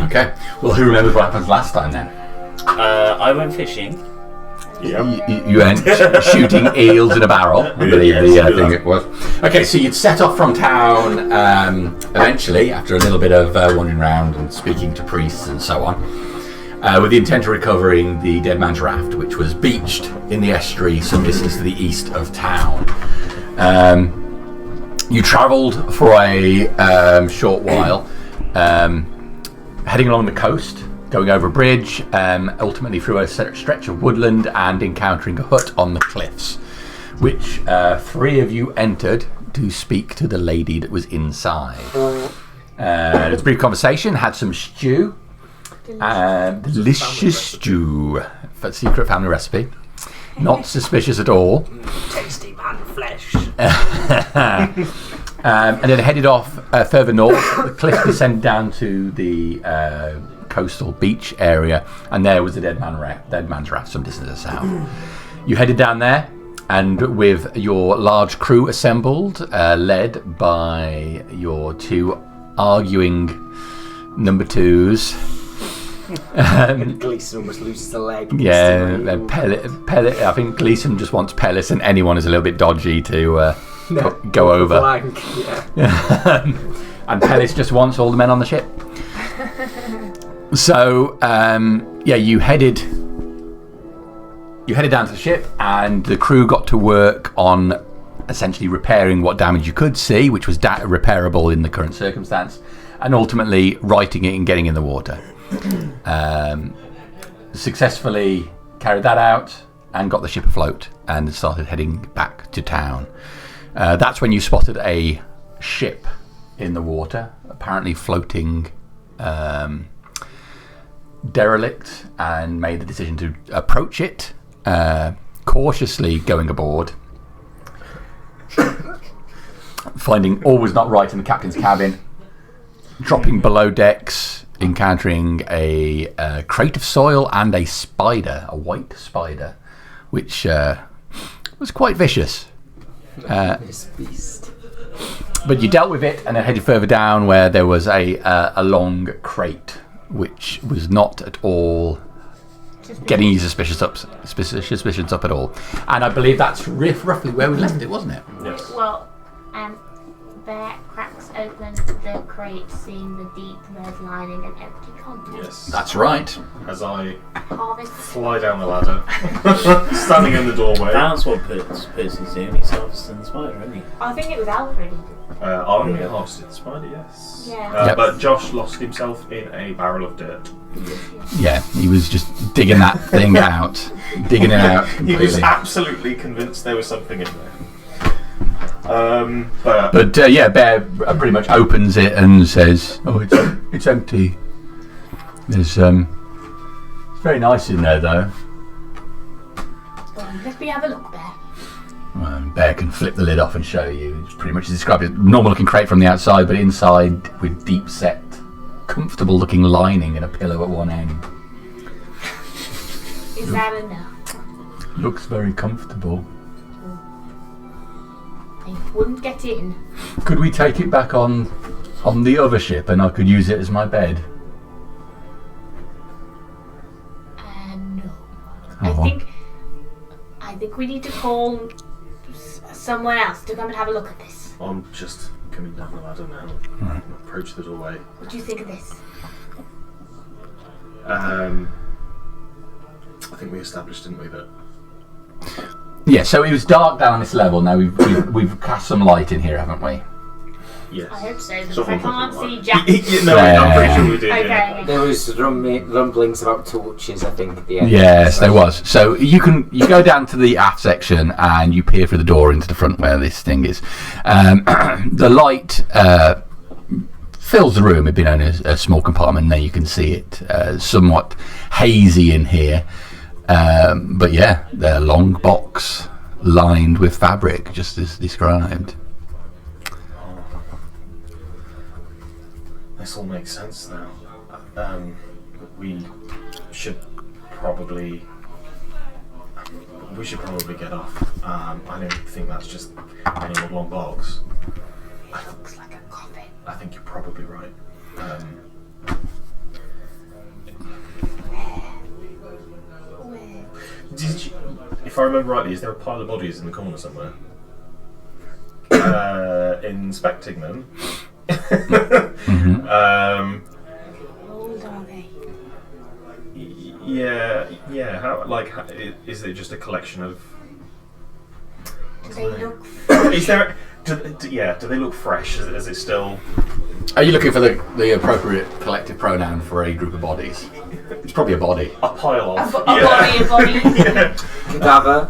Okay. Well, who remembers what happened last time then? I went fishing. You went shooting eels in a barrel, I believe the thing it was. Okay, so you'd set off from town eventually, after a little bit of wandering around and speaking to priests and so on, with the intent of recovering the dead man's raft, which was beached in the estuary some distance to the east of town. You travelled for a short while, heading along the coast, going over a bridge, ultimately through a stretch of woodland and encountering a hut on the cliffs, which three of you entered to speak to the lady that was inside. It was a brief conversation, had some stew, delicious stew, secret family recipe, not suspicious at all. Tasty man flesh. And then headed off further north. The cliff descended down to the coastal beach area, and there was the dead man's raft some distance south. You headed down there, and with your large crew assembled, led by your two arguing number twos. Gleeson almost loses a leg. Yeah, Pellet. I think Gleeson just wants Pellis, and anyone is a little bit dodgy to go over. Blank, yeah. And Pellis just wants all the men on the ship. So, you headed down to the ship, and the crew got to work on essentially repairing what damage you could see, which was repairable in the current circumstance, and ultimately righting it and getting in the water. Successfully carried that out and got the ship afloat and started heading back to town. That's when you spotted a ship in the water, apparently floating derelict, and made the decision to approach it, cautiously going aboard, finding all was not right in the captain's cabin, dropping below decks, encountering a crate of soil and a spider, a white spider, which was quite vicious. This beast. But you dealt with it and then headed further down, where there was a long crate, which was not at all getting you suspicions up at all. And I believe that's roughly where we left it, wasn't it? Yes. Well, Bear cracks open the crate, seeing the deep red lining and empty contents. Yes. That's right. As I Harvest. fly down the ladder, standing in the doorway. That's what Percy's doing. He's harvesting the spider, isn't he? I think it was Alfred who did it. I harvested the spider, yes. Yeah. Yep. But Josh lost himself in a barrel of dirt. Yeah, he was just digging that thing out. Digging it out completely. He was absolutely convinced there was something in there. But Bear pretty much opens it and says, "Oh, it's empty. There's it's very nice in there though." Well, let me have a look, Bear. Bear can flip the lid off and show you. It's pretty much described as a normal-looking crate from the outside, but inside with deep-set, comfortable-looking lining and a pillow at one end. Is that enough? Looks very comfortable. They wouldn't get in. Could we take it back on the other ship, and I could use it as my bed? No. Oh. I think we need to call someone else to come and have a look at this. I'm just coming down the ladder now. Right. Approach the doorway. What do you think of this? I think we established, didn't we, that... Yeah, so it was dark down on this level. Now we've cast some light in here, haven't we? Yes. I hope so, because Someone I can't wasn't see right. Jack. No, I'm pretty sure we did. Okay. Yeah. There was rumblings about torches, I think, at the end. Yes, there was. So you go down to the aft section and you peer through the door into the front where this thing is. The light fills the room. It'd been only a small compartment. There you can see it somewhat hazy in here. But yeah, they're a long box lined with fabric, just as described. This all makes sense now. We should probably get off. I don't think that's just any old long box. It looks like a coffin. I think you're probably right. if I remember rightly, is there a pile of bodies in the corner somewhere? Inspecting them. How old are they? Yeah. How is it just a collection of? Do they look? Is there? Do they look fresh? Is it still? Are you looking for the appropriate collective pronoun for a group of bodies? It's probably a body. A pile of. A body. Yeah. Cadaver.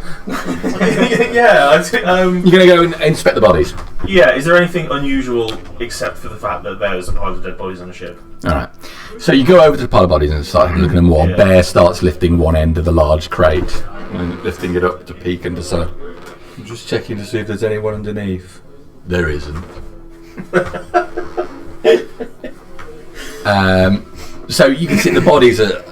Yeah. You're going to go and inspect the bodies. Yeah. Is there anything unusual except for the fact that there's a pile of dead bodies on the ship? All right. So you go over to the pile of bodies and start looking at them more. Yeah. Bear starts lifting one end of the large crate and lifting it up to peek and decide. I'm just checking to see if there's anyone underneath. There isn't. So you can see the bodies are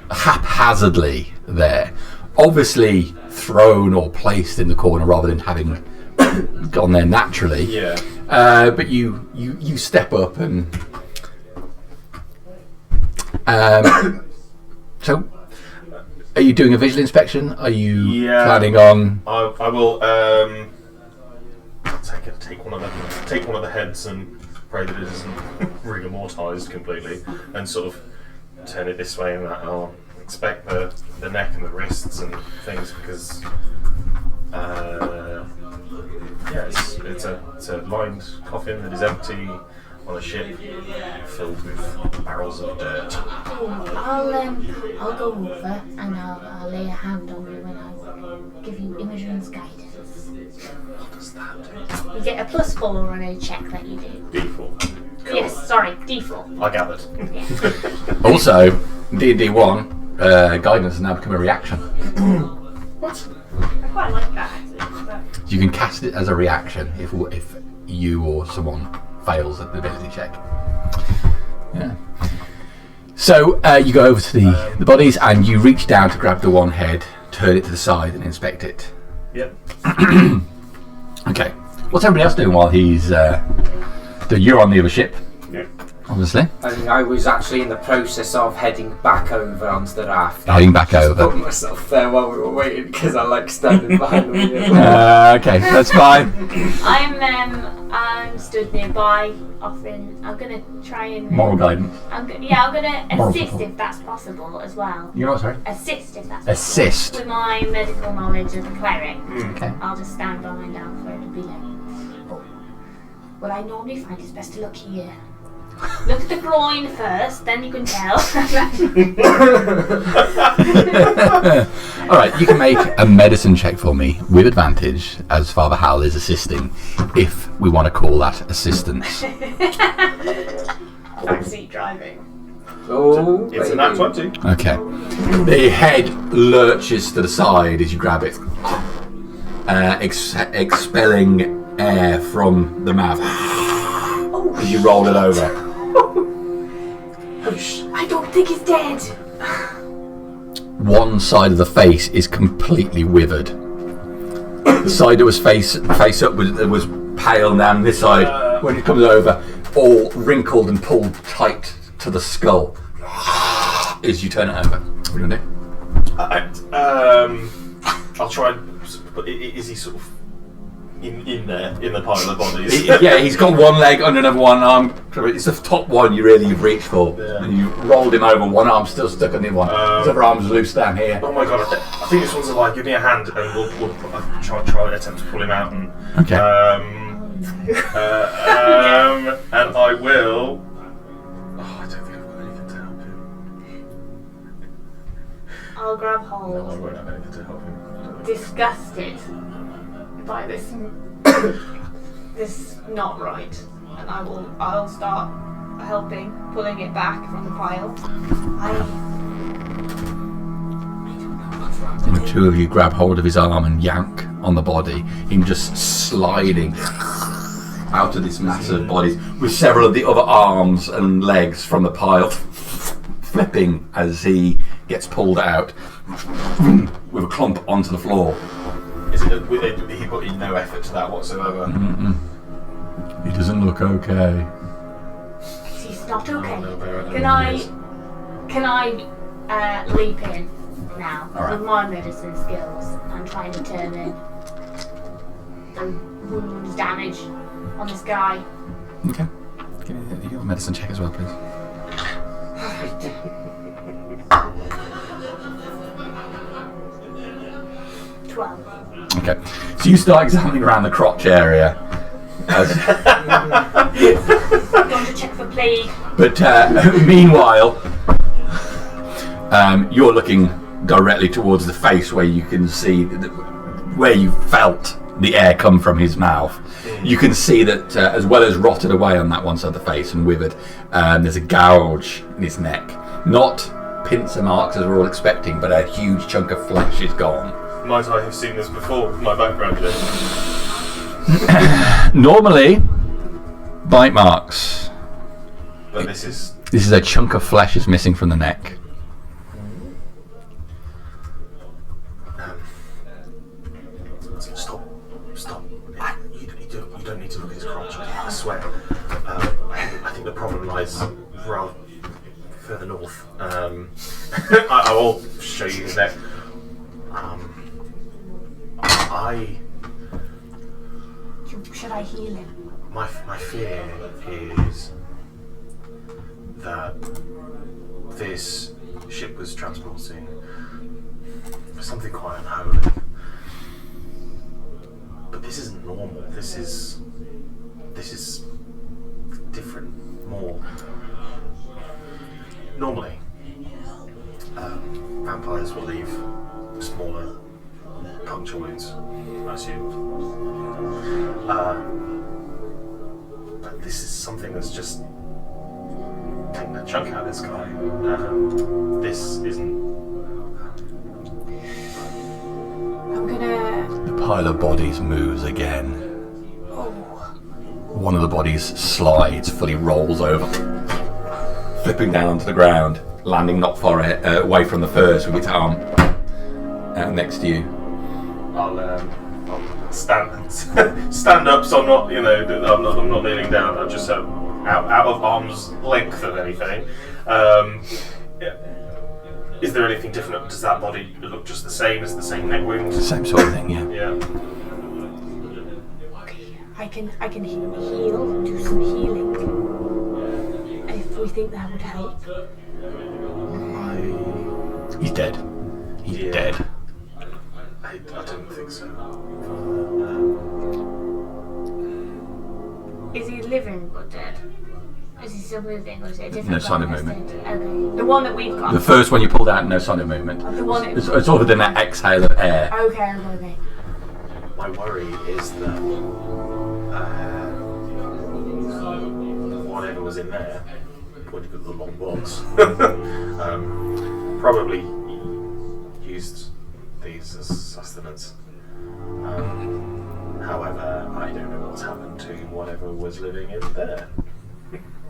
haphazardly there, obviously thrown or placed in the corner rather than having gone there naturally. Yeah. But you step up and so are you doing a visual inspection? Are you planning on? I will take one of the heads and pray that it isn't rigor mortised completely, and sort of turn it this way and that. And I'll inspect the neck and the wrists and things because it's a lined coffin that is empty on a ship filled with barrels of dirt. I'll go over and I'll lay a hand on you when I give you Imogen's guidance. What does that do? You get a +4 on any check that you do. D4. Cool. Yes, sorry, D4. I gathered. Yeah. Also, D&D 1, guidance has now become a reaction. What? I quite like that actually. But You can cast it as a reaction if you or someone fails at the ability check. Yeah. So you go over to the bodies and you reach down to grab the one head, turn it to the side and inspect it. Yep. Okay. What's everybody else doing while he's... you're on the other ship, Yeah. obviously. And I was actually in the process of heading back over onto the raft. Heading back over. Put myself there while we were waiting because I like standing behind the wheel. Okay, that's fine. I'm stood nearby, offering. I'm gonna try and Moral guidance. I'm gonna Moral assist support. if that's possible as well. You're not sorry? Assist if that's Assist. possible. With my medical knowledge as a cleric, Okay. I'll just stand behind Alfred and be like, oh, what I normally find is best to look here. Look at the groin first, then you can tell. Alright, you can make a medicine check for me with advantage as Father Howell is assisting, if we want to call that assistance. Backseat driving. Oh, It's a baby. nat 20. Okay. The head lurches to the side as you grab it, expelling air from the mouth as you roll it over. I don't think he's dead. One side of the face is completely withered. The side that was face up was pale now, and this side, when it comes over, all wrinkled and pulled tight to the skull as you turn it over. What are you going to do? I'll try and... Is he sort of in there, in the pile of bodies? Yeah, he's got one leg under another one arm. It's the top one you've reached for. Yeah. And you rolled him over, one arm's still stuck on the other one. His other arm's loose down here. Oh my god, I think this one's alive. Give me a hand and we'll try attempt to pull him out. And, Okay. and I will... Oh, I don't think I've got anything to help him. I'll grab No, I hold. won't have anything to help him. Disgusted by this not right, and I'll start helping, pulling it back from the pile. And the two of you grab hold of his arm and yank on the body, him just sliding out of this massive body with several of the other arms and legs from the pile flipping as he gets pulled out with a clump onto the floor. He put in no effort to that whatsoever. He doesn't look okay. He's not okay. No, Can I leap in now. All right. With my medicine skills, and try and determine the wounds damage on this guy. Okay. Give me your medicine check as well, please. 12. Okay. So you start examining around the crotch area. I'm going to check for plague. But meanwhile, you're looking directly towards the face where you can see where you felt the air come from his mouth. You can see that as well as rotted away on that one side of the face and withered, there's a gouge in his neck. Not pincer marks as we're all expecting, but a huge chunk of flesh is gone. Might I have seen this before with my background here? Normally, bite marks. But this is... This is a chunk of flesh is missing from the neck. Stop. You don't need to look at his crotch. I swear. I think the problem lies rather further north. I will show you his neck. Should I heal him? My fear is that this ship was transporting something quite unholy. But this isn't normal. This is different. More normally, vampires will leave smaller puncture wounds, I assume. But this is something that's just taken a chunk out of this guy. This isn't. I'm gonna... The pile of bodies moves again. Oh. One of the bodies slides, fully rolls over, flipping down onto the ground, landing not far away from the first with its arm out next to you. I'll stand up, so I'm not, I'm not kneeling down. I'm just out of arm's length of anything. Is there anything different? Does that body look just the same? Is it the same neck wound? Same sort of thing, yeah. Yeah. Okay, I can heal, do some healing. If we think that would help. He's dead. He's Yeah. dead. I don't think so. Is he living or dead? Is he still moving, or is it a different No sign of one that's movement. dead? Okay. The one that we've got. The first one you pulled out, no sign of movement. The one It's sort of an exhale of air. Okay. My worry is that whatever was in there, pointing at the long box, probably used these as sustenance. However, I don't know what's happened to whatever was living in there.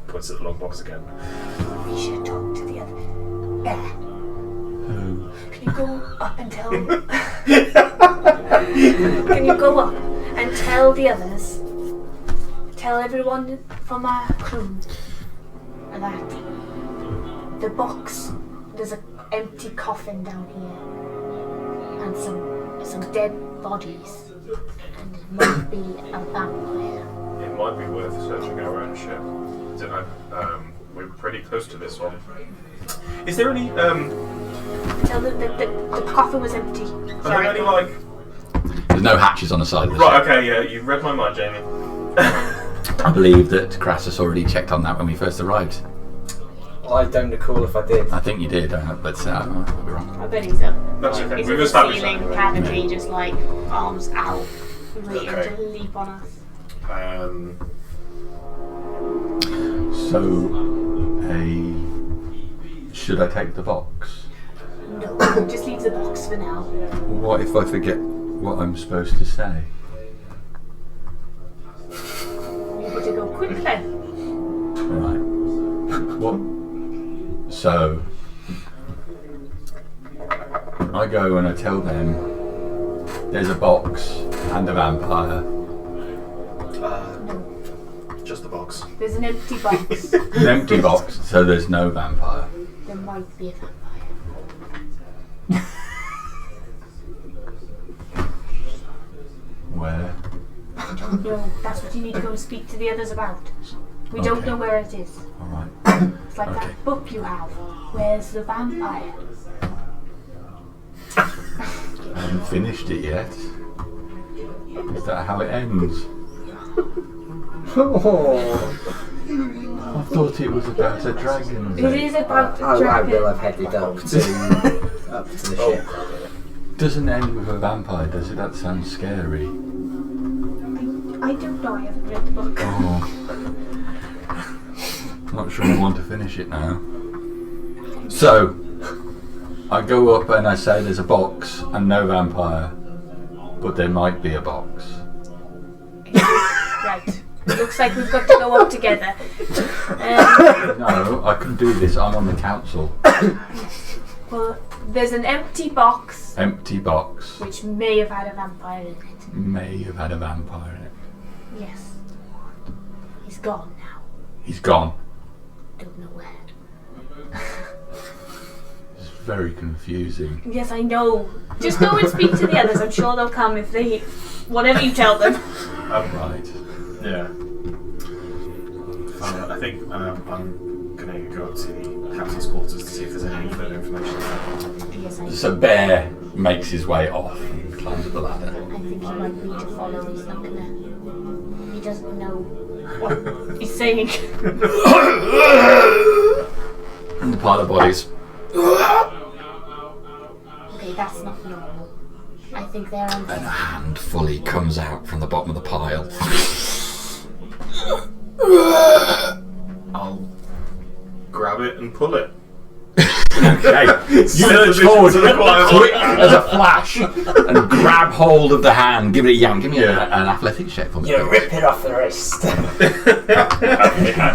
Points at the long box again. We should talk to the other. There. Can you go up and tell? Can you go up and tell the others? Tell everyone from our crew that the box. There's an empty coffin down here and some dead bodies, and it might be a vampire. It might be worth searching our own ship. We're pretty close to this one. Is there any? Tell them that the coffin was empty. Are there any like? There's no hatches on the side of the Right. ship. Okay. Yeah. You read my mind, Jamie. I believe that Crassus already checked on that when we first arrived. I don't recall if I did. I think you did, but I might be wrong. I bet he's up. That's okay. He's We've in the established ceiling, that. cavity, just like arms out, waiting Okay. to leap on us. So, should I take the box? No, just leave the box for now. What if I forget what I'm supposed to say? You got to go quickly. Right. What? So, I go and I tell them there's a box and a vampire. Just the box. There's an empty box. An empty box, so there's no vampire. There might be a vampire. No, that's what you need to go and speak to the others about. We don't Okay. know where it is. Alright. It's like Okay. that book you have. Where's the vampire? I haven't finished it yet. Is that how it ends? I thought it was about a dragon. It is about the I dragon. will have headed up to the ship. Doesn't end with a vampire, does it? That sounds scary. I don't know, I haven't read the book. Oh. Not sure I want to finish it now. So, I go up and I say there's a box and no vampire, but there might be a box. Right. It looks like we've got to go up together. No, I can do this. I'm on the council. Well, there's an empty box Empty box. which may have had a vampire in it. May have had a vampire in it. Yes. He's gone now. He's gone. Don't know where. It's very confusing. Yes, I know. Just go and speak to the others. I'm sure they'll come if they... whatever you tell them. Right. Yeah. I think I'm going to go up to the captain's quarters to see if there's any further information. Yes, I So Bear makes his way off and climbs up the ladder. I think he might need to follow. He's not gonna... He doesn't know what he's saying. And the pile of bodies. Okay, that's not normal. I think they're on... And a hand fully comes out from the bottom of the pile. I'll grab it and pull it. Okay. You lurch forward quick as a flash and grab hold of the hand. Give it a yank. Give me an athletics check for me. You rip it off the wrist.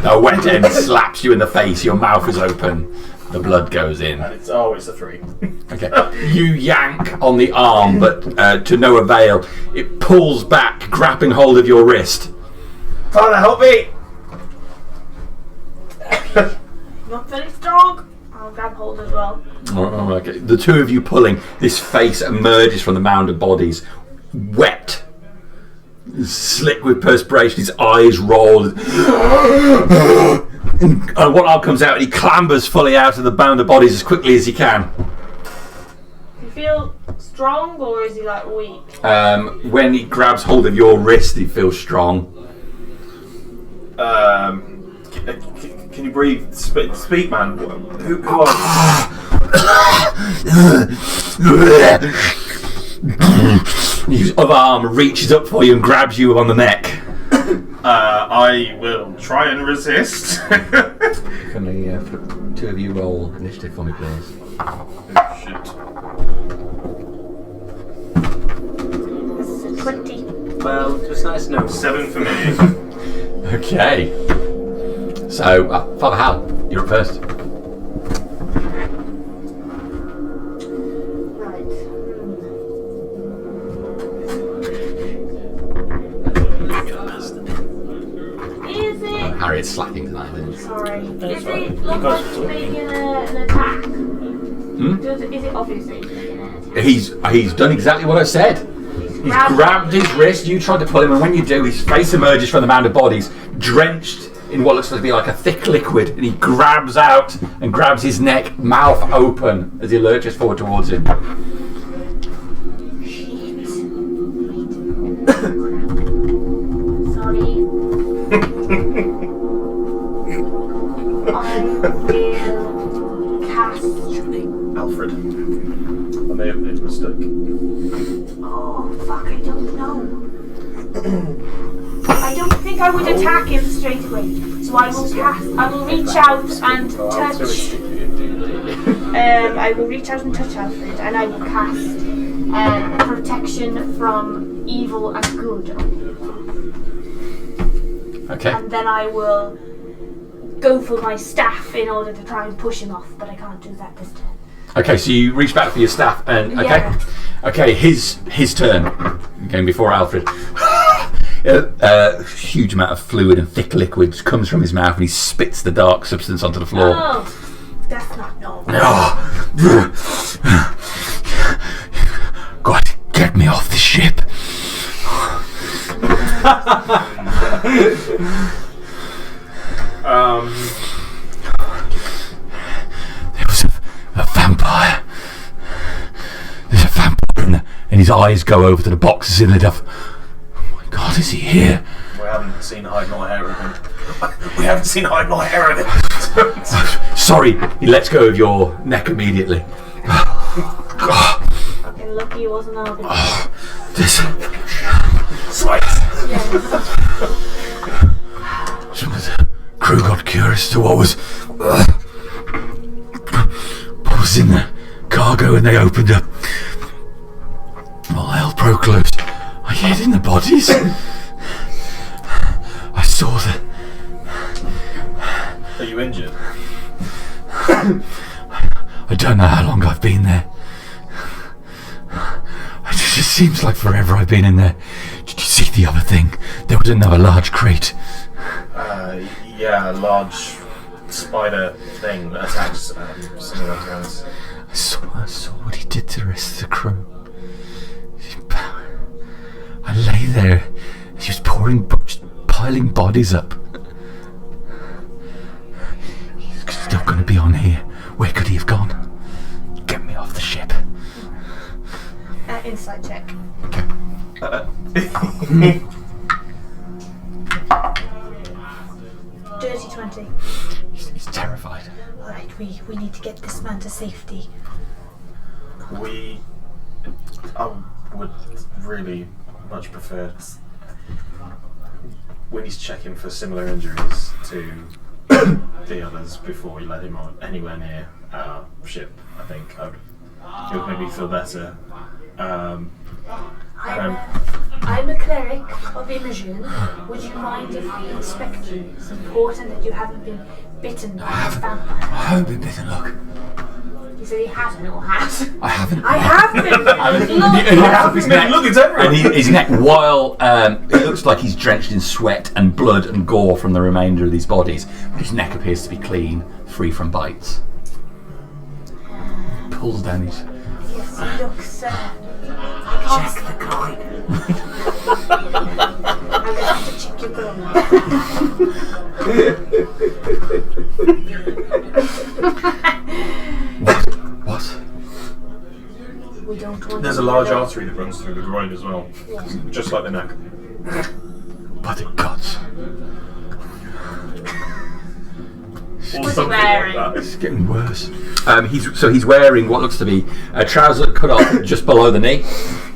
A wet end slaps you in the face. Your mouth is open. The blood goes in. And it's a 3. Okay. You yank on the arm, but to no avail. It pulls back, grabbing hold of your wrist. Father, help me! Not very strong. I'll grab hold as well. Oh, okay. The two of you pulling, this face emerges from the mound of bodies, wet, slick with perspiration, his eyes roll. And one arm comes out and he clambers fully out of the mound of bodies as quickly as he can. Do you feel strong or is he like weak? When he grabs hold of your wrist, he feels strong. Can you breathe? Speak, man. Who are you? His other arm reaches up for you and grabs you on the neck. I will try and resist. Can the two of you roll initiative for me, please? Oh, shit. This is a 20. Well, just nice to know. 7 for me. Okay. So, Father Hal, you're up first. Right. Is it... Harriet's slacking tonight, isn't it? Sorry. Is right. it look like he's making an attack? Is it obviously he's making an attack? He's done exactly what I said. He's grabbed his wrist, you tried to pull him, and when you do, his face emerges from the mound of bodies, drenched in what looks to be like a thick liquid, and he grabs out and grabs his neck, mouth open, as he lurches forward towards him. Shit. Sorry. I will cast... Alfred. I may have made a mistake. Oh, fuck, I don't know. I don't think I would attack him straight away. So I will reach out and touch. I will reach out and touch Alfred, and I will cast protection from evil and good. Okay. And then I will go for my staff in order to try and push him off, but I can't do that this turn. Okay, so you reach back for your staff, and okay, Yeah. okay, his turn. Going before Alfred. Huge amount of fluid and thick liquids comes from his mouth, and he spits the dark substance onto the floor. Oh, that's not normal. God, get me off the ship. his eyes go over to the boxes in the duff. Oh my God, is he here? We haven't seen hide nor hair of him. We haven't seen hide nor hair of him. Sorry, he lets go of your neck immediately. Fucking lucky it wasn't Albert. This. Sweat. Some of the crew got curious to what was in the cargo, and they opened up. All hell broke loose. I hid in the bodies. I saw the. Are you injured? I don't know how long I've been there. It just seems like forever I've been in there. Did you see the other thing? There was another large crate. Yeah, a large spider thing that attacks some of those guys. I saw what he did to the rest of the crew. I lay there as he was piling bodies up. He's still going to be on here. Where could he have gone? Get me off the ship. Insight check. Okay. Dirty 20. He's terrified. Alright, we need to get this man to safety. I would really much prefer when he's checking for similar injuries to the others before we let him on anywhere near our ship. I think it would make me feel better. I'm a cleric of immersion. Would you mind if we inspect you? It's important that you haven't been bitten by a vampire. I haven't been bitten, look. He said he hasn't or has. I haven't. I have been. Look, it's everywhere. And his neck, while it looks like he's drenched in sweat and blood and gore from the remainder of these bodies, his neck appears to be clean, free from bites. Pulls down his... Yes, he looks... Check the guide. I'm going to have to check your girl. What? We don't want There's a large artery that runs through the groin as well, just like the neck. By the gods. Or What's he something wearing? like that. It's getting worse. He's wearing what looks to be a trouser cut off just below the knee.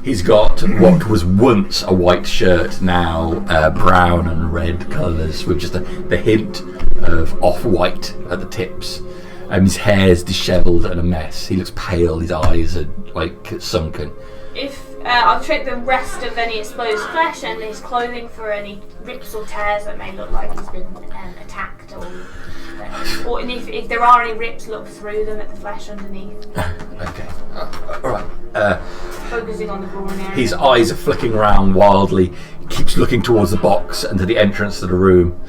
He's got what was once a white shirt, now brown and red colours, with just the hint of off-white at the tips. His hair's dishevelled and a mess. He looks pale. His eyes are like sunken. If I'll check the rest of any exposed flesh and his clothing for any rips or tears that may look like he's been attacked, or and if there are any rips, look through them at the flesh underneath. Okay. All right. Focusing on the groin area. His eyes are flicking around wildly. He keeps looking towards the box and to the entrance to the room.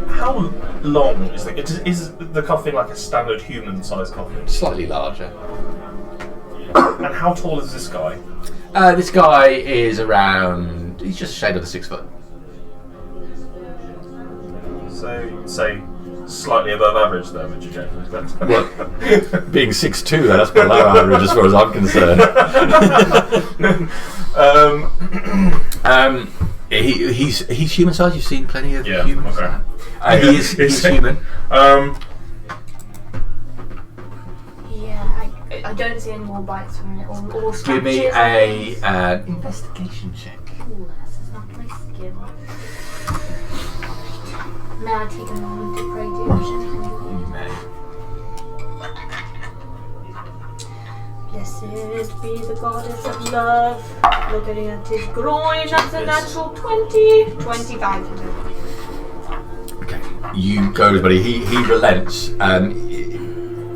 How long is the coffin like a standard human-sized coffin? Slightly larger. And how tall is this guy? This guy is around... He's just a shade over 6 foot. So, say, slightly above average then, would you go? Well, being 6'2", that's below average as far as I'm concerned. He's human size. You've seen plenty of humans. Okay. He's human. I don't see any more bites from it, or scratches. Give me a investigation check. Ooh, this is not my skill. May I take a moment to pray to You may. Blessed be the goddess of love. Looking at his groin, that's a natural 20. 25. Okay. You go, buddy. He relents.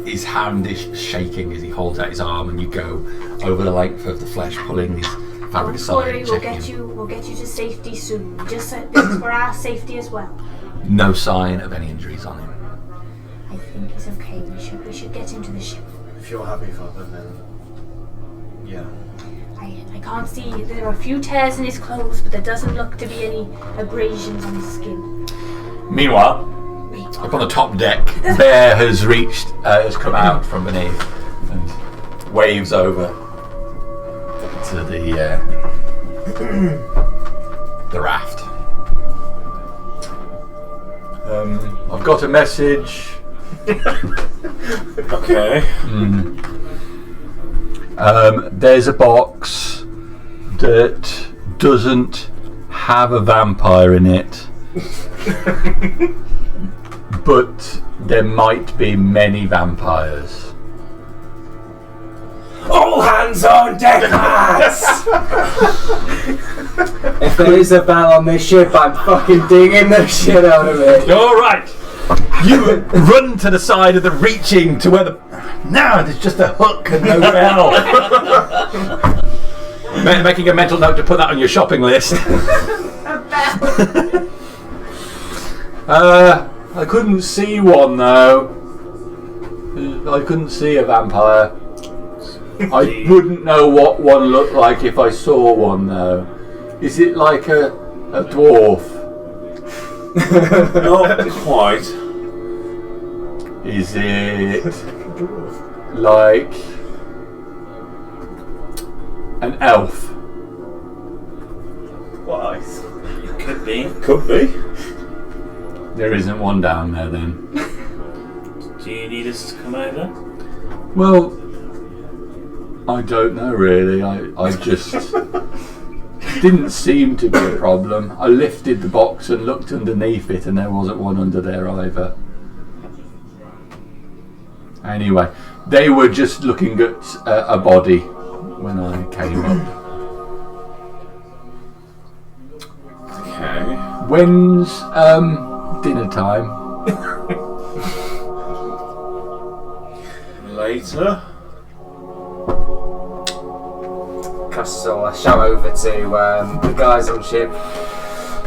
His hand is shaking as he holds out his arm, and you go over the length of the flesh, pulling his fabric aside. We'll get you to safety soon. Just this is for our safety as well. No sign of any injuries on him. I think he's okay. We should get him to the ship. If you're happy, Father, then yeah. I can't see. There are a few tears in his clothes, but there doesn't look to be any abrasions on his skin. Meanwhile, up on the top deck, Bear has come out from beneath and waves over. to the raft. I've got a message. Okay. There's a box that doesn't have a vampire in it, but there might be many vampires. All hands on deck, lads! If there is a bell on this ship, I'm fucking digging the shit out of it. Alright! You run to the side of the reaching to where the... No, there's just a hook and no bell. Making a mental note to put that on your shopping list. I couldn't see one though. I couldn't see a vampire. I wouldn't know what one looked like if I saw one though. Is it like a dwarf? Not quite. Is it like an elf? Why? It could be. Could be. There isn't one down there then. Do you need us to come over? Well, I don't know really. I just didn't seem to be a problem. I lifted the box and looked underneath it and there wasn't one under there either. Anyway, they were just looking at a body when I came up. Okay. When's dinner time? Later. Castle, shout over to the guys on ship.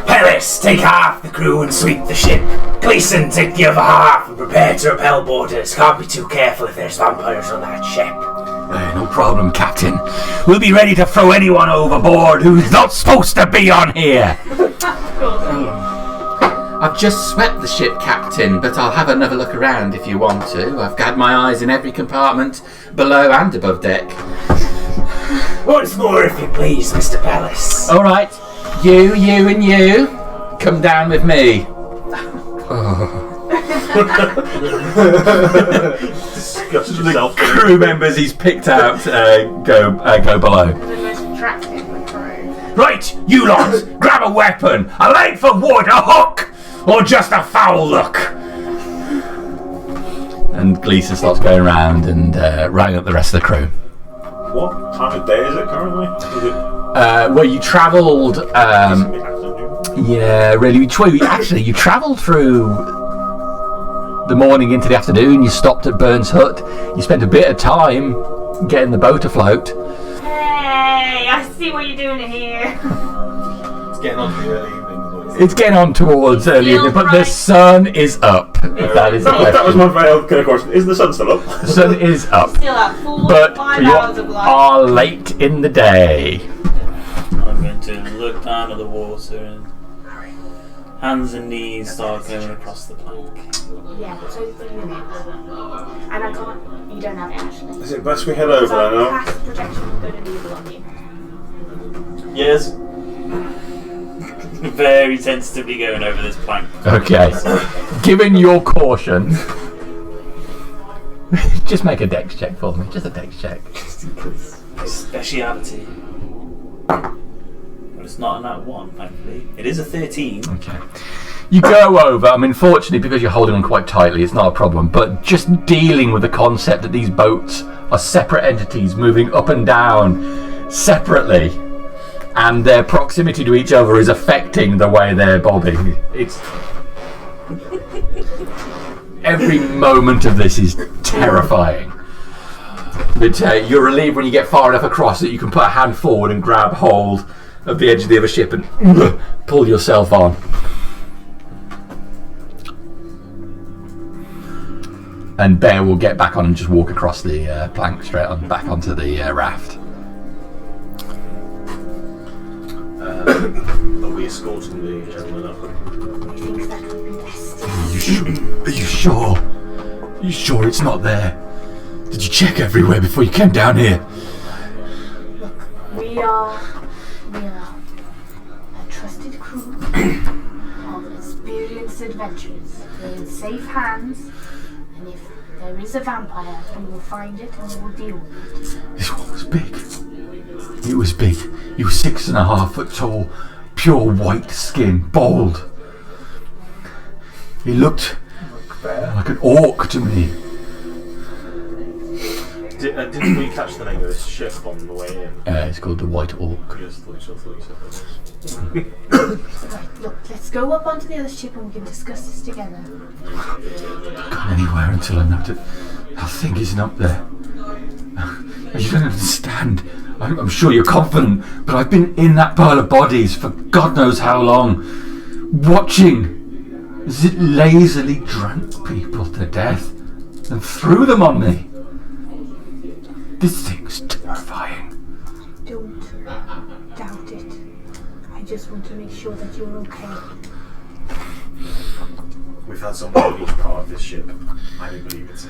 Pellis, take half the crew and sweep the ship. Gleason, take the other half and prepare to repel boarders. Can't be too careful if there's vampires on that ship. No problem, Captain. We'll be ready to throw anyone overboard who's not supposed to be on here. I've just swept the ship, Captain, but I'll have another look around if you want to. I've had my eyes in every compartment, below and above deck. Once more, if you please, Mr. Pellis. All right, you and you, come down with me. Disgust yourself. The crew members he's picked out go below. The most attractive crew. Right, you lot, grab a weapon. A length of wood, a hook, or just a foul look. And Gleason starts going around and rounding up the rest of the crew. What time of day is it currently? Is it Well, you travelled. mid-afternoon? Yeah, really. You travelled through the morning into the afternoon. You stopped at Burns Hut. You spent a bit of time getting the boat afloat. Hey, I see what you're doing here. It's getting on to the early evening. It's getting on towards early evening, but the sun is up. If that is the question. That was my veiled kind of question. Is the sun still up? The sun is up, Still at 4 but 5 you hours of light. are late in the day. I'm going to look down at the water and hands and knees start going across the plank. Yeah, so 3 minutes. And I can't. You don't have it actually. Is it best we head over So then? No? cast protection good and evil on you. Yes. Very tentatively going over this plank. Okay. Given your caution, just make a dex check for me. Just a dex check. Speciality. Well, it's not a nat 1, thankfully. It is a 13. Okay. You go over, I mean, fortunately, because you're holding on quite tightly, it's not a problem, but just dealing with the concept that these boats are separate entities moving up and down separately, and their proximity to each other is affecting the way they're bobbing. It's... Every moment of this is terrifying. But you're relieved when you get far enough across that you can put a hand forward and grab hold of the edge of the other ship and pull yourself on. And Bear will get back on and just walk across the plank straight on back onto the raft. Are we escorting the gentleman up? I think that would be best. Are you sure? Are you sure it's not there? Did you check everywhere before you came down here? We We are a trusted crew of experienced adventurers. We're in safe hands, and if there is a vampire, we will find it and we will deal with it. This one was big. It was big. He was 6.5 foot tall, pure white skin, bald. He looked like an orc to me. Didn't we catch the name of this ship on the way in? It's called the White Orc. Yes, thought you said that. Right, look, let's go up onto the other ship and we can discuss this together. I can't go anywhere until I know that thing isn't up there. You don't understand. I'm sure you're confident, but I've been in that pile of bodies for God knows how long, watching as it lazily drank people to death and threw them on me. This thing's terrifying. Don't doubt it. I just want to make sure that you're okay. We've had someone on each part of this ship. I do believe it's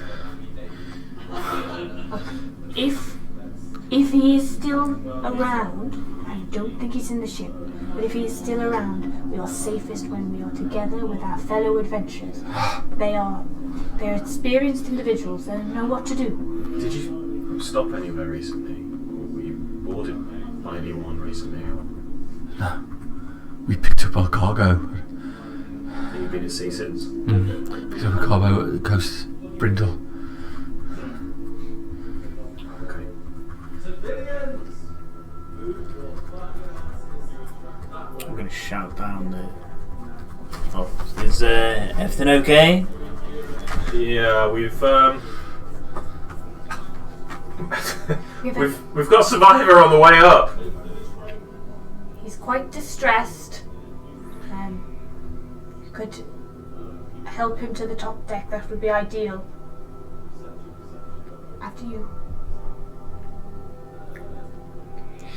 If he is still around, I don't think he's in the ship, but if he is still around, we are safest when we are together with our fellow adventurers. They're experienced individuals. They know what to do. Did you stop anywhere recently? Were you boarded by anyone recently? No. We picked up our cargo. Have you been at sea since? Picked up a cargo at the coast of Brindle. Okay. I'm going to shout down there. Oh, is everything okay? Yeah, we've got Survivor on the way up. He's quite distressed. You could help him to the top deck. That would be ideal. After you.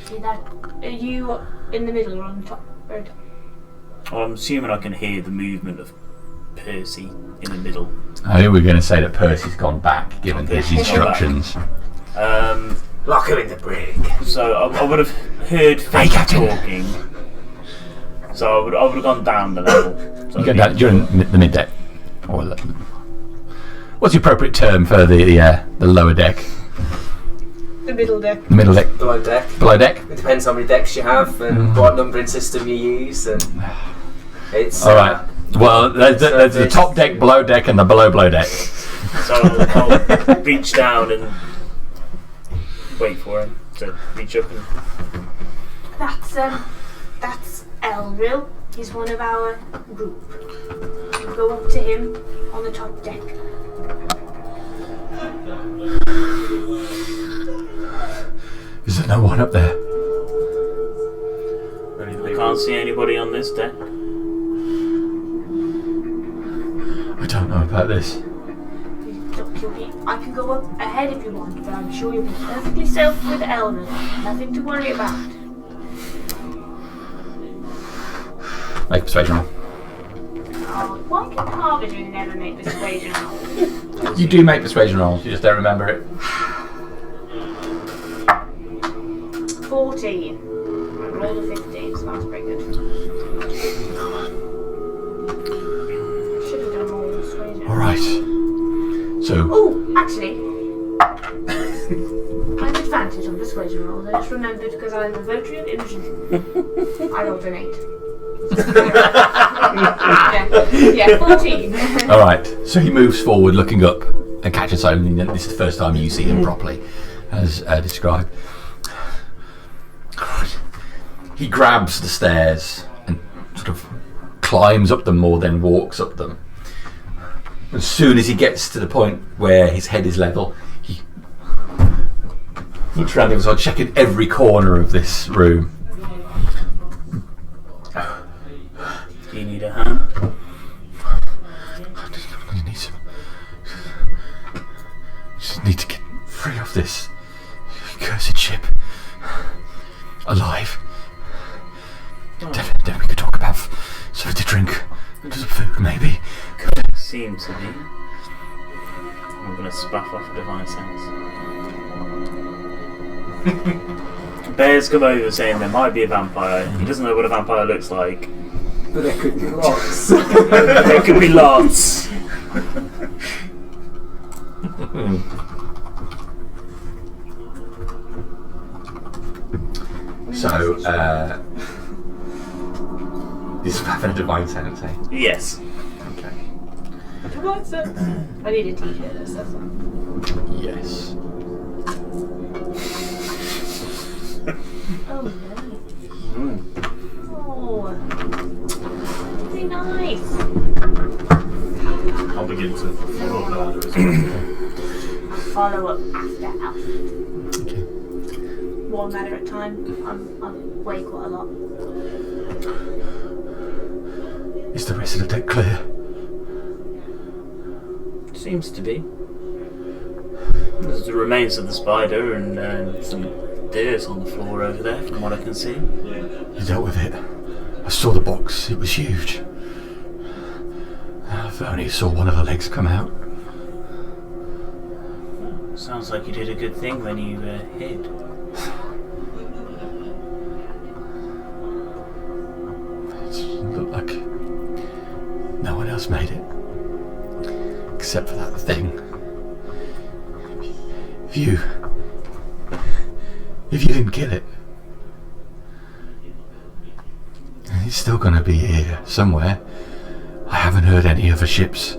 See that? Are you in the middle or on the top? Well, I'm assuming I can hear the movement of Percy in the middle. I think we're going to say that Percy's gone back, given his instructions. Lock him in the brig. So I would have heard Fate talking. So I would have gone down the level. So You're in the mid deck. What's the appropriate term for the lower deck? The middle deck. The middle deck. Below deck. Below deck. It depends how many decks you have and what numbering system you use. And it's all right. Well, there's the top deck, below deck, and the below deck. So I'll reach down and wait for him to reach up and. That's Elril. He's one of our group. You go up to him on the top deck. Is there no one up there? I can't see anybody on this deck. I don't know about this. I can go up ahead if you want, but I'm sure you'll be perfectly safe with Elril. Nothing to worry about. Make a persuasion roll. Oh, why can Harvard never make persuasion rolls? You do make persuasion rolls, you just don't remember it. 14. I rolled a 15, so that's pretty good. Should have done more persuasion. Alright. So. Oh, actually. I have advantage on persuasion rolls. I just remembered because I'm a votary of imaging. I rolled an 8. yeah, 14. Alright, so he moves forward looking up and catches sight of him. This is the first time you see him properly, as described. He grabs the stairs and sort of climbs up them more than walks up them. As soon as he gets to the point where his head is level, he looks around the other side, checking every corner of this room. Do you need a hand? I just need to get free of this cursed ship. Alive. Then we could talk about something to drink, some food maybe. Seems to be. I'm going to spaff off a divine sense. Bear's come over saying there might be a vampire. He doesn't know what a vampire looks like. But there could be lots. There could be lots. So, this is having a divine sense, eh? Yes. Okay. Divine sense. I need a t-shirt that says that. Yes. Oh, nice. Oh, very nice. I'll begin to follow up the ladder as well. Follow up after Alfred. Okay. One ladder at a time. I'm way quite a lot. Is the rest of the deck clear? Seems to be. There's the remains of the spider and some dirt on the floor over there, from what I can see. You dealt with it. I saw the box. It was huge. If I only saw one of the legs come out. Sounds like you did a good thing when you hid. It looked like no one else made it. Except for that thing. If you didn't kill it, it's still going to be here somewhere. I haven't heard any other ships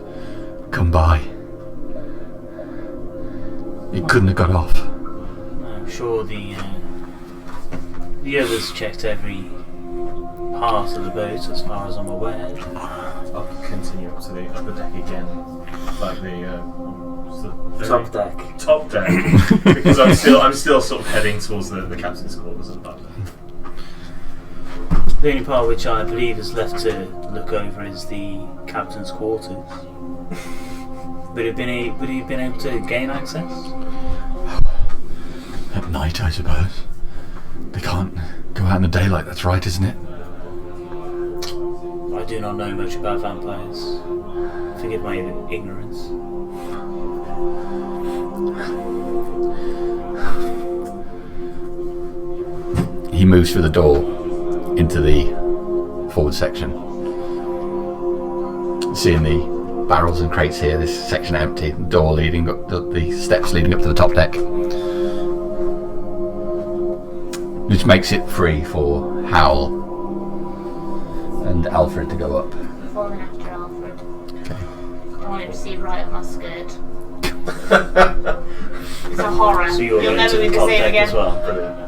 come by. It couldn't have got off. I'm sure the others checked every part of the boat, as far as I'm aware. I'll continue up to the upper deck again, like the Top deck. top deck, because I'm still sort of heading towards the captain's quarters at that. The only part which I believe is left to look over is the captain's quarters. Would he have been able to gain access? At night, I suppose. They can't go out in the daylight, that's right, isn't it? I do not know much about vampires. Forgive my ignorance. He moves through the door into the forward section. Seeing the barrels and crates here, this section empty, the door leading up, the steps leading up to the top deck. Which makes it free for Howl and Alfred to go up. I'm falling after Alfred. Okay. I want him to see right up my skirt. It's a horror. So you're You'll going never to be the the top same deck again. as well. Brilliant.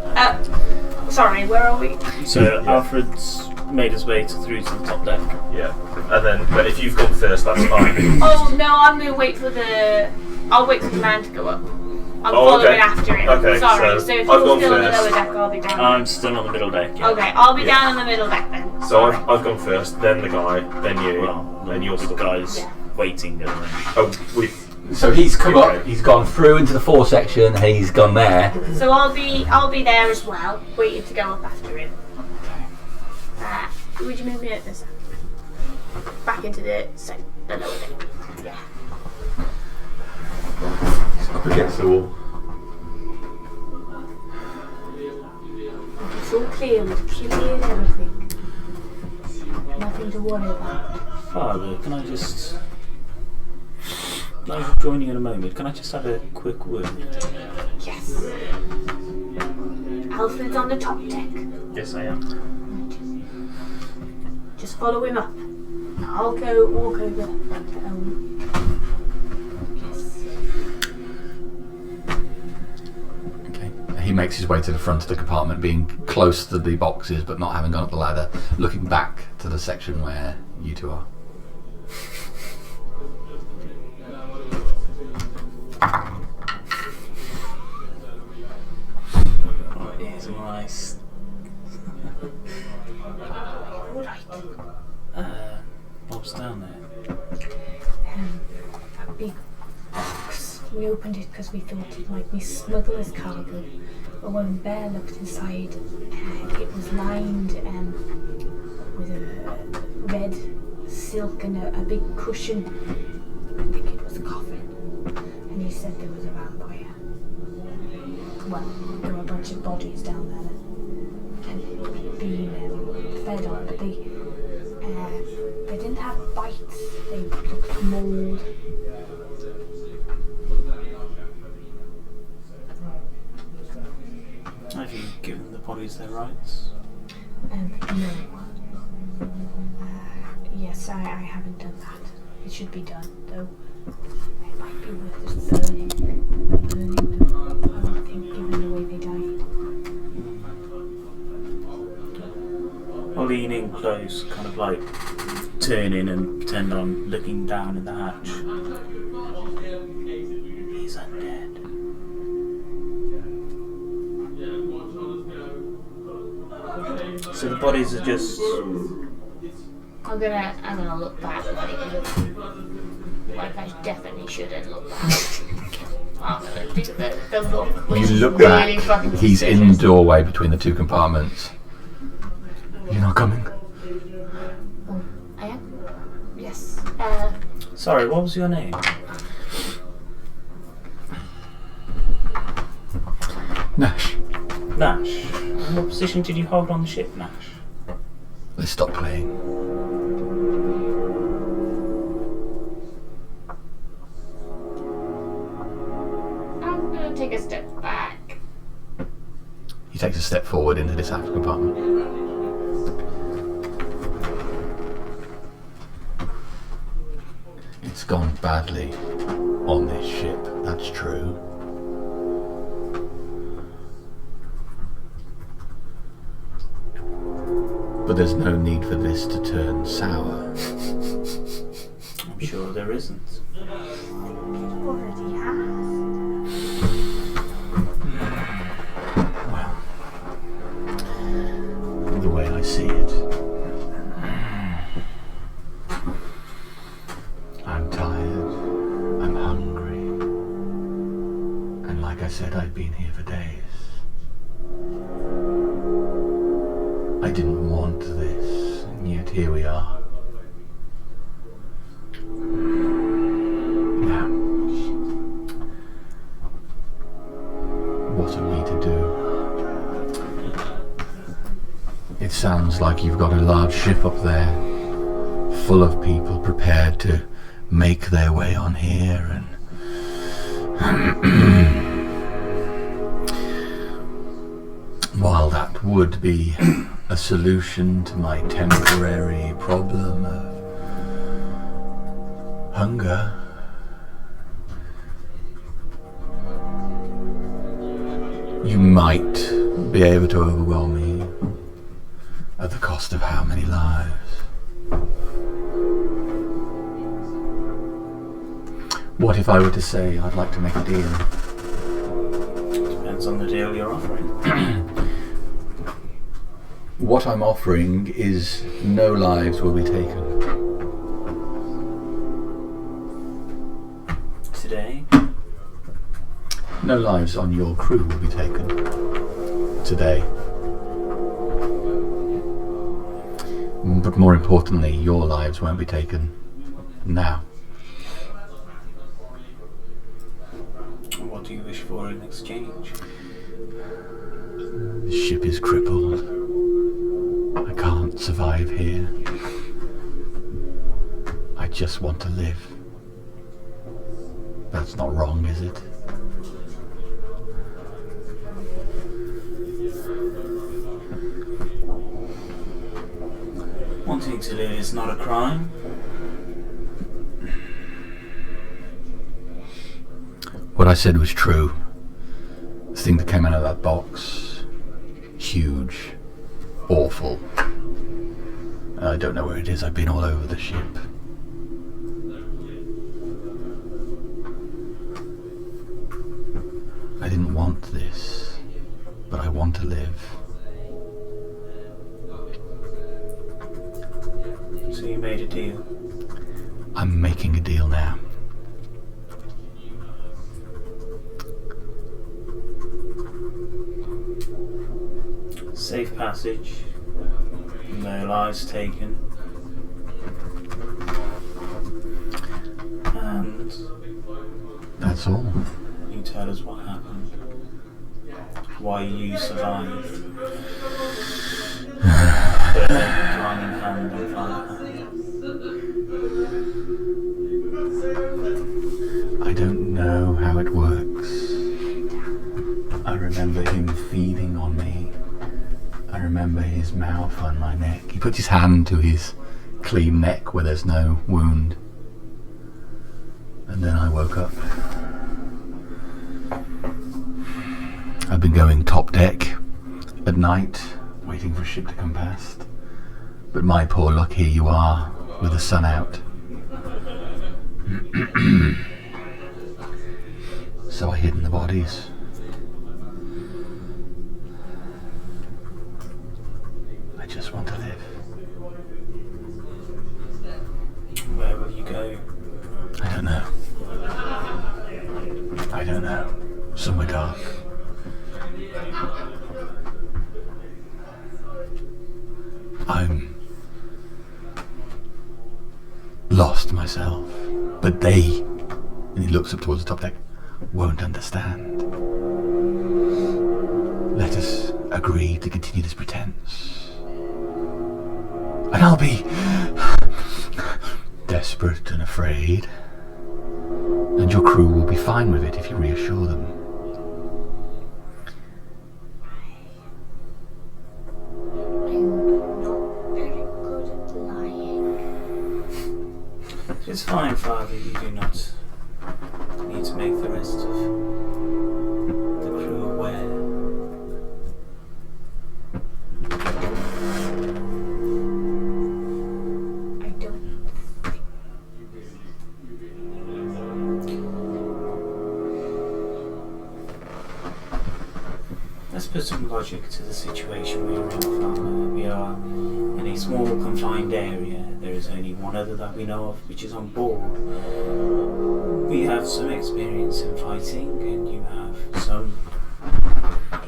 Sorry, where are we? So Alfred's made his way through to the top deck. Yeah, and then but if you've gone first, that's fine. Oh no, I'm gonna wait for the. I'll wait for the man to go up. I'm Oh, following okay. after him. Okay, Sorry. so So if I've you're gone still on the first. lower deck, I'll be down. I'm still on the middle deck. Yeah. Okay, I'll be Yeah. down on the middle deck then. So I've gone first, then the guy, then you, Well, then you're the still guys Yeah. waiting. At the moment. Oh, we. So he's come Okay. up, he's gone through into the fore section, and he's gone there. So I'll be there as well, waiting to go up after him. Would you move me at this? Back into the lower deck. Yeah. Up against the wall. It's all clear. We've cleared everything. Nothing to worry about. Father, can I just... I'll join you in a moment. Can I just have a quick word? Yes. Alfred's on the top deck. Yes, I am. Just follow him up. I'll go walk over. Yes. Okay. He makes his way to the front of the compartment, being close to the boxes, but not having gone up the ladder, looking back to the section where you two are. Oh, here's my... What's down there? A big box. We opened it because we thought it might be smuggler's cargo. But when Bear looked inside, it was lined with a red silk and a big cushion. I think it was a coffin. And he said there was a vampire. Well, there were a bunch of bodies down there. been fed on, but they didn't have bites. They looked mould. Have you given the bodies their rights? No. Yes, I haven't done that. It should be done, though. It might be worth just burning them. I don't think, given the way they died. I'll lean in close, kind of like turn in and pretend I'm looking down in the hatch. He's undead. So the bodies are just. I'm gonna look back like I definitely shouldn't look back. I'm gonna do the look. Which You is look really back. fucking He's in the suspicious. doorway between the two compartments. You're not coming. Oh, I am? Yes. Sorry, what was your name? Nash, Nash. And what position did you hold on the ship, Nash? let's stop playing. I'm gonna take a step back. He takes a step forward into this aft compartment. It's gone badly on this ship, that's true. But there's no need for this to turn sour. I'm sure there isn't. Already has. Well, the way I see it, I'm tired, I'm hungry, and like I said, I've been here for days. I didn't want this, and yet here we are. Now, what are we to do? It sounds like you've got a large ship up there, full of people prepared to make their way on here, and while that would be a solution to my temporary problem of hunger, you might be able to overwhelm me at the cost of how many lives? What if I were to say I'd like to make a deal? Depends on the deal you're offering. What I'm offering is no lives will be taken. Today? No lives on your crew will be taken today. But more importantly, your lives won't be taken now. What do you wish for in exchange? The ship is crippled. I can't survive here. I just want to live. That's not wrong, is it? Wanting to live is not a crime. What I said was true. The thing that came out of that box, huge, awful. I don't know where it is. I've been all over the ship. I didn't want this, but I want to live. So you made a deal. I'm making a deal now. Safe passage. No lives taken. And That's all. you tell us what happened. Why you survived. Climbing hand and fire. I don't know how it works. I remember him feeding on me. I remember his mouth on my neck. He puts his hand to his clean neck where there's no wound. And then I woke up. I've been going top deck at night, waiting for a ship to come past. But my poor luck, here you are, with the sun out. So I hid in the bodies. I just want to live. Where will you go? I don't know. I don't know. Somewhere dark. I'm lost myself, but they, and he looks up towards the top deck, won't understand. Let us agree to continue this pretense, and I'll be desperate and afraid, and your crew will be fine with it if you reassure them. It's fine, Father, you do not need to make the rest of the crew aware. I don't think. Let's put some logic to the situation we are in, Father. We are in a small confined area. There is only one other that we know of, which is on board. We have some experience in fighting, and you have some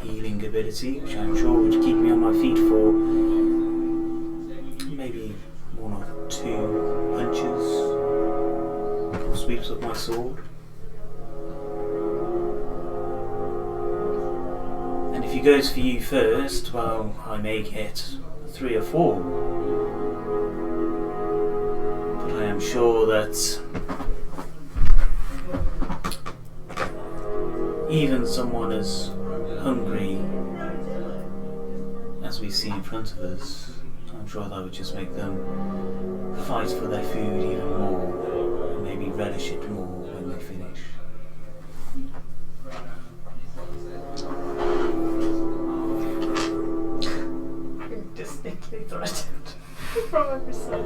healing ability, which I'm sure would keep me on my feet for maybe 1 or 2 punches or sweeps of my sword. And if he goes for you first, well, I may get 3 or 4. I am sure that even someone as hungry as we see in front of us, I'm sure that would just make them fight for their food even more and maybe relish it more when they finish. Distinctly threatened from every side.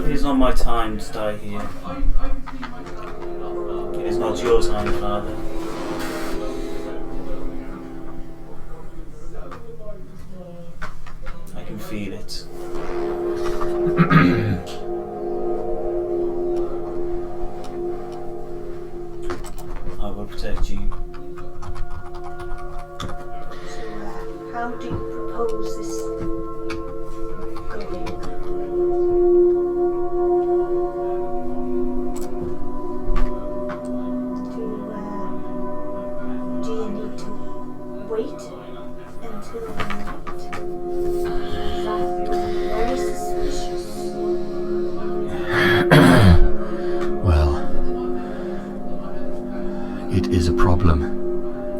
It is not my time to die here. It is not your time, Father. I can feel it. I will protect you. How do you propose this going? Do you need to wait until the night? That very suspicious. Well, it is a problem.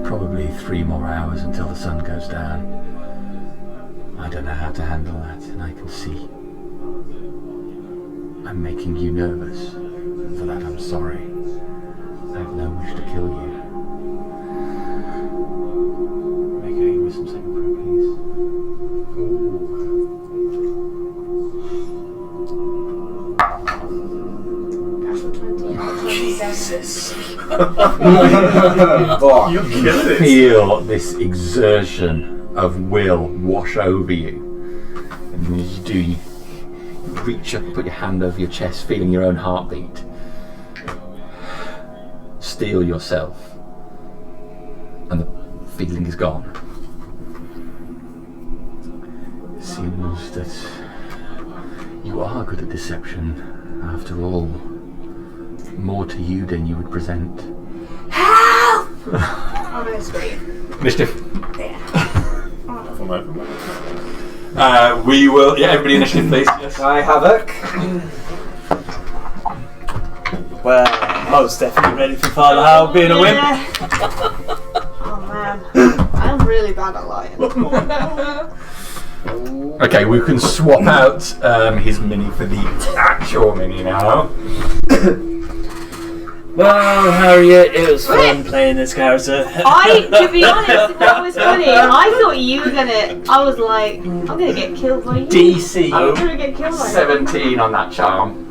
Probably 3 more hours until the sun goes down. I don't know how to handle that, and I can see I'm making you nervous. And for that I'm sorry. I have no wish to kill you. Make a wisdom saving throw, please. Natural 20 or 27. You kill it. Feel this exertion of will wash over you. And as you do, you reach up, put your hand over your chest, feeling your own heartbeat. Steel yourself. And the feeling is gone. It seems that you are good at deception, after all. More to you than you would present. Help! Oh, no, it's great. Mischief. Yeah. them over. We will. Yeah, everybody initiative, please. Yes. I Havoc. Well, I was definitely ready for Father Howell being a wimp. Oh man, I'm really bad at lying. Okay, we can swap out his mini for the actual mini now. Well, Harriet, it was fun playing this character. To be honest, that was funny. I thought you were gonna. I was like, I'm gonna get killed by you. DC I'm gonna get killed by you. 17 on that charm.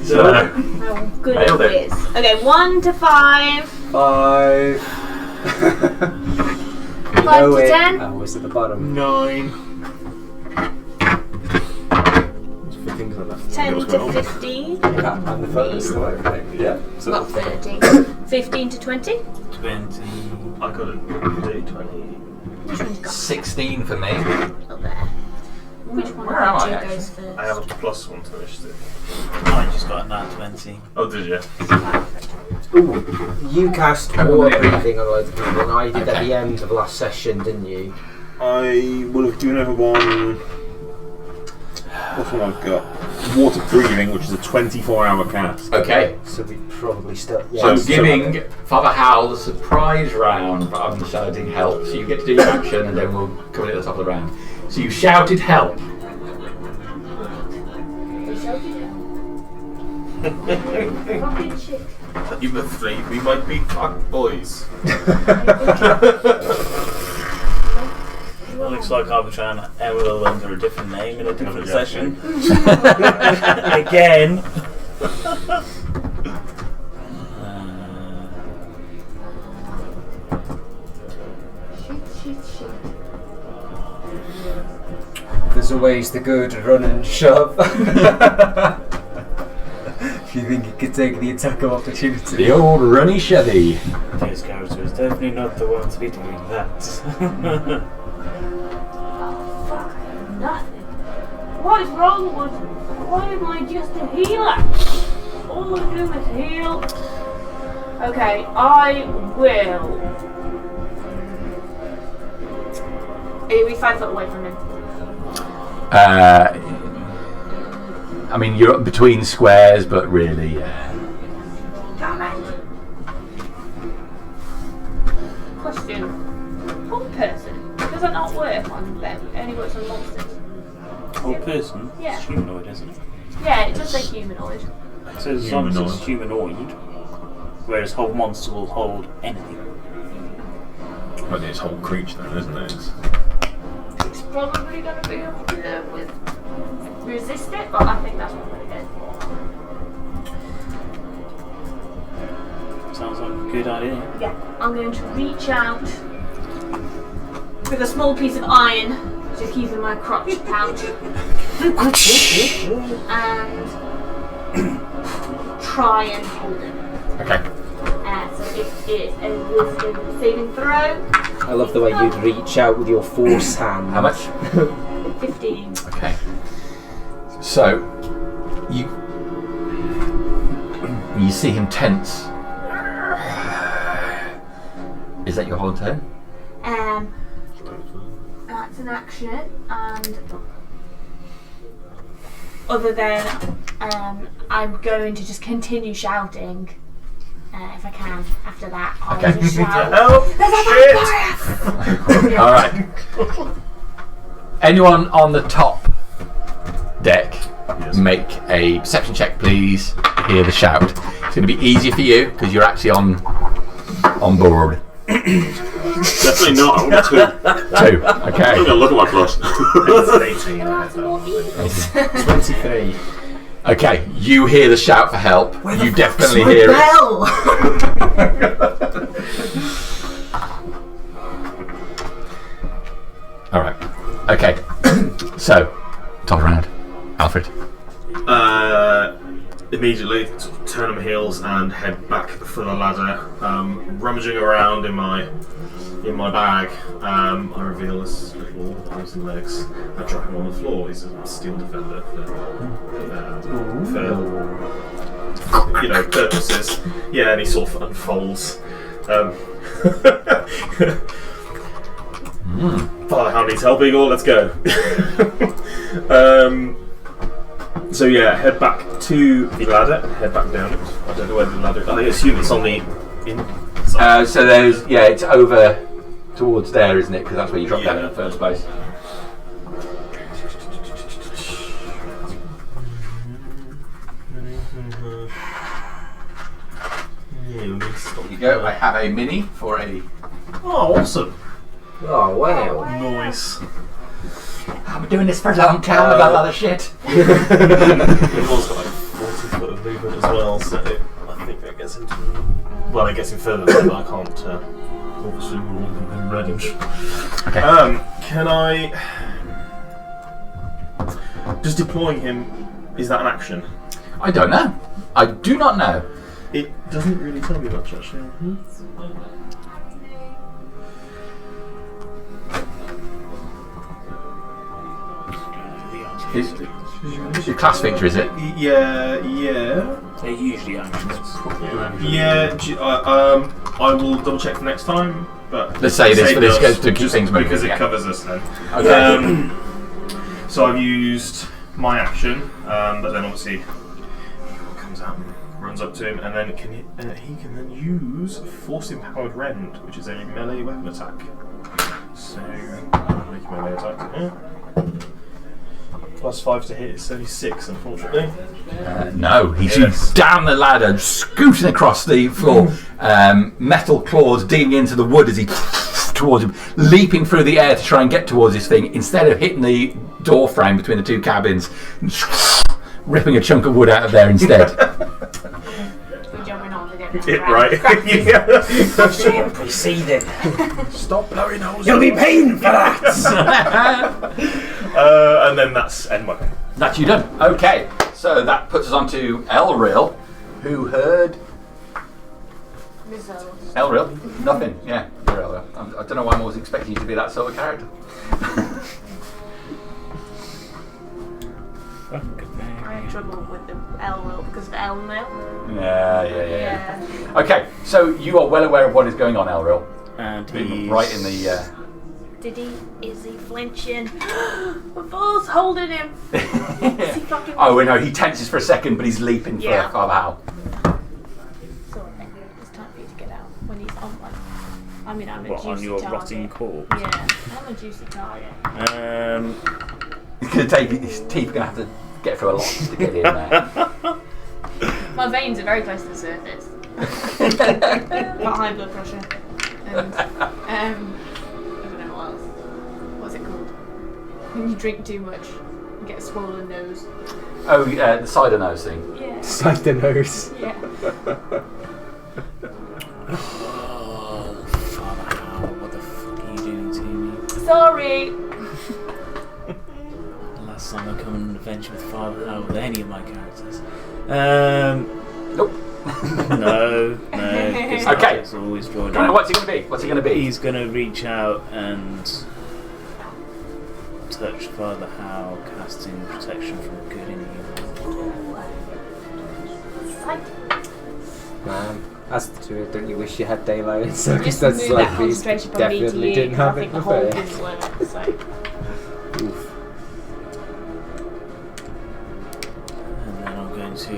So, How good nailed it is. Okay, 1 to 5. 5. 5 to 10. Oh, it's at the bottom. 9. Things like that. 10 What's to going on? 15. Yeah, and the photos still opening. Yeah. So Not 13. 15 to 20. 20. I got a D20. Which one's got 16 for me. up there? Which one Where am of I, you two actually? goes first? I have a +1 to initiative. I just got a nat 20. Oh, did you? Ooh, you cast water yeah. breathing on other people, and I did at Okay. the end of last session, didn't you? I would have given everyone. What's one I've got? Water breathing, which is a 24-hour cast. Okay, So we probably still. so Yeah. I'm giving Father Howell the surprise round, but I'm shouting help. So you get to do your action, and then we'll come in at the top of the round. So you shouted help. Fucking shit. You afraid we might be fucked boys? It looks like I'll be trying to Emerald under a different name in a different Yeah. session. Again. There's always the good run and shove. If you think you could take the attack of opportunity. The old runny Chevy. This character is definitely not the one to be doing that. Oh, fuck, I have nothing. What is wrong with... Why am I just a healer? All I do is heal. Okay, I will... Are we 5 foot away from him? I mean, you're up between squares, but really, Damn it. Question. Whole person, does that not work on them? It only works on monsters. Whole person? Yeah. It's humanoid, isn't it? Yeah, it does say humanoid. So as long as it's humanoid, whereas whole monster will hold anything. Well, it's whole creature then, isn't it? It's probably going to be able to resist it, but I think that's what I'm going to go. Sounds like a good idea. Yeah, I'm going to reach out with a small piece of iron to keep in my crotch pouch and try and hold it. okay. So it is a wisdom saving throw. I love the way you'd reach out with your force hand. How much? 15. Okay. So you see him tense. Is that your whole turn? That's an action, and other than I'm going to just continue shouting if I can. After that, I'll Okay. just shout. Help! Shit! All right. Anyone on the top deck, make a perception check, please. Hear the shout. It's going to be easier for you because you're actually on board. Definitely not. I want 2. 2. I'm Okay. going to look at my plus. It's 18. That's more easy. 23. Okay. You hear the shout for help. You definitely hear it. All right. Okay. So, top round, Alfred. Immediately sort of turn on my heels and head back for the ladder. Rummaging around in my bag, I reveal his little arms and legs. I drop him on the floor. He's a steel defender for purposes. Yeah, and he sort of unfolds. Father Hound needs help, Eagle. Let's go. So yeah, head back to the ladder. Head back down it. I don't know where the ladder is. I assume it's on the inside. So there's it's over towards there, isn't it? Because that's where you dropped down in the first place. There you go. I have a mini for a. Oh, awesome! Oh, wow. Nice. I've been doing this for a long time. I've got a lot of shit. We've also got like 40 foot of movement as well, so I think that gets into. Well, it gets in further, but I can't. Obviously, we're all in range. Okay. Can I? Just deploying him, is that an action? I don't know. I do not know. It doesn't really tell me much, actually. It's your class feature, is it? Yeah. They're usually actions. Yeah. I will double check for next time. But Let's say this for this goes to keep just things moving. because it yeah. covers us then. Okay. So I've used my action, but then obviously he comes out and runs up to him, and then he can then use Force Empowered Rend, which is a melee weapon attack. So make a melee attack. Yeah. +5 to hit is only 6, unfortunately. No, he's down the ladder, scooting across the floor, metal claws digging into the wood as he towards him, leaping through the air to try and get towards this thing. Instead of hitting the door frame between the two cabins, ripping a chunk of wood out of there instead. We're jumping on the Right. Yeah. Shame preceded. Stop blowing holes. You'll be paying for that! And then that's end my turn. That's you done. Okay, so that puts us on to Elril, who heard. Results. Elril? Nothing. Yeah, you're Elril. I don't know why I'm always expecting you to be that sort of character. I had trouble with the L roll because of L nail. Yeah. Okay, so you are well aware of what is going on, Elril. And Being he's right in the. Is he flinching? The ball's holding him. Is he fucking Oh no, he tenses for a second, but he's leaping for Yeah. Carval. sort of thing. It's time for you to get out when he's on one. I mean, I'm a what, juicy on your target. rotting corpse. Yeah, I'm a juicy target. He's going to take his teeth. Are going to have to get through a lot to get in there. My veins are very close to the surface. Got high blood pressure. And, I don't know what else. What's it called? When you drink too much, you get a swollen nose. Oh, the cider nose thing. Yeah. Cider nose. Yeah. Oh, Father Howard, what the fuck are you doing to me? Sorry. The last time I come on an adventure with Father Howard with any of my characters. Nope. No. It's not. Okay. It's always drawn Don't know what's he going to be. What's he going to be? He's going to reach out and touch Father Howe, casting protection from good and evil. That's the truth. Don't you wish you had daylight in circus? Just That's move like that we concentration from me to definitely you. didn't 'Cause I have think it the whole before. didn't work. So. Oof. And then I'm going to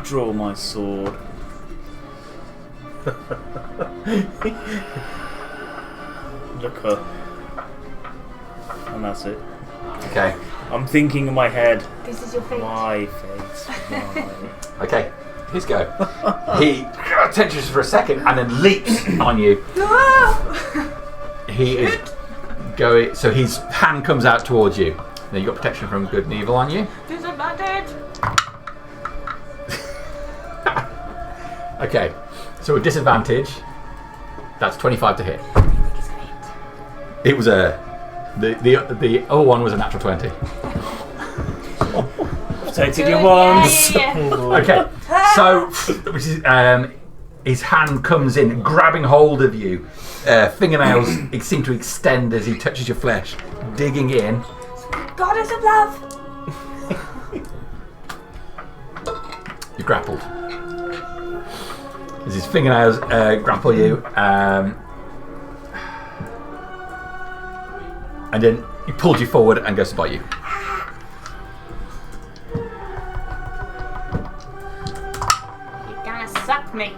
draw my sword. Look up. And that's it. Okay. I'm thinking in my head, This is your fate. my face. Why? Okay. Here's go. He tensions for a second and then leaps on you. He is going. So his hand comes out towards you. Now you got protection from good and evil on you. Disadvantage. Okay. So with disadvantage, that's 25 to hit. It was a. The other one was a natural 20. Protected your wands. Yeah. Okay, so which is, his hand comes in, grabbing hold of you. Fingernails seem to extend as he touches your flesh, digging in. Goddess of love. You're grappled. As his fingernails grapple you, And then he pulls you forward and goes to bite you. You're gonna suck me.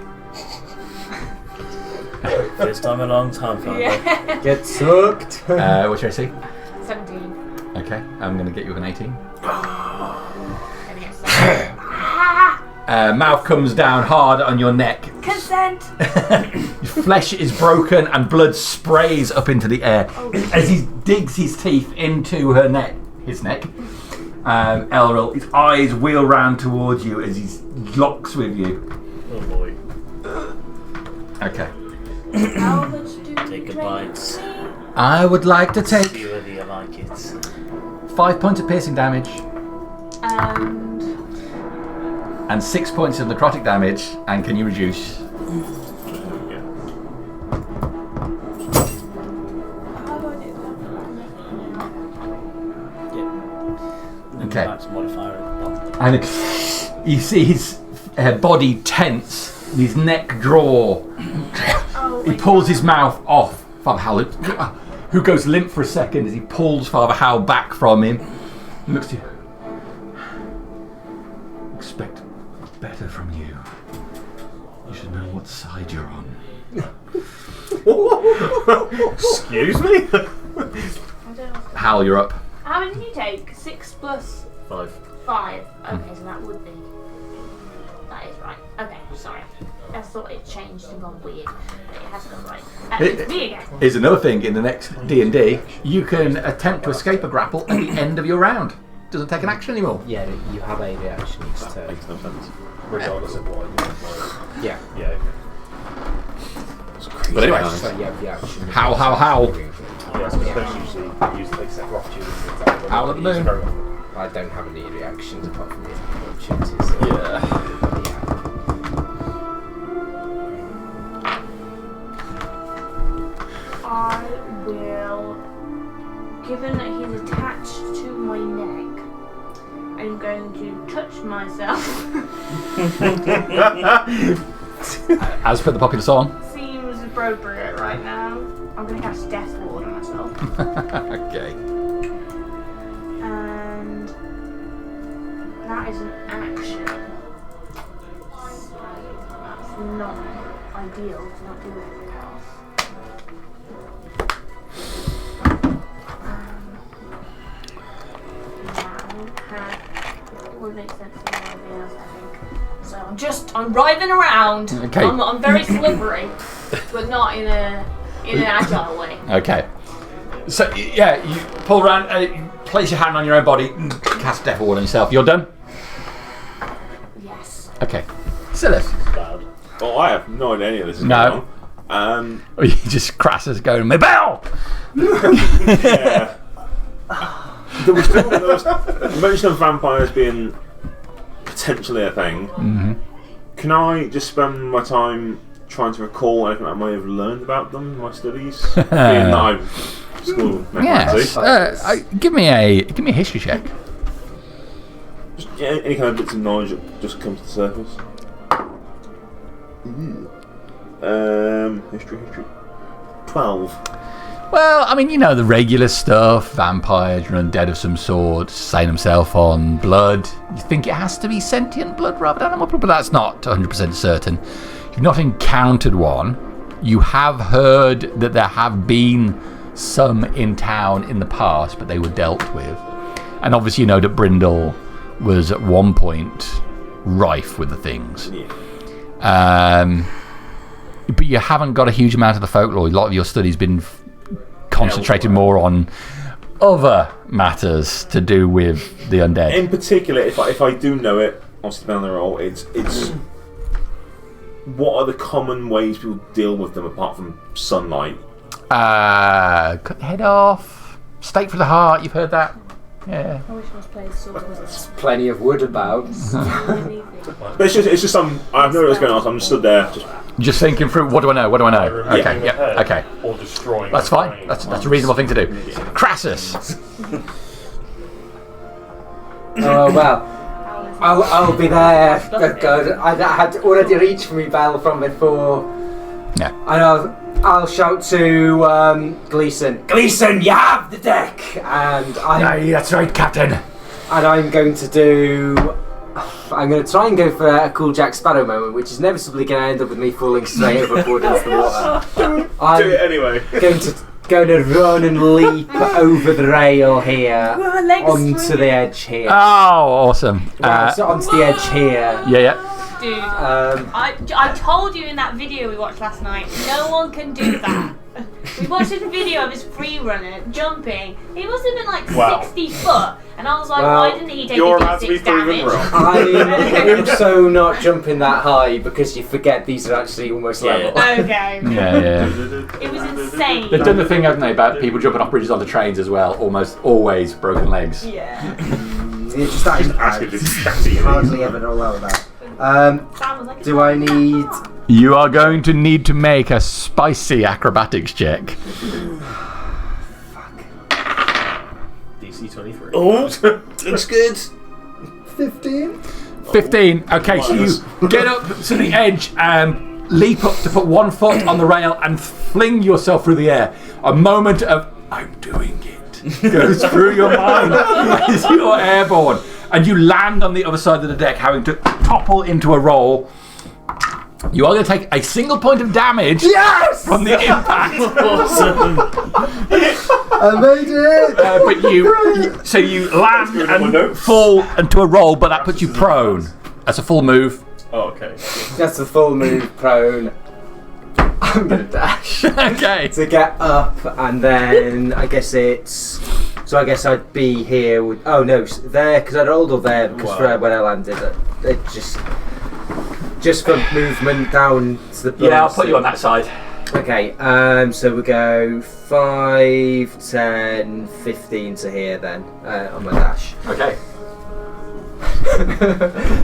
First time in a long time, Father. Yeah. Get sucked. What's your AC? 17. Okay, I'm going to get you with an 18. Gonna get sucked. Mouth comes down hard on your neck. Consent. Flesh is broken and blood sprays up into the air as he digs his teeth into his neck. Elril, his eyes wheel round towards you as he locks with you. Oh boy. Okay. How much do Take you a bite. I would like to take See whether you like it. 5 points of piercing damage and 6 points of necrotic damage. And can you reduce? Okay. Max modifier at the bottom. And you see his body tense, his neck draw. He pulls his mouth off Father Howell, who goes limp for a second as he pulls Father Howell back from him. He looks to you. Expect better from you. You should know what side you're on. Excuse me? Howell, you're up. How many did you take? 6 plus 5. 5. Okay, so that would be. That is right. Okay, sorry. I thought it changed and gone weird, but it has gone right. It's me again. Here's another thing in the next D&D. You can attempt to escape a grapple at the end of your round. Doesn't take an action anymore. Yeah, you have a reaction each turn. Makes no sense. Regardless of what you Yeah. Yeah. But anyway, So you have the action. How? Yeah, so especially usually use like set opportunities. Howl at the moon. I don't have any reactions apart from the opportunities. So Yeah. I will, given that he's attached to my neck, I'm going to touch myself. As per the popular song. Seems appropriate right now. I'm going to cast Death Ward on myself. Okay. And that is an action. That's not ideal to not do anything else. It would make sense to everybody else, I think. So I'm writhing around. Okay. I'm very slippery, but not in an agile way. Okay. So, yeah, you pull around, you place your hand on your own body, cast Death Ward on yourself. You're done? Yes. Okay. Silas. Bad. Well, I have no idea any of this is No. going on. Or you just Crassus going, my bell! Yeah. There was mention of vampires being potentially a thing. Mm-hmm. Can I just spend my time trying to recall anything I might have learned about them in my studies? Being that I'm school Yes. necromancy. Give me a history check. Just any kind of bits of knowledge that just comes to the surface. History. 12. Well, I mean, you know the regular stuff. Vampires, or undead of some sort, sustain themselves on blood. You think it has to be sentient blood rather than animal blood, but that's not 100% certain. You've not encountered one. You have heard that there have been some in town in the past, but they were dealt with. And obviously you know that Brindle was at one point rife with the things. Yeah. But you haven't got a huge amount of the folklore. A lot of your study's been concentrated more on other matters to do with the undead. In particular, if I do know it, obviously depending on the role, it's what are the common ways people deal with them apart from sunlight? Cut the head off. Stake for the heart. You've heard that? Yeah. I wish I was playing Sword There's plenty of wood about. But it's just I have no idea what's going on, so I'm just stood there. Just thinking through. What do I know? Okay. Yeah. Okay. Or destroying. That's fine. That's a reasonable thing to do. Crassus. Oh well. I'll be there. Oh, God, I had already reached for my bell from before. Yeah. And I'll shout to Gleason. Gleason, you have the deck, and Aye, that's right, Captain. I'm going to do. I'm going to try and go for a cool Jack Sparrow moment, which is inevitably going to end up with me falling straight overboard into the water. I'm Do it anyway. going to run and leap over the rail here onto the edge here. Oh, awesome. So onto the edge here. Yeah. Dude, I told you in that video we watched last night, no one can do that. We watched this video of his free runner jumping. He must have been like 60 foot, and I was like, why didn't he take You're a about to be D6 proven damage? wrong. I'm also not jumping that high because you forget these are actually almost level. Okay. Yeah. It was insane. They've done the thing, haven't they, about people jumping off bridges onto trains as well. Almost always broken legs. Yeah. It's just that Ask you to static. hardly ever know well that. Do I need? You are going to need to make a spicy acrobatics check. DC 23. Oh, looks good. 15. 15. Okay, so you get up to the edge and leap up to put one foot on the rail and fling yourself through the air. A moment of, I'm doing it, goes through your mind as you're airborne. And you land on the other side of the deck, having to topple into a roll. You are going to take a single point of damage from the impact. Awesome. I made it. But you land and fall into a roll, but that puts you prone. That's a full move. Oh, okay. That's a full move prone. I'm gonna dash. Okay. To get up, and then I guess it's. So I guess I'd be here with. Oh no, there because I rolled all there because for when I landed, it just for movement down to the. Yeah, I'll put you on that side. Okay, so we go 5, 10, 15 to here then on my dash. Okay.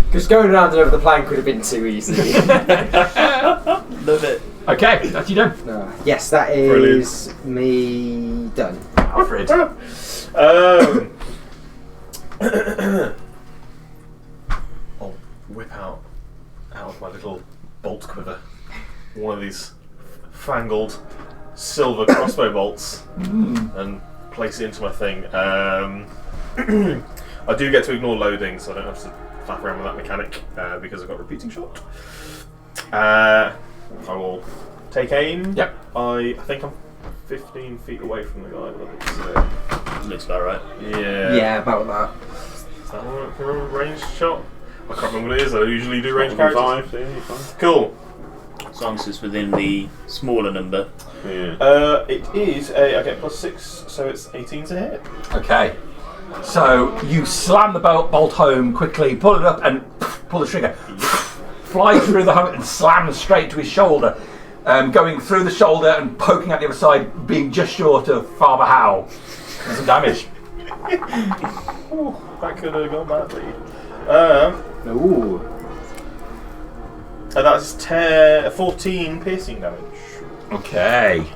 Because going around and over the plank would have been too easy. Love it. Okay, that's you done. No. Yes, that is me done. Alfred. I'll whip out of my little bolt quiver one of these fangled silver crossbow bolts and place it into my thing. I do get to ignore loading, so I don't have to faff around with that mechanic because I've got repeating shot. I will take aim. Yep. I think I'm 15 feet away from the guy. Looks about right. Yeah, about that. Is that one? Can I remember range shot? I can't remember what it is. I usually do range characters. 5, so yeah, 5. Cool. As long as it's within the smaller number. Yeah. It is I get +6, so it's 18 to hit. Okay. So you slam the bolt home quickly, pull it up, and pull the trigger. Fly through the home and slam straight to his shoulder. Going through the shoulder and poking at the other side, being just short of Father Howe. Some damage. Ooh, that could have gone badly. Ooh. That's 14 piercing damage. Okay.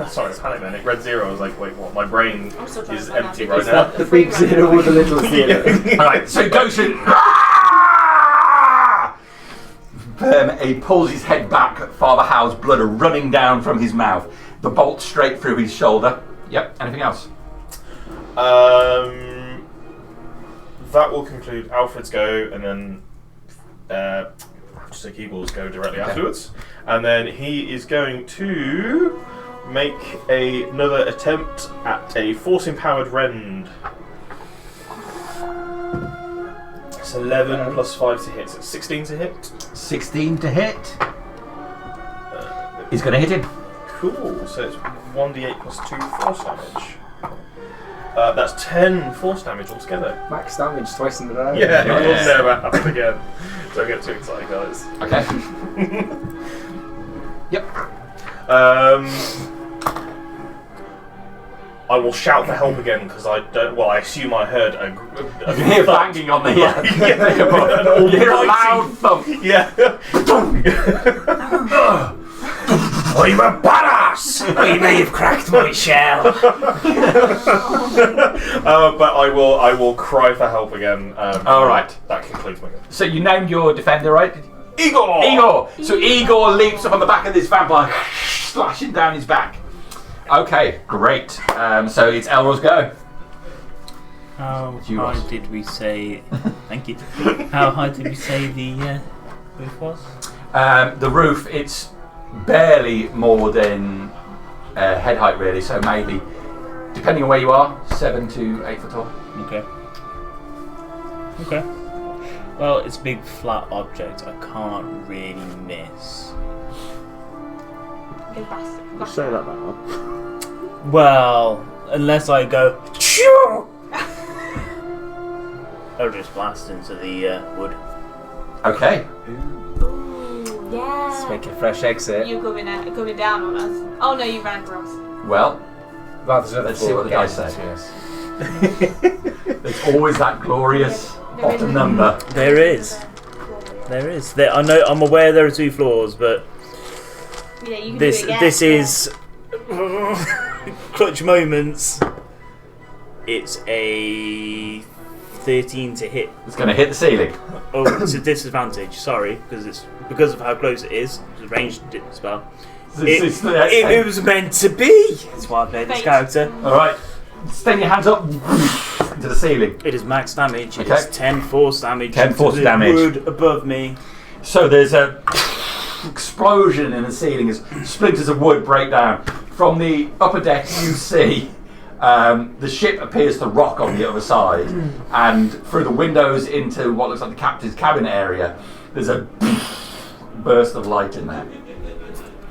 Sorry, panic then. It read 0. I was like, wait, what? My brain I'm still trying is to find empty out. right now. The big 0 with the little 0. Alright, so it goes in. He pulls his head back. Father Howe's blood are running down from his mouth. The bolt straight through his shoulder. Yep, anything else? That will conclude Alfred's go, and then just Eagles go directly afterwards. And then he is going to make another attempt at a force-empowered rend. It's 11 plus 5 to hit, so it's 16 to hit. 16 to hit. He's going to hit him. Cool, so it's 1d8 plus 2 force damage. That's 10 force damage altogether. Max damage twice in a row. Yeah, I will never happen again. Don't get too excited, guys. Okay. Yep. I will shout for help again because I don't. Well, I assume I heard a You hear banging on the You hear a loud thump. Yeah. I'm a badass! I may have cracked my shell. But I will cry for help again. All right. That concludes my game. So you named your defender, right? Igor! So Igor leaps up on the back of this vampire, slashing down his back. Okay, great. So it's Elro's go. How You high lost. did we say... Thank you. How high did we say the roof was? The roof, it's barely more than head height, really. So maybe, depending on where you are, 7 to 8 foot tall. Okay. Well, it's a big flat object. I can't really miss. Good bastard. You say that now. Well, unless I go... Choo! I'll just blast into the wood. Okay. Ooh, yeah. Let's make a fresh exit. You coming down on us. Oh no, you ran across. Well, Well, there's another let's see what the dice say. Yes. There's always that glorious bottom number. There is. There is. I know. I'm aware there are 2 floors, but Yeah, you can this do it again. this is clutch moments. It's a 13 to hit. It's going to hit the ceiling. Oh, it's a disadvantage. Sorry, because of how close it is. It's a ranged spell. It was meant to be. That's why I played this Fate. character. All right. Extend your hands up into the ceiling. It is max damage. It Okay. is 10 force damage. 10 force to the damage. wood above me. So there's a explosion in the ceiling as splinters of wood break down. From the upper deck, you see the ship appears to rock on the other side, and through the windows into what looks like the captain's cabin area, there's a burst of light in there.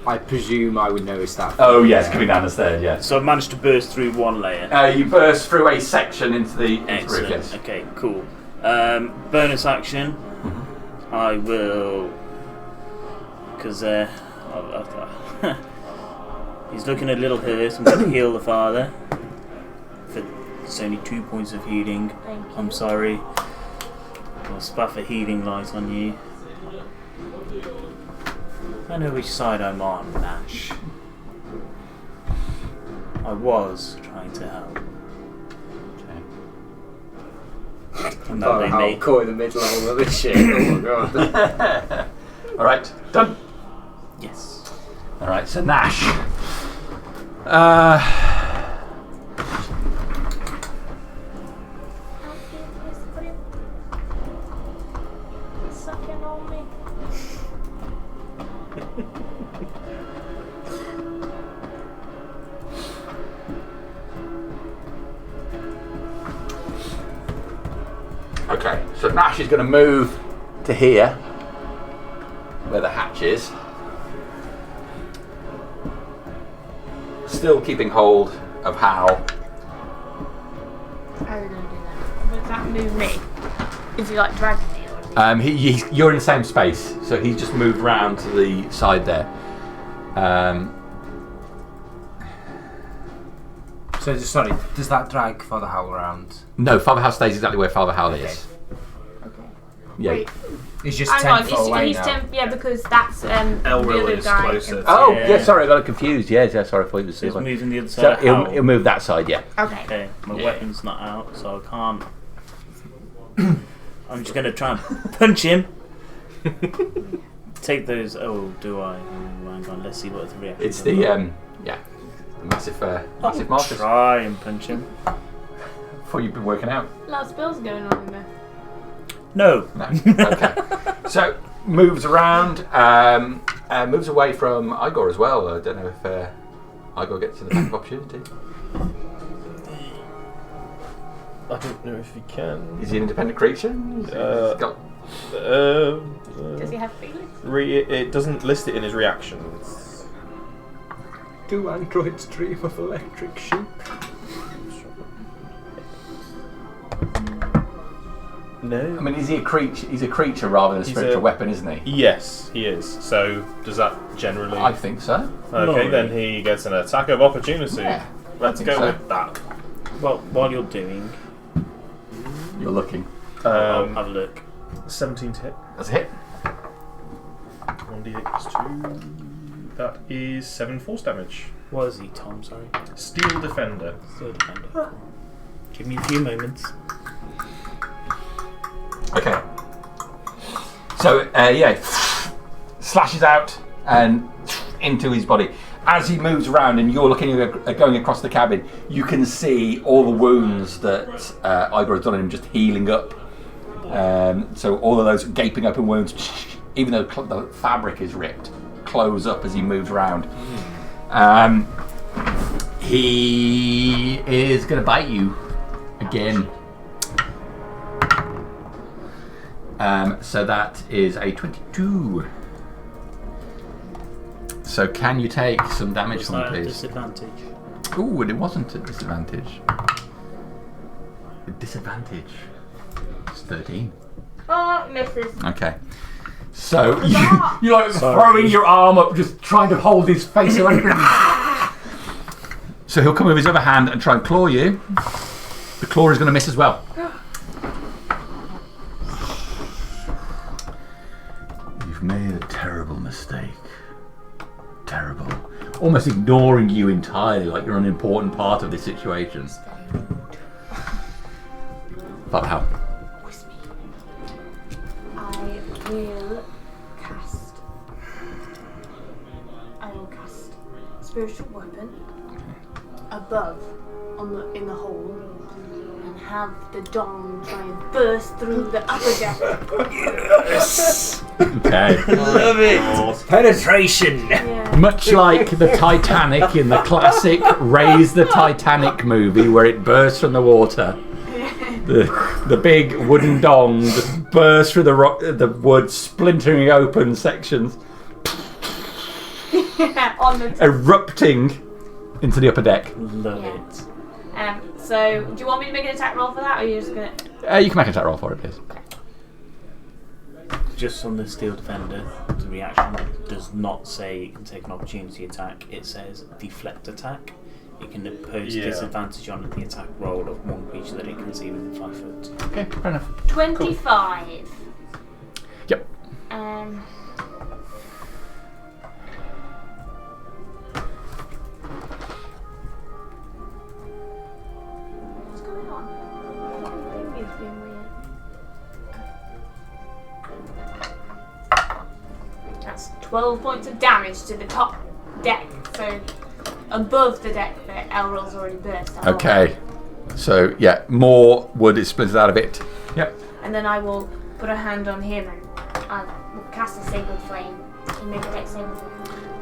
I presume I would notice that. Oh yes, coming down the stairs. Yes. So I've managed to burst through one layer. You burst through a section into the roof. Excellent. Yes. Okay, cool. Bonus action. I will, because he's looking a little hurt. I'm going to heal the father. It's only 2 points of healing. Thank you. I'm sorry. I'll spaff a healing light on you. I know which side I'm on, Nash. I was trying to help. And now they may... caught in the middle of all of this shit. Oh my god. All right, done. Yes. All right, so Nash. Sucking on me. Okay, so Nash is going to move to here, where the hatch is. Still keeping hold of Hal. How are you going to do that? Does that move me? Is he like dragging me? Or is he... You're in the same space, so he's just moved round to the side there. So, sorry, does that drag Father Howell around? No, Father Hal stays exactly where Father Hal is. Okay. Yeah. Wait, He's just hang 10 on, foot away he's now. 10, yeah, because that's the Elroy other is guy. closer. Oh, Yeah. yeah. Sorry, I got confused. Yeah, sorry, I thought it was So the he's other one. moving the other So side. he'll move that side, yeah. Okay. Okay, my Yeah. weapon's not out, so I can't. I'm just gonna try and punch him. Take those. Oh, do I? Oh, hang on. Let's see what the reaction. It's the the massive Marcus. Try and punch him. Before you've been working out. A lot of spells going on in there. No. No. Okay. So moves around, moves away from Igor as well. I don't know if Igor gets in the back of opportunity. I don't know if he can. Is he an independent creature? He's got- Does he have feelings? It doesn't list it in his reactions. Do androids dream of electric sheep? No. I mean, is he a creature? He's a creature rather than a He's spiritual a- weapon, isn't he? Yes, he is. So does that generally? I think so. Okay, No. then he gets an attack of opportunity. Yeah, Let's I go think so. with that. Well, while you're doing, You're looking. I'll have a look. 17 to hit. That's a hit. 1d8 plus 2. That is 7 force damage. What is he, Tom? Sorry. Steel Defender. Still defender. Cool. Give me a few moments. Okay. So slashes out and into his body. As he moves around and you're going across the cabin, you can see all the wounds that Igor has done on him just healing up. So all of those gaping open wounds, even though the fabric is ripped, close up as he moves around. He is going to bite you again. So that is a 22. So can you take some damage from me, please? Disadvantage. Ooh, and it wasn't a disadvantage. A disadvantage. It's 13. Oh, misses. Okay. So you're like throwing your arm up, just trying to hold his face away. So he'll come with his other hand and try and claw you. The claw is going to miss as well. You've made a terrible mistake. Terrible. Almost ignoring you entirely, like you're an important part of this situation. But how? I will cast spiritual weapon above in the hole and have the dong try and burst through the upper deck. Yes! Okay. Love it! Penetration! Yeah. Much like the Titanic in the classic Raise the Titanic movie where it bursts from the water. The big wooden dong just bursts through the wood, splintering open sections, On the erupting into the upper deck. Love Yeah. it. So, do you want me to make an attack roll for that, or are you just gonna? You can make an attack roll for it, please. Just on the Steel Defender, the reaction does not say it can take an opportunity attack. It says deflect attack. It can impose disadvantage on the attack roll of one creature that it can see within 5 foot. Okay, fair enough. 25. Yep. What's going on? Everything is being weird. That's 12 points of damage to the top deck. So above the deck that Elrol's already burst out. Okay. So, yeah, more wood is splintered out of it. Yep. And then I will put a hand on him and we'll cast a Sacred Flame and make a deck save.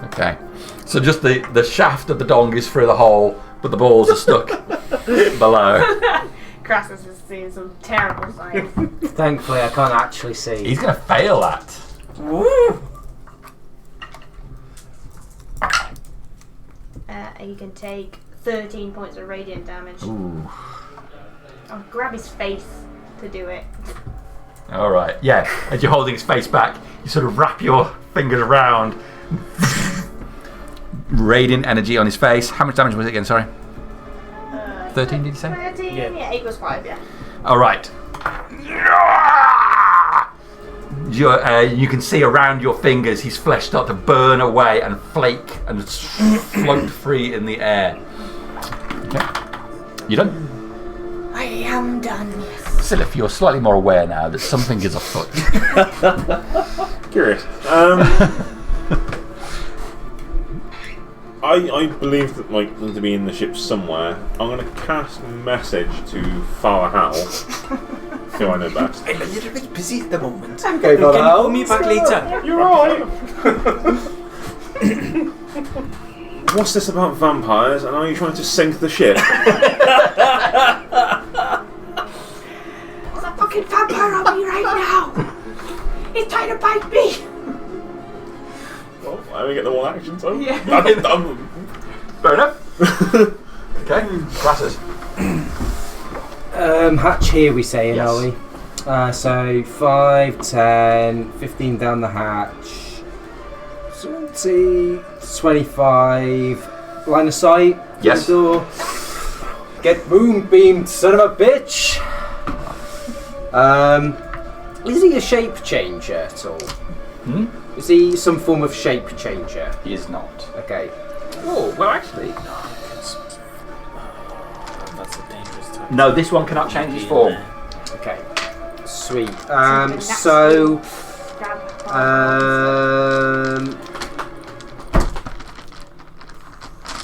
Okay. So just the shaft of the dong is through the hole, but the balls are stuck below. Crassus is seeing some terrible signs. Thankfully, I can't actually see. He's going to fail that. Woo! You can take 13 points of radiant damage. Ooh. I'll grab his face to do it. All right. Yeah. As you're holding his face back, you sort of wrap your fingers around. Radiant energy on his face. How much damage was it again? Sorry. 13, did you say? 13? Yeah, 8 was 5, yeah. All right. You can see around your fingers his flesh start to burn away and flake and float free in the air. Okay. You done? I am done, yes. Silif, you're slightly more aware now that something is afoot. Curious. I believe that them to be in the ship somewhere. I'm going to cast message to Father Hal, who I know best. I'm a little bit busy at the moment. I'm going Can you call me back later? You're right. What's this about vampires, and are you trying to sink the ship? There's a fucking vampire on me right now! He's trying to bite me! Well, I only get the one action, so Yeah. I'm Fair enough. Okay. Crassus. Hatch here, we saying, Yes. are we? So 5, 10, 15 down the hatch, 20, 25, line of sight. Yes. Door. Get moonbeamed, son of a bitch. Is he a shape changer at all? Hmm? Is he some form of shape changer? He is not. Okay. Oh, well, actually. That's a dangerous type. No, this one cannot change his form. Okay. Sweet. Something So. Grab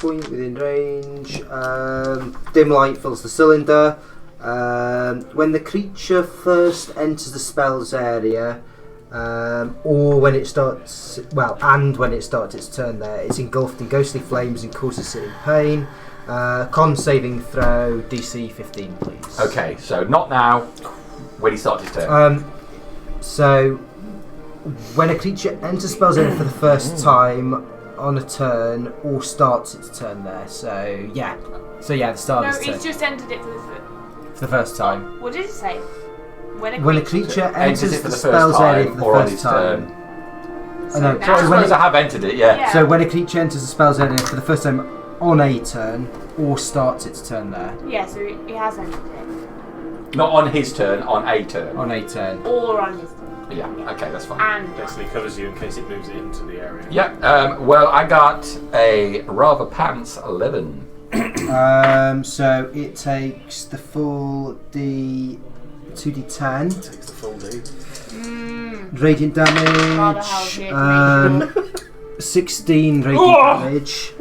point within range. Dim light fills the cylinder. When the creature first enters the spell's area, or when it starts, when it starts its turn there, it's engulfed in ghostly flames and causes it in pain. Con saving throw, DC 15, please. Okay, so not now. When he starts his turn. So when a creature enters spell's area for the first time on a turn, or starts its turn there. So yeah, the start of No, its turn. he's just entered it for the first time. What did it say? When a creature enters it for the the spell's first area time for the or on first his time. turn. Oh, no, So So I when suppose it- I have entered it, yeah. Yeah. So when a creature enters the spell's area for the first time on a turn, or starts its turn there. Yeah, so he has entered it. Not on his turn, on a turn. On a turn. Or on his turn. Yeah, okay, that's fine. And Basically covers you in case it moves into the area. Yeah, well, I got a rather pants 11. So it takes the full 2d10. Takes the full D. Radiant Rather how damage. good 16 radiant damage.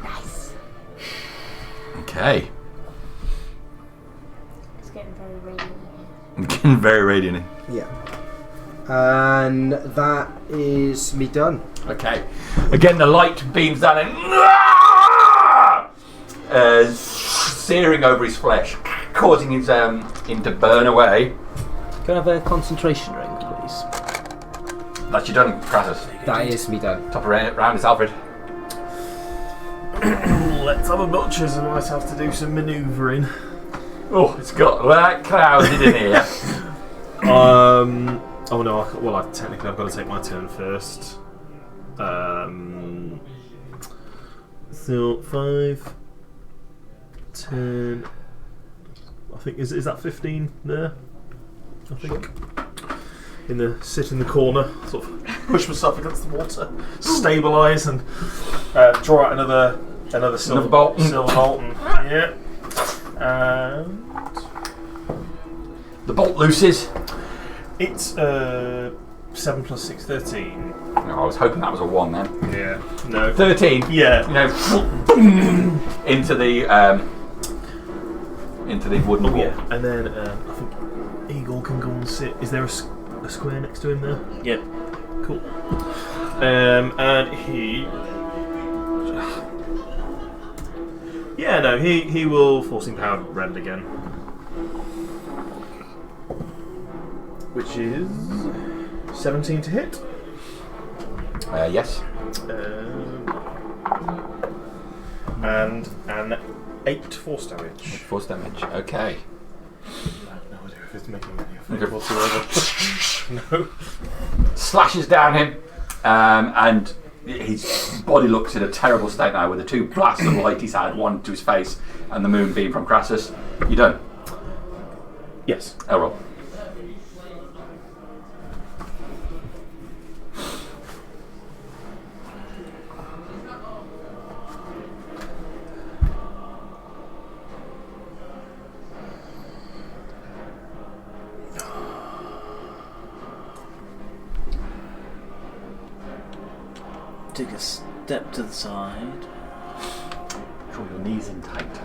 nice. Okay. It's getting very radiant. I'm getting very radiant. Yeah. And that is me done. Okay. Again, the light beams down and searing over his flesh, causing his him to burn away. Can I have a concentration ring, please? That's you done, Crassus. That is me done. Top of round is Alfred. Let's have a butcher's. I might have to do some manoeuvring. Oh, it's got that clouded in here. Oh no! Technically I've got to take my turn first. So 5, 10. I think is that 15 there? I think. Sit in the corner, sort of push myself against the water, stabilise, and draw out another silver bolt. Silver bolt. Yeah. The bolt looses. It's 7 + 6, 13. No, I was hoping that was a 1 then. Yeah. No. 13. Yeah. You know, into the wooden wall. Yeah. And then I think Eagle can go and sit. Is there a square next to him there? Yep. Cool. And he. Yeah, no, he will forcing power rend again. Which is 17 to hit. Yes. And an 8 force damage. Force damage. Okay. I have no idea if it's making any effect whatsoever. No. Slashes down him, and his body looks in a terrible state now with the 2 blasts of light he's had, one to his face and the moonbeam from Crassus. You done? Yes. Errol. Take a step to the side. Draw your knees in tight.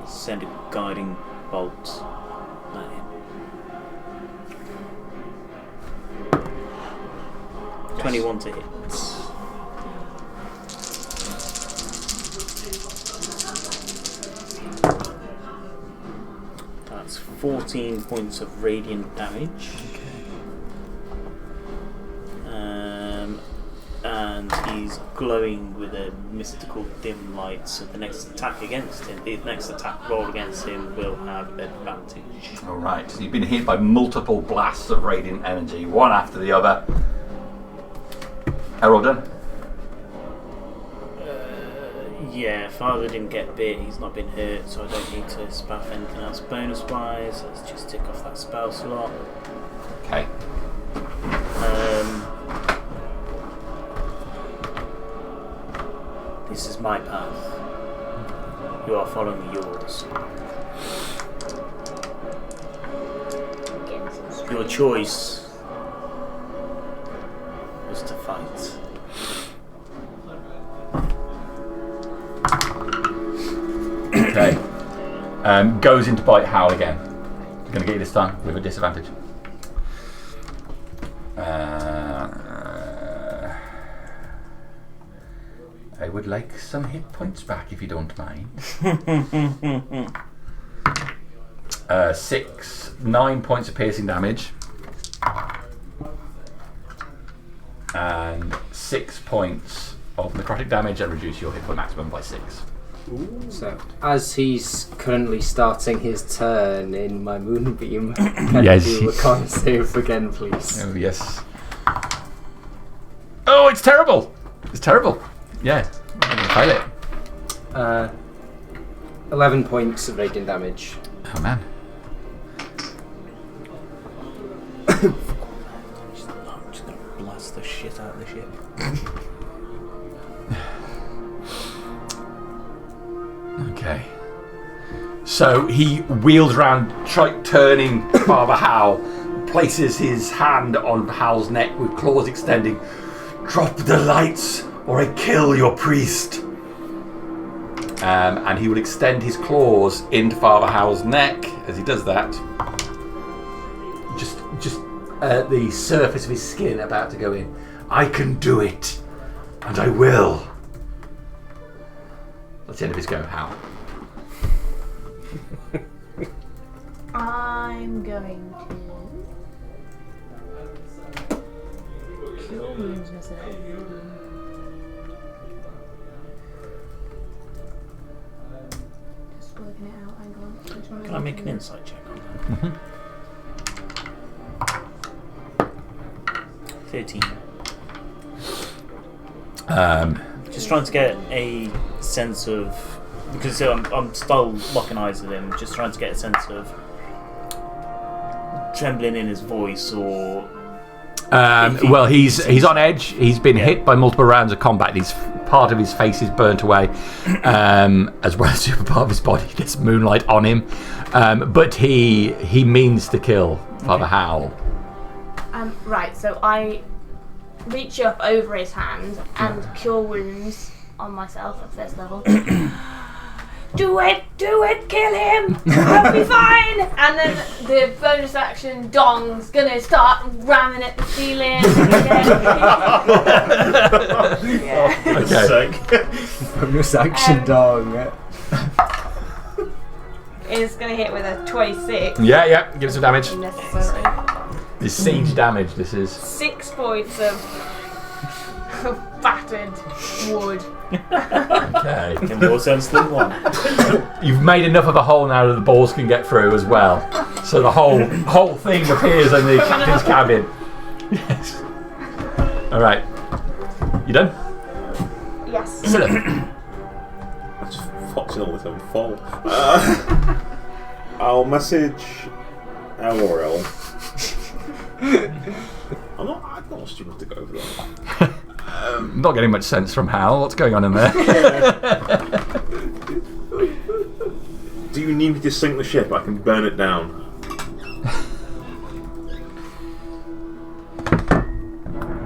Send a guiding bolt at him. 21 to hit. That's 14 points of radiant damage. And he's glowing with a mystical dim light, so the next attack roll against him will have advantage. Alright, so you've been hit by multiple blasts of radiant energy, one after the other. Errol done? Yeah, Father didn't get bit, he's not been hurt, so I don't need to spell anything else bonus wise. Let's just tick off that spell slot. Okay. This is my path. You are following yours. Your choice Goes in to bite Howl again. Going to get you this time with a disadvantage. I would like some hit points back if you don't mind. 9 points of piercing damage. And 6 points of necrotic damage and reduce your hit point maximum by 6. So, as he's currently starting his turn in my moonbeam, can Yes. you do a con save again, please? Oh, yes. Oh, it's terrible! It's terrible. Yeah, I'm going to fail it. 11 points of radiant damage. Oh, man. I'm just gonna blast the shit out of the ship. Okay. So he wheels around, turning Father Howl, places his hand on Howl's neck with claws extending. Drop the lights or I kill your priest. And he will extend his claws into Father Howl's neck. As he does that, just the surface of his skin about to go in. I can do it, and I will. That's the end of his go. Howl. I'm going to cure wounds myself. Just working it out. Hang on. Which one Can I make an insight check on that? 13. Just trying to get a sense of, because I'm still locking eyes with him. Just trying to get a sense of trembling in his voice, or well, he's on edge. He's been hit by multiple rounds of combat. Part of his face is burnt away, as well as super part of his body. There's moonlight on him, but he means to kill Father Howl. Right, so I reach up over his hand and cure wounds on myself at first level. Do it, kill him, I'll be fine. And then the bonus action Dong's gonna start ramming at the ceiling. Okay. Bonus action Dong. Is gonna hit with a 26. Yeah. Give us some damage. Necessary. This siege damage. This is 6 points of battered wood. okay. in more sense than one. You've made enough of a hole now that the balls can get through as well. So the whole thing appears in the captain's cabin. Yes. All right. You done? Yes. That's fucking all this own fault. I'll message Aurel. I'm not stupid to go over that. Not getting much sense from Hal. What's going on in there? Do you need me to sink the ship? I can burn it down.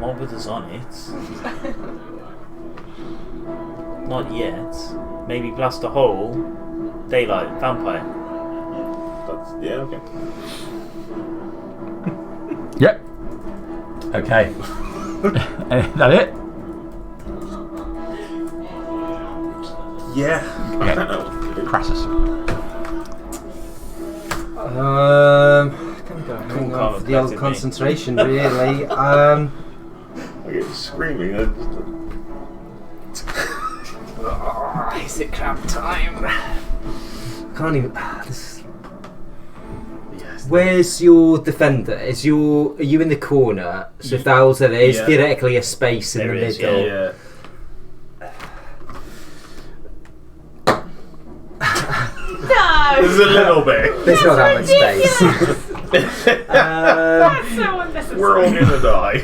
Not with us on it. Not yet. Maybe blast a hole. Daylight, vampire. Yeah, okay. Yep. Okay. That it? Yeah. Okay. I don't know. Crassus. Kind of going on for the old concentration, really. I get screaming. Is it crap time? Can't even. Where's your defender? Are you in the corner? So if that was there is theoretically a space in the middle. Yeah. No! There's a little bit. There's not that much space. That's so unnecessary. We're all gonna die.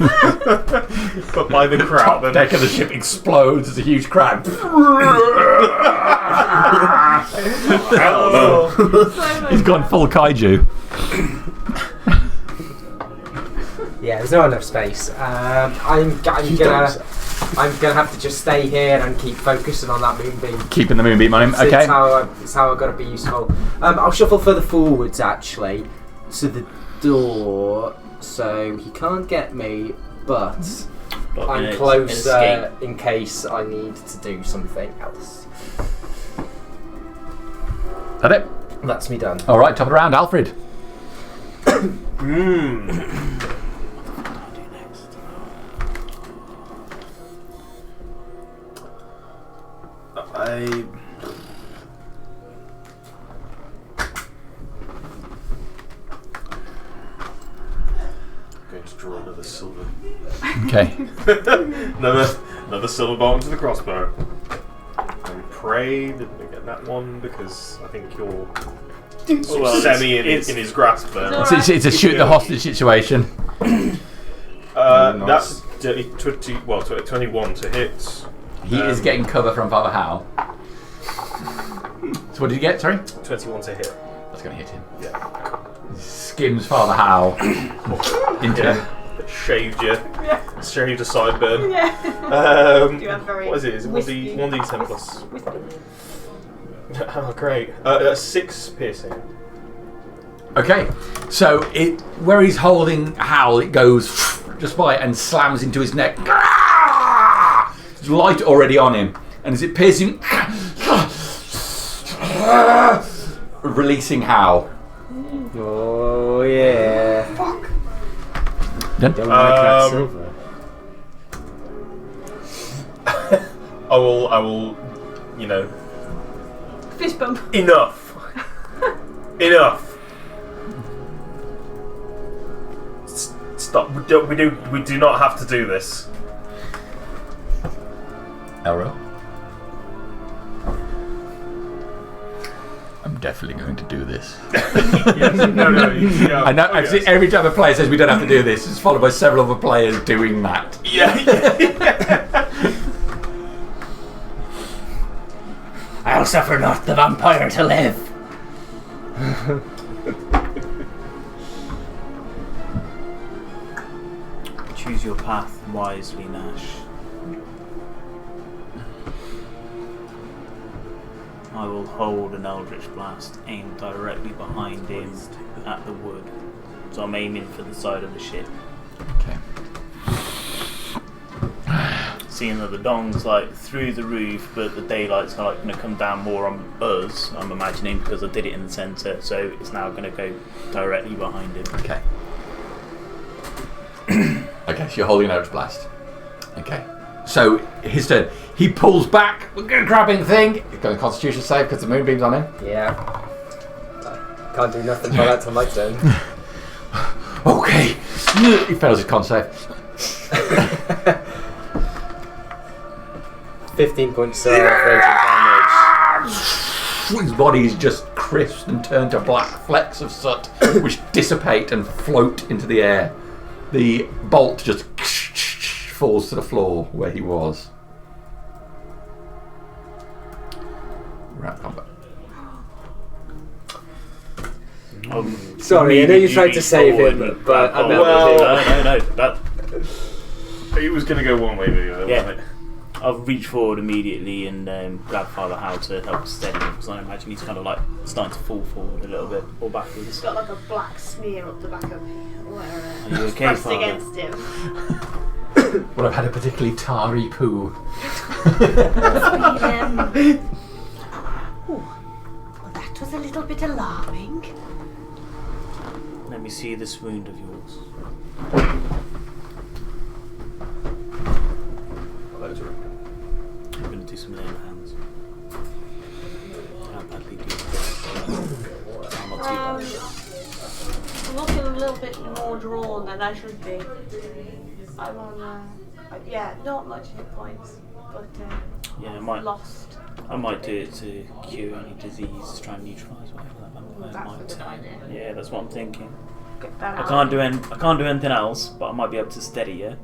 But by the crowd, the Deck of the ship explodes as a huge crab. He's gone full kaiju. Yeah, there's not enough space. I'm gonna have to just stay here and keep focusing on that moonbeam. Keeping the moonbeam on him. So Okay. It's how I've got to be useful. I'll shuffle further forwards actually to the door, so he can't get me, but I'm closer in case I need to do something else. That it? That's me done. All right, top of the round, Alfred. I going to draw another silver. Okay. another silver bolt into the crossbow. And pray that we get that one because I think you're semi in his grasp there. It's a shoot the hostage situation. That's 21 to hit. He is getting cover from Father Hal. So what did you get, sorry? 21 to hit. That's going to hit him. Yeah. Skims Father Hal into him. Shaved you. Yeah. Shaved a sideburn. Yeah. You have very What is it? Is it 1d10 plus? Oh, great. 6 piercing. Okay, so where he's holding Hal, it goes just by and slams into his neck. There's light already on him, and as it pierces him, releasing Hal. Oh yeah. Fuck. Done. Don't like that silver. I will, Fist bump. Enough. Enough. Stop. We do not have to do this. Elro. I'm definitely going to do this. Yes. No. I know. Oh, I've seen every time a player says we don't have to do this, it's followed by several other players doing that. Yeah. I'll suffer not the vampire to live. Choose your path wisely, Nash. I will hold an Eldritch Blast aimed directly behind him at the wood. So I'm aiming for the side of the ship. Okay. Seeing that the dong's like through the roof, but the daylight's like going to come down more on us, I'm imagining, because I did it in the centre, so it's now going to go directly behind him. Okay. Okay, so you're holding an Eldritch Blast. Okay. So, his turn. He pulls back, grabbing thing. He's got a Constitution save because the moonbeam's on him. Yeah. Can't do nothing by that till my turn. Okay. He fails his con save. 15 points of raging damage. His body is just crisped and turned to black flecks of soot, which dissipate and float into the air. The bolt just falls to the floor where he was. Round combat. Sorry, I know you tried to save him, but I'm not. No. That It was going to go one way or the other, Yeah. wasn't it? I'll reach forward immediately and grab Father Hal to help steady him, because I imagine he's kind of like starting to fall forward a little bit, or backwards. He's got like a black smear up the back of where Are you okay, pressed Father? against him. Well, I've had a particularly tarry poo. Well, that was a little bit alarming. Let me see this wound of yours. I'm going to do some laying hands. How badly do you I'm not too bad. I'm looking a little bit more drawn than I should be. I'm on, not much hit points, but Yeah, lost. I might do it to cure any disease, to try and neutralise whatever that vampire That's might a good idea. Yeah, that's what I'm thinking. Get that I out. can't do anything else, but I might be able to steady you.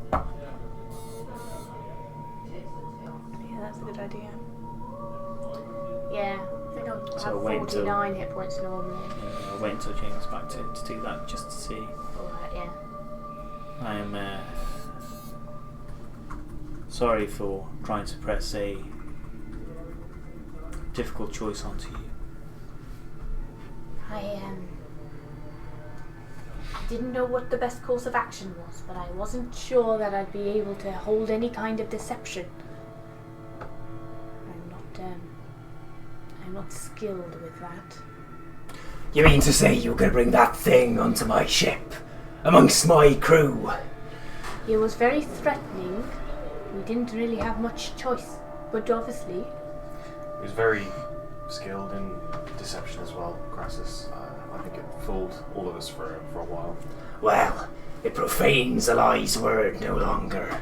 Yeah, that's a good idea. Yeah, I think I'll So have wait until- 49 hit points normally. I'll wait until James is back to do that, just to see. Alright, yeah. I'm sorry for trying to press a difficult choice onto you. I didn't know what the best course of action was, but I wasn't sure that I'd be able to hold any kind of deception. I'm not skilled with that. You mean to say you were going to bring that thing onto my ship, amongst my crew? It was very threatening. We didn't really have much choice, but obviously... He was very skilled in deception as well, Crassus. I think it fooled all of us for a while. Well, it profanes a lie's word no longer.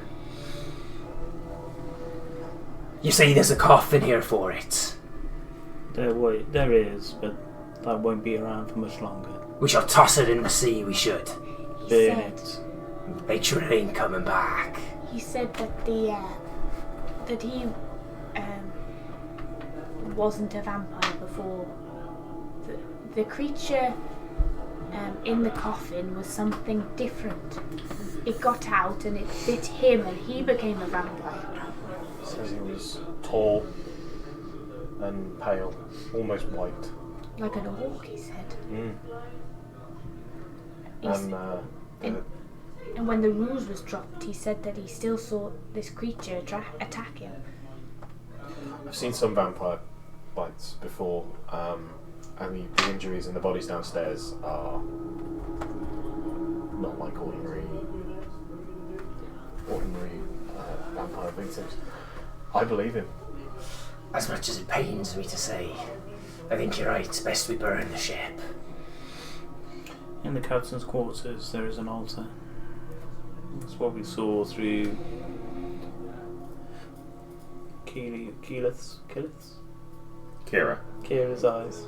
You say there's a coffin here for it? There is, but that won't be around for much longer. We shall toss it in the sea, we should. He Burn said, it. Make sure it ain't coming back. He said that that he wasn't a vampire before. The creature in the coffin was something different. It got out and it bit him and he became a vampire. He says he was tall and pale, almost white. Like an orc, he said. And when the ruse was dropped, he said that he still saw this creature attack him. I've seen some vampire bites before, and the injuries and the bodies downstairs are not like ordinary vampire victims. I believe him. As much as it pains me to say, I think you're right. It's best we burn the ship. In the captain's quarters, there is an altar. That's what we saw through Kira's eyes.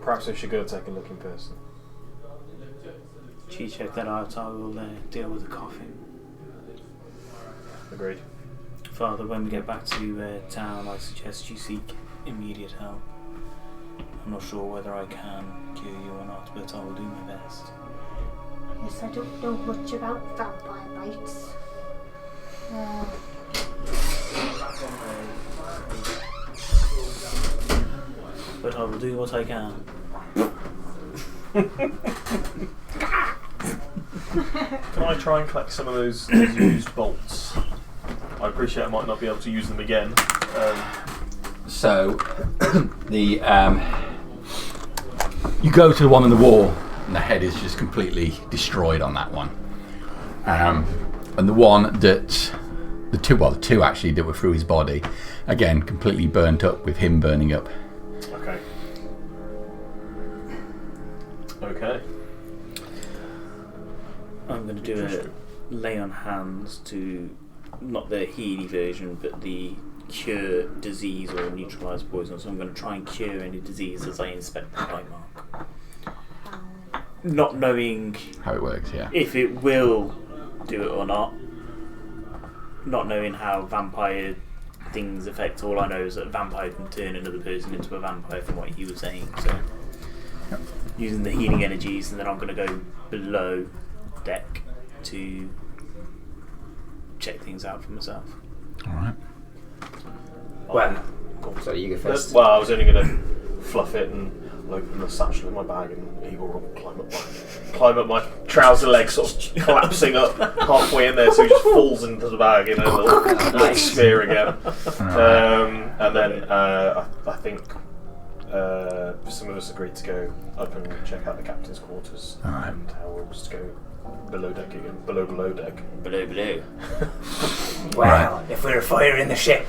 Perhaps we should go take a look in person. She checked that out. I will deal with the coffin. Agreed. Father, when we get back to town, I suggest you seek immediate help. I'm not sure whether I can cure you or not, but I will do my best. Yes, I don't know much about vampire bites. But I will do what I can. Can I try and collect some of those used bolts? I appreciate I might not be able to use them again. So, you go to the one on the wall, and the head is just completely destroyed on that one. And the one that the two actually that were through his body, again completely burnt up with him burning up. Okay. I'm going to do a lay on hands to, not the Healy version, but the cure disease or neutralise poison. So I'm going to try and cure any disease as I inspect the bite mark. Not knowing How it works, yeah. if it will do it or not. Not knowing how vampire things affect. All I know is that a vampire can turn another person into a vampire from what he was saying. So using the healing energies, and then I'm going to go below deck to check things out for myself. Alright. Well, sorry, you go first. Well, I was only going to fluff it and open the satchel in my bag, and Eagle will climb up my trouser leg, sort of collapsing up halfway in there, so he just falls into the bag in a little sphere again. And then I think some of us agreed to go up and check out the captain's quarters. Alright. And we'll just go below deck again. Below deck. Below. Well, if we're firing the ship,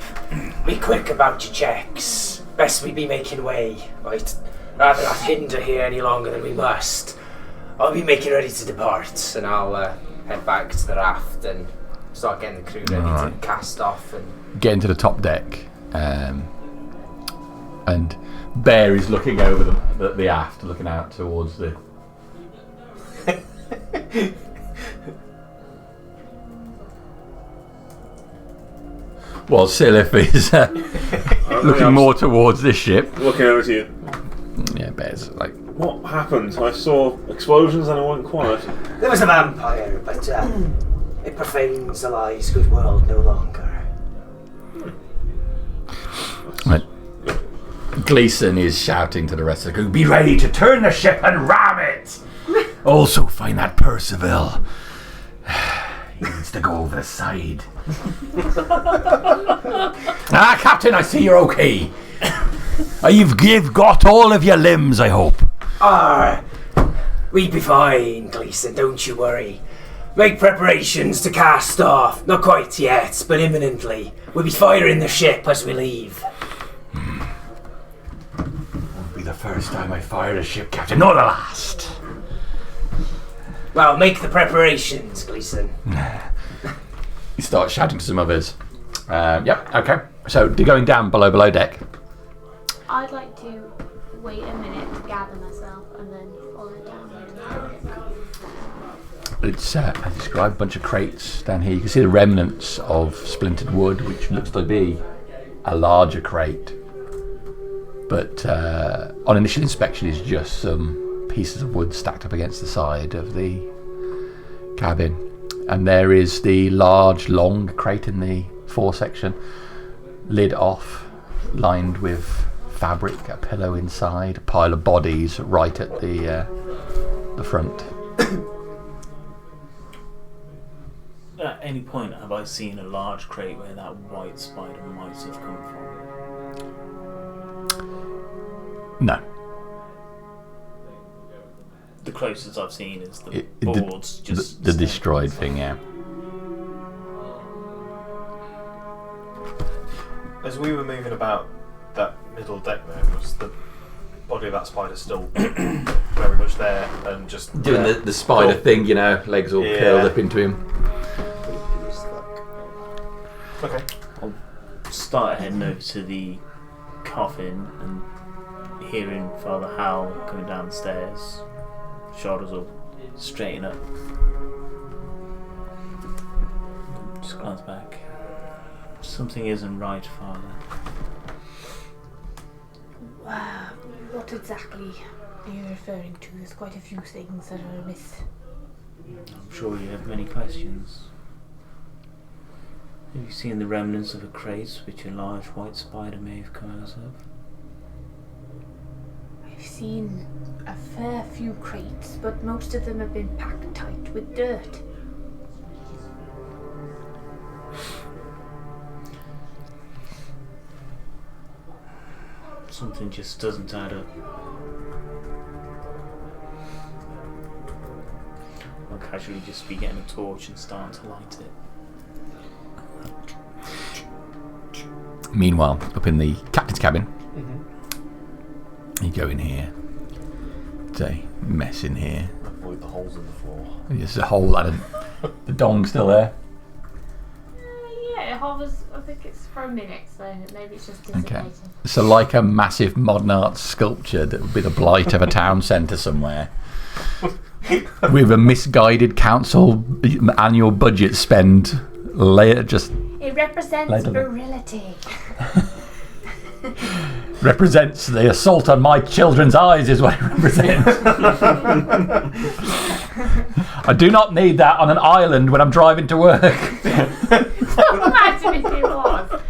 be quick about your checks. Best we be making way, right? Rather not hinder here any longer than we must. I'll be making ready to depart. And I'll head back to the raft and start getting the crew ready to cast off. And Get into the top deck, and Bear is looking over the aft, looking out towards the. Well, Silif is looking more towards this ship. Looking over to you. Yeah, Bear's like What happened? I saw explosions and it went quiet. There was a vampire, but it profanes the lies good world no longer. Right. Gleason is shouting to the rest of the crew, be ready to turn the ship and ram it! Also find that Percival. He needs to go over the side. Captain, I see you're okay. You've got all of your limbs, I hope. We'd be fine, Gleason, don't you worry. Make preparations to cast off. Not quite yet, but imminently. We'll be firing the ship as we leave. Won't be the first time I fire a ship, Captain, nor the last. Well, make the preparations, Gleason. You start shouting to some others. Yep, okay. So, they're going down below deck. I'd like to wait a minute to gather myself and then follow down into the It's, as described, a bunch of crates down here. You can see the remnants of splintered wood, which looks to be a larger crate. But on initial inspection is just some pieces of wood stacked up against the side of the cabin. And there is the large, long crate in the fore section, lid off, lined with fabric, a pillow inside, a pile of bodies right at the front. At any point have I seen a large crate where that white spider might have come from? No. The closest I've seen is the boards. The destroyed thing, yeah. As we were moving about that middle deck there, was the body of that spider still very much there and just... Doing the spider thing, you know, legs all curled up into him. Okay. I'll start heading over to the coffin and hearing Father Howell coming down the stairs. Shoulders will straighten up. Just glance back. Something isn't right, Father. What exactly are you referring to? There's quite a few things that are amiss. I'm sure you have many questions. Have you seen the remnants of a crate which a large white spider may have come out of? I've seen a fair few crates, but most of them have been packed tight with dirt. Something just doesn't add up. I'll casually just be getting a torch and starting to light it. Meanwhile, up in the captain's cabin, you go in here. It's a mess in here. Avoid the holes in the floor. There's a hole and the dong's still there. Yeah, it hovers. I think it's for a minute, so maybe it's just dissipating. Okay. So like a massive modern art sculpture that would be the blight of a town centre somewhere. With a misguided council annual budget spend just... It represents virility. Represents the assault on my children's eyes is what it represents. I do not need that on an island when I'm driving to work. Imagine if it was.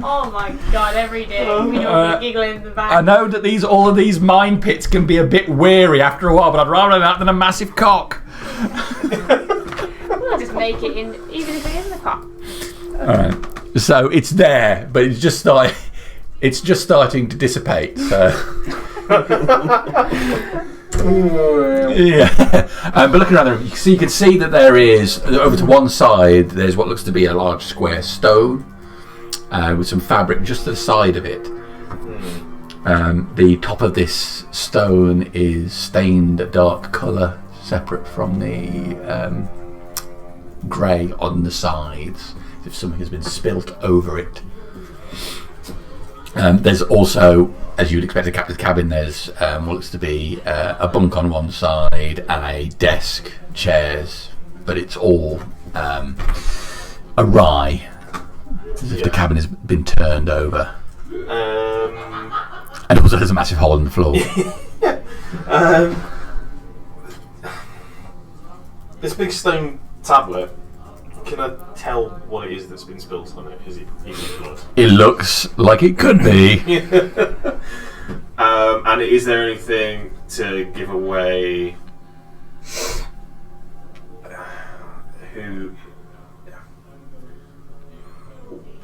Oh my god, every day we all be giggling in the back. I know that all of these mine pits can be a bit weary after a while, but I'd rather that than a massive cock. We'll just make it in, even if it isn't a cock. Alright. So it's there, but it's just starting to dissipate. So yeah. But looking around the room, you can see that there is, over to one side, there's what looks to be a large square stone with some fabric just to the side of it. The top of this stone is stained a dark colour, separate from the grey on the sides, as if something has been spilt over it. There's also, as you would expect, a captain's cabin. There's what looks to be a bunk on one side and a desk, chairs, but it's all awry, as if the cabin has been turned over. And also there's a massive hole in the floor. This big stone tablet. Can I tell what it is that's been spilt on it? Is it blood? It looks like it could be. And is there anything to give away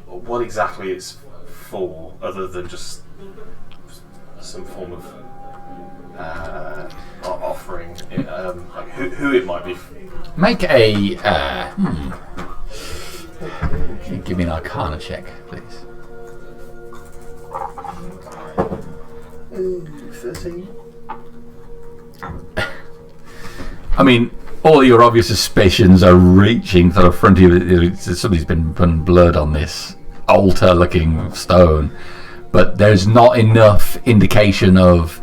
what exactly it's for, other than just some form of offering? Like who it might be? Make a. Give me an Arcana check, please. 13. I mean, all your obvious suspicions are reaching to the front of you. Somebody's been putting blood on this altar-looking stone, but there's not enough indication of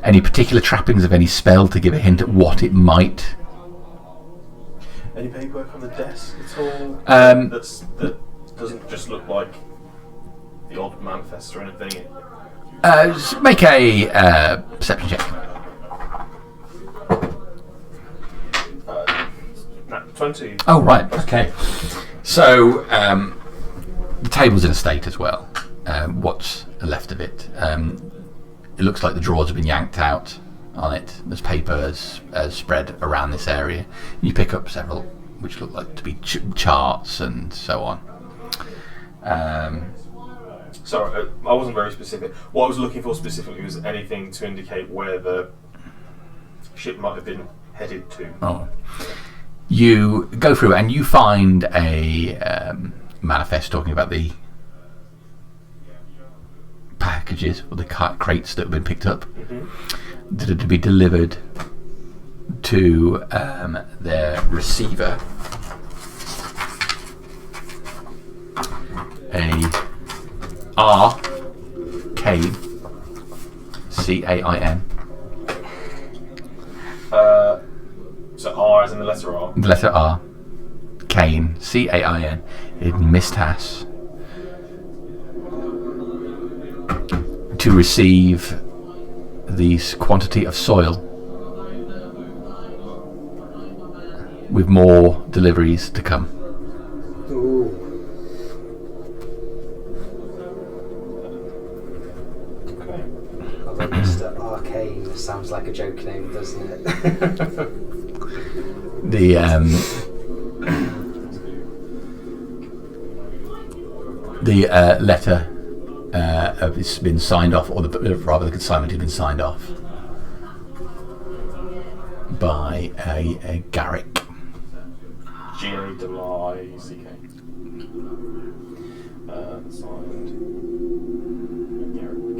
any particular trappings of any spell to give a hint at what it might. Any paperwork on the desk at all? That doesn't just look like the odd manifest or anything. Just make a perception check. 20. Oh, right, okay. So, the table's in a state as well. What's left of it? It looks like the drawers have been yanked out on it. There's paper spread around this area. You pick up several, which look like to be charts and so on. Sorry, I wasn't very specific. What I was looking for specifically was anything to indicate where the ship might have been headed to. Oh. You go through and you find a manifest talking about the packages or the crates that have been picked up that are to be delivered to their receiver. A R Cain, C-A-I-N. So R as in the letter R? The letter R. Cain, C-A-I-N, in Mistas. To receive this quantity of soil, with more deliveries to come. Ooh. Although Mr. Arcane sounds like a joke name, doesn't it? The letter has been signed off, or the consignment has been signed off by a Garrick. G-A-R-I-C-K. Signed Garrick.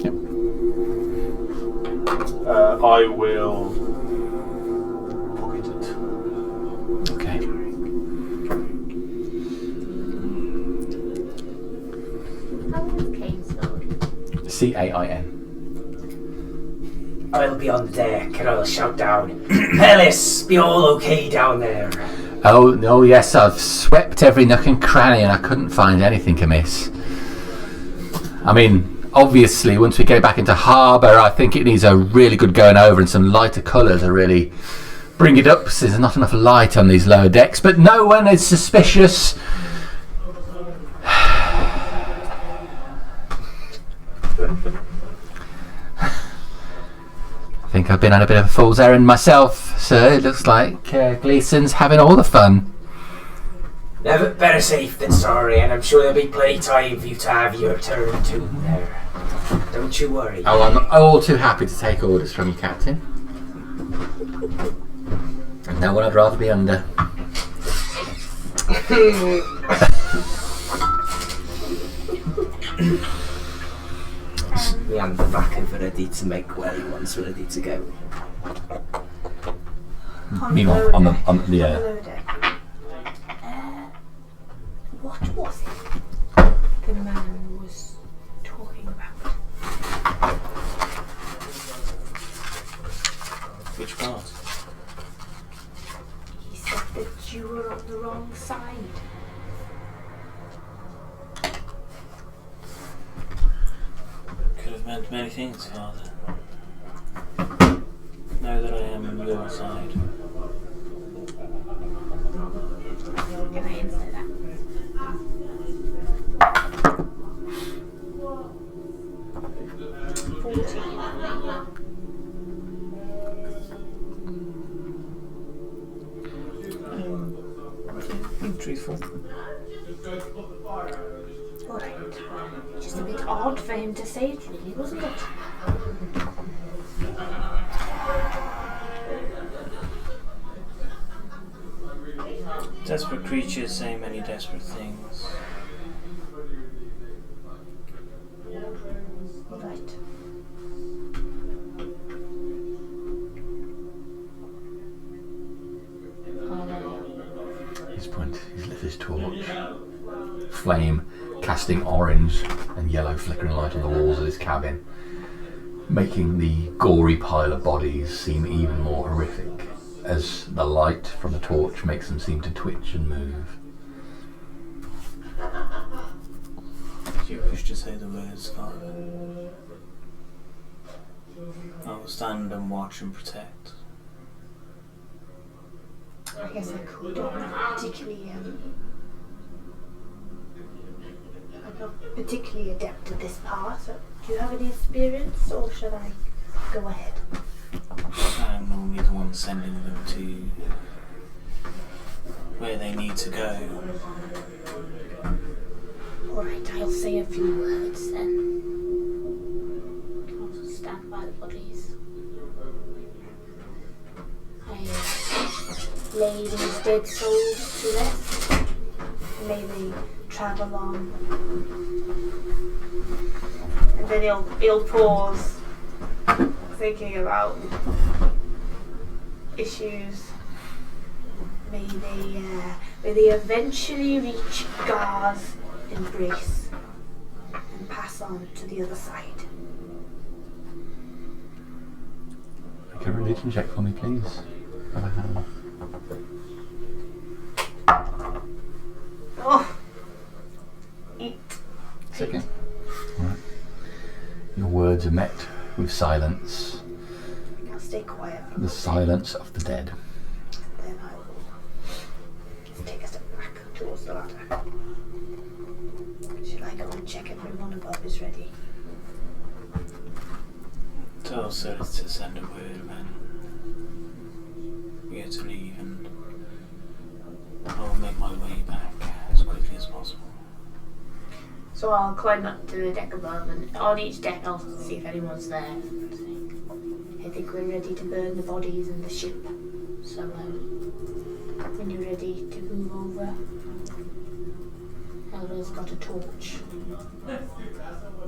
Yep. I will pocket it. Okay. How is Cain spelled? C-A-I-N. I'll be on the deck and I'll shout down, Ellis, be all okay down there? Oh yes, I've swept every nook and cranny and I couldn't find anything amiss. I mean, obviously, once we get back into harbour, I think it needs a really good going over, and some lighter colours to really bring it up, since there's not enough light on these lower decks. But no one is suspicious. I think I've been on a bit of a fool's errand myself, sir. It looks like Gleason's having all the fun. Never better safe than sorry, and I'm sure there'll be plenty of time for you to have your turn too there. Don't you worry. Oh, I'm all too happy to take orders from you, Captain. And no one I'd rather be under. We hand the back over ready to make where he wants ready to go. Meanwhile, on the below deck. What was it the man was talking about? Which part? He said that you were on the wrong side. Could have meant many things, Father. from your side. Can I answer that? Truthful. Alright. Just a bit odd for him to say it, really, wasn't it? Desperate creatures say many desperate things. Right. At this point, he's lit his torch. Flame casting orange and yellow flickering light on the walls of his cabin, making the gory pile of bodies seem even more horrific as the light from the torch makes them seem to twitch and move. Do you wish to say the words, Father? I will stand and watch and protect. I guess I could. I'm not particularly, I'm not particularly adept at this part. Do you have any experience, or should I go ahead? I'm normally the one sending them to where they need to go. Alright, I'll say a few words then. I'll stand by the bodies. I lay these dead souls to rest. May they travel on. And then he'll pause, thinking about issues. May they eventually reach Gar's embrace and pass on to the other side. Make a religion check for me, please. Have a hand. Oh, 8. It's okay. Alright. Your words are met with silence. I'll stay quiet. The silence of the dead. Then I will take a step back towards the ladder. Should I go and check everyone above is ready? Tell Silas to send a word when we get to leave, and I'll make my way back as quickly as possible. So I'll climb up to the deck above, and on each deck I'll see if anyone's there. I think we're ready to burn the bodies in the ship. So when you're ready to move over, Elder's got a torch.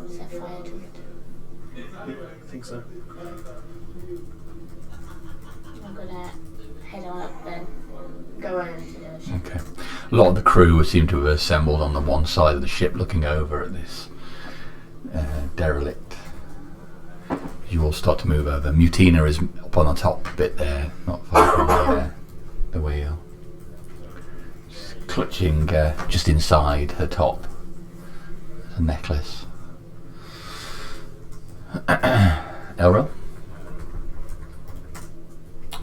Set fire to it. I think so. I'm gonna head on up then. Go on into the ship. Okay. A lot of the crew seem to have assembled on the one side of the ship looking over at this derelict. You all start to move over. Mutina is up on the top bit there, not far from the wheel. She's clutching just inside her top. There's a necklace. Elro?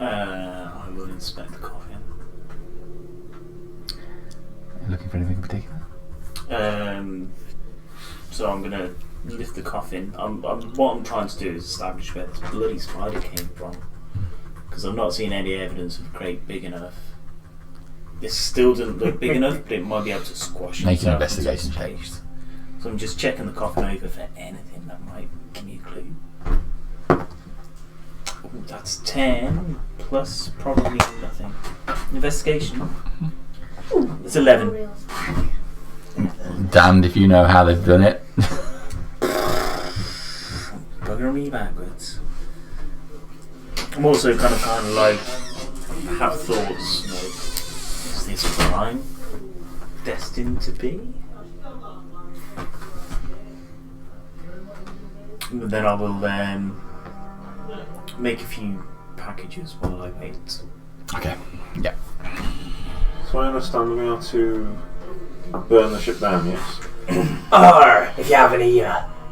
I will inspect the coffin. Are you looking for anything in particular? So I'm going to lift the coffin. What I'm trying to do is establish where this bloody spider came from. Because I'm not seeing any evidence of a crate big enough. This still doesn't look big enough, but it might be able to squash it. Make an investigation check. So I'm just checking the coffin over for anything that might give me a clue. Ooh, that's 10 plus probably nothing. Investigation. It's 11. Damned if you know how they've done it. Bugger me backwards. I'm also kind of like have thoughts. Is this what I'm destined to be? But then I will make a few packages while I wait. Okay. Yeah. So I understand we are to burn the ship down, yes? Or if you have any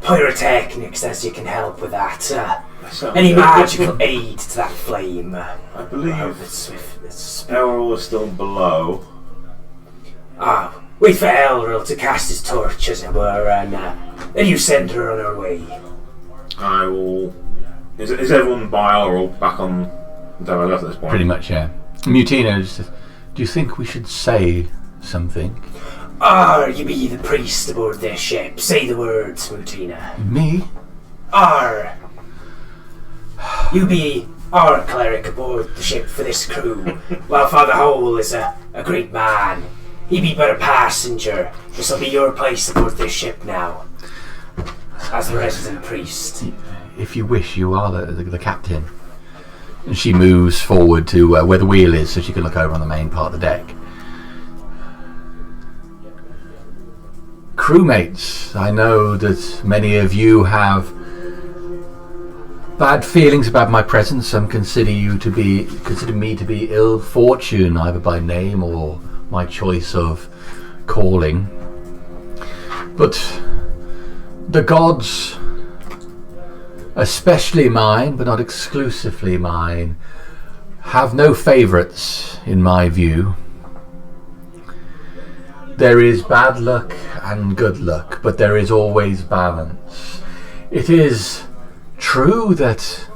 pyrotechnics as you can help with that. Any magical aid to that flame? I believe it's swift. Elril is still below. Wait for Elril to cast his torch, as it were, and then you send her on her way. I will. Is everyone by Elril back on Demo at this point? Pretty much, yeah. Mutina says, do you think we should say something? You be the priest aboard this ship. Say the words, Mutina. Me? You be our cleric aboard the ship for this crew, while Father Hole is a great man. He be but a passenger. This'll be your place aboard this ship now, as the resident priest. If you wish, you are the captain. And she moves forward to where the wheel is so she can look over on the main part of the deck. Crewmates, I know that many of you have bad feelings about my presence. Some consider me to be ill fortune, either by name or my choice of calling. But the gods, especially mine, but not exclusively mine, have no favourites in my view. There is bad luck and good luck, but there is always balance. It is true that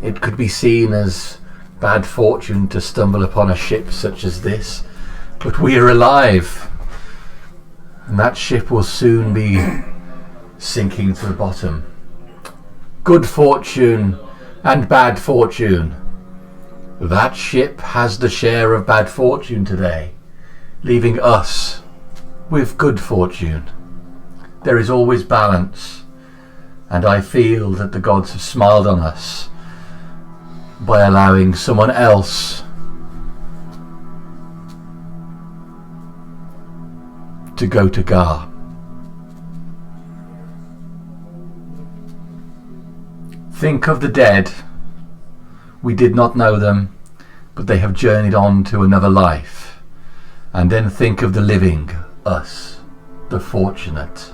it could be seen as bad fortune to stumble upon a ship such as this, but we are alive, and that ship will soon be sinking to the bottom. Good fortune and bad fortune. That ship has the share of bad fortune today, leaving us with good fortune. There is always balance, and I feel that the gods have smiled on us by allowing someone else to go to Gar. Think of the dead. We did not know them, but they have journeyed on to another life. And then think of the living, us, the fortunate.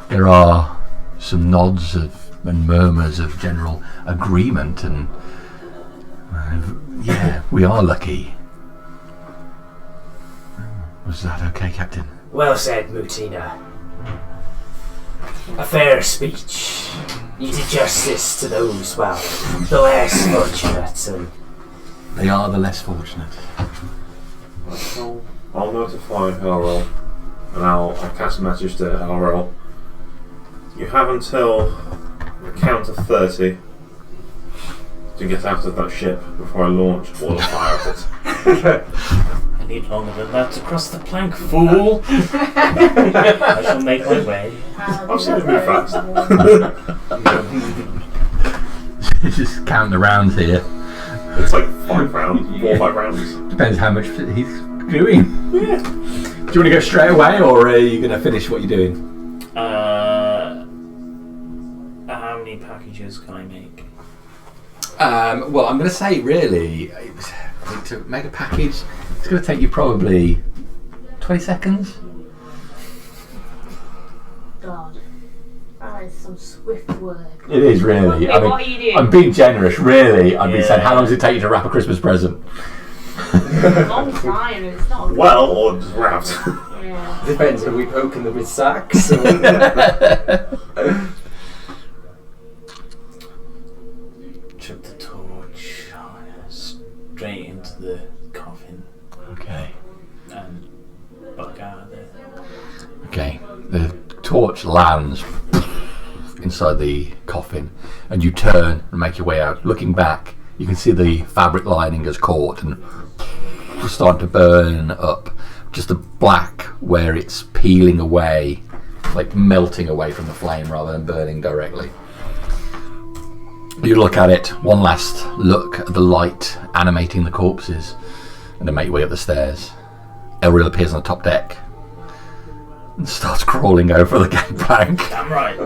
There are some nods and murmurs of general agreement, and yeah, we are lucky. Was that okay, Captain? Well said, Mutina. A fair speech. You did justice to those, well, the less fortunate. And they are the less fortunate. I'll notify Elril, and I'll cast a message to Elril. You have until the count of 30 to get out of that ship before I launch all the fire at it. I need longer than that to cross the plank, fool! I shall make my way. I've seen it move fast. Just count the rounds here. It's like 5 rounds, 4 or 5 rounds. Depends how much he's doing. Yeah. Do you want to go straight away, or are you going to finish what you're doing? How many packages can I make? Well, I'm going to say really, to make a package, it's going to take you probably 20 seconds. God, that is some swift work. It is really. Okay, what are you doing? I'm being generous, really. I've been saying, how long does it take you to wrap a Christmas present? A long time, it's not. Well, or just wrapped. Yeah. Depends, are we poking them with sacks? Or Chuck the torch straight into the coffin Okay. and buck out of there. Okay. The torch lands inside the coffin, and you turn and make your way out. Looking back, you can see the fabric lining has caught and starting to burn up. Just the black where it's peeling away, like melting away from the flame rather than burning directly. You look at it, one last look at the light animating the corpses, and then make your way up the stairs. Elril appears on the top deck and starts crawling over the gangplank. Damn right.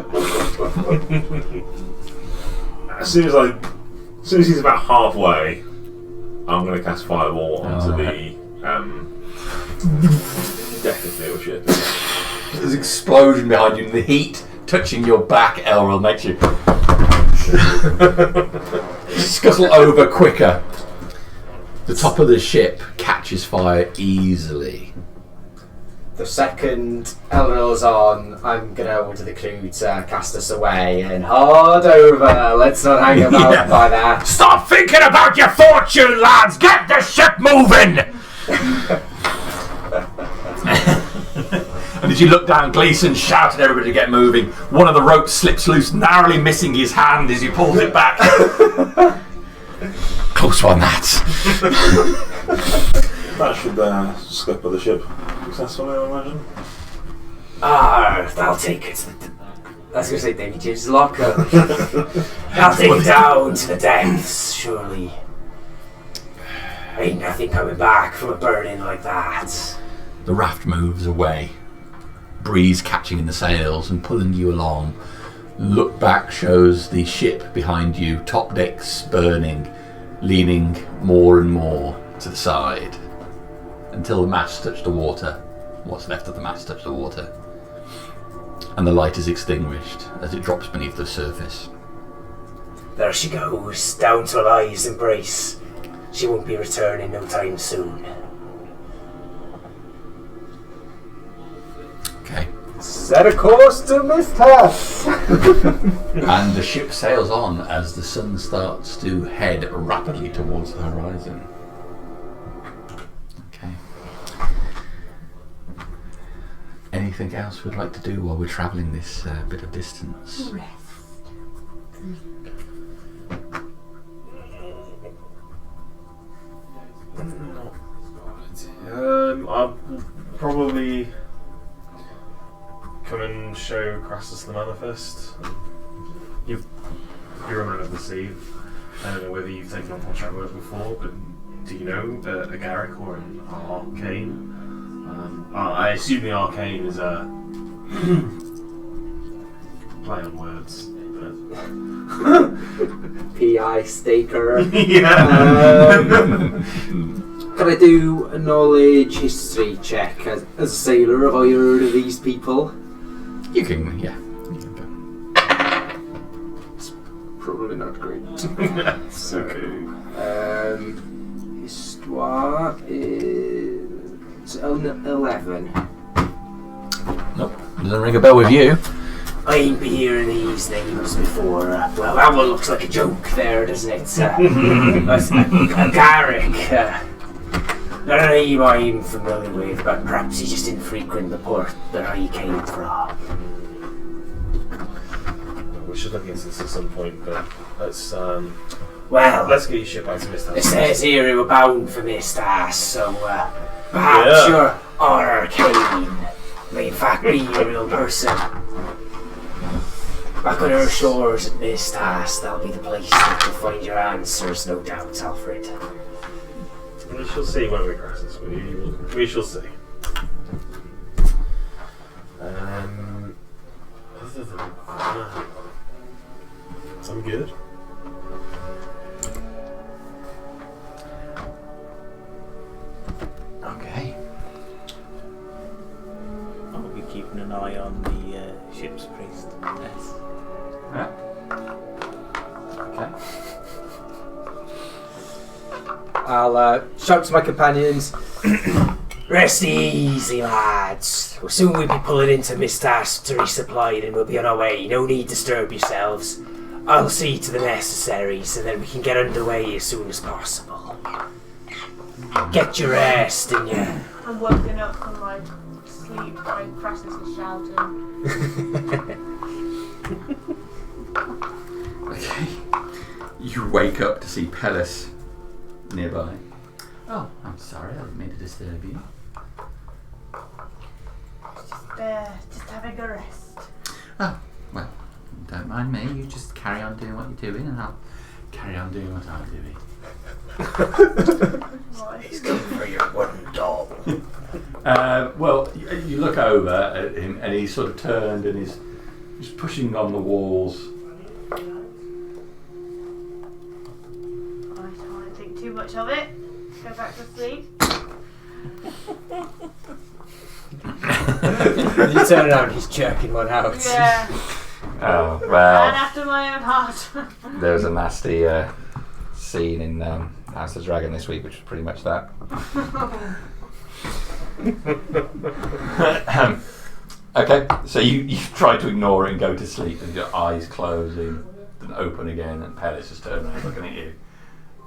As soon as he's about halfway, I'm going to cast Fireball onto the deck of the ship. There's an explosion behind you, and the heat touching your back, Elril, makes you scuttle over quicker. The top of the ship catches fire easily. The second Elril's on, I'm going to order the crew to cast us away and hard over. Let's not hang about by that. Stop thinking about your fortune, lads! Get the ship moving! And as you look down, Gleeson shouted at everybody to get moving. One of the ropes slips loose, narrowly missing his hand as he pulls it back. Close one, that. That should scupper the ship successfully, I imagine. I'll take it to the... I was going to say Davy James' locker. I'll take it down to the depths, surely. Ain't nothing coming back from a burning like that. The raft moves away, breeze catching in the sails and pulling you along. Look back shows the ship behind you, top decks burning, leaning more and more to the side until the masts touch the water. What's left of the masts touch the water, and the light is extinguished as it drops beneath the surface. There she goes, down to Eli's embrace. She won't be returning no time soon. Okay. Set a course to Misthass! And the ship sails on as the sun starts to head rapidly towards the horizon. Okay. Anything else we'd like to do while we're travelling this bit of distance? I'll probably come and show Crassus the manifest. You remember the sea. I don't know whether you've taken on contract work before, but do you know a Garrick or an Arcane? I assume the Arcane is a play on words. P.I. Staker. Yeah. Can I do a knowledge history check as a sailor? Have I heard of these people? You can, yeah. You can go. It's probably not great. So Histoire is 11. Nope, doesn't ring a bell with you. I ain't been hearing these names before. Well, that one looks like a joke there, doesn't it? A Garrick. Not a name I'm familiar with, but perhaps he just didn't frequent the port that he came from. we should look into this at some point, but let's get your ship back to Misthass. It says here you were bound for Misthass, so perhaps you're Arcane. May in fact be a real person. Back on our shores at Misthass, that'll be the place that you'll find your answers, no doubt, Alfred. We shall see when we cross this. We shall see. Other than that, I'm good. Okay. I'll be keeping an eye on the ship's priest. Yes. Yeah. Okay. I'll shout to my companions. Rest easy, lads. Well, soon we'll be pulling into Misthass to resupply and we'll be on our way. No need to disturb yourselves. I'll see to the necessaries so then we can get underway as soon as possible. Get your rest and you... I'm woken up from my sleep by Crassus is shouting. Okay. You wake up to see Pellis nearby. Oh, I'm sorry, I didn't mean to disturb you. Just having a rest. Oh, well, don't mind me. You just carry on doing what you're doing and I'll carry on doing what I'm doing. He's coming for your wooden doll. Well, you look over at him and he's sort of turned and he's pushing on the walls. I don't think too much of it. Go back to sleep. You turn around, he's jerking one out. Yeah. Oh, Man well, after my own heart. there was a nasty scene in House of the Dragon this week, which was pretty much that. Okay, so you try to ignore it and go to sleep, and your eyes closing, then open again, and Pellis just turns around looking at you,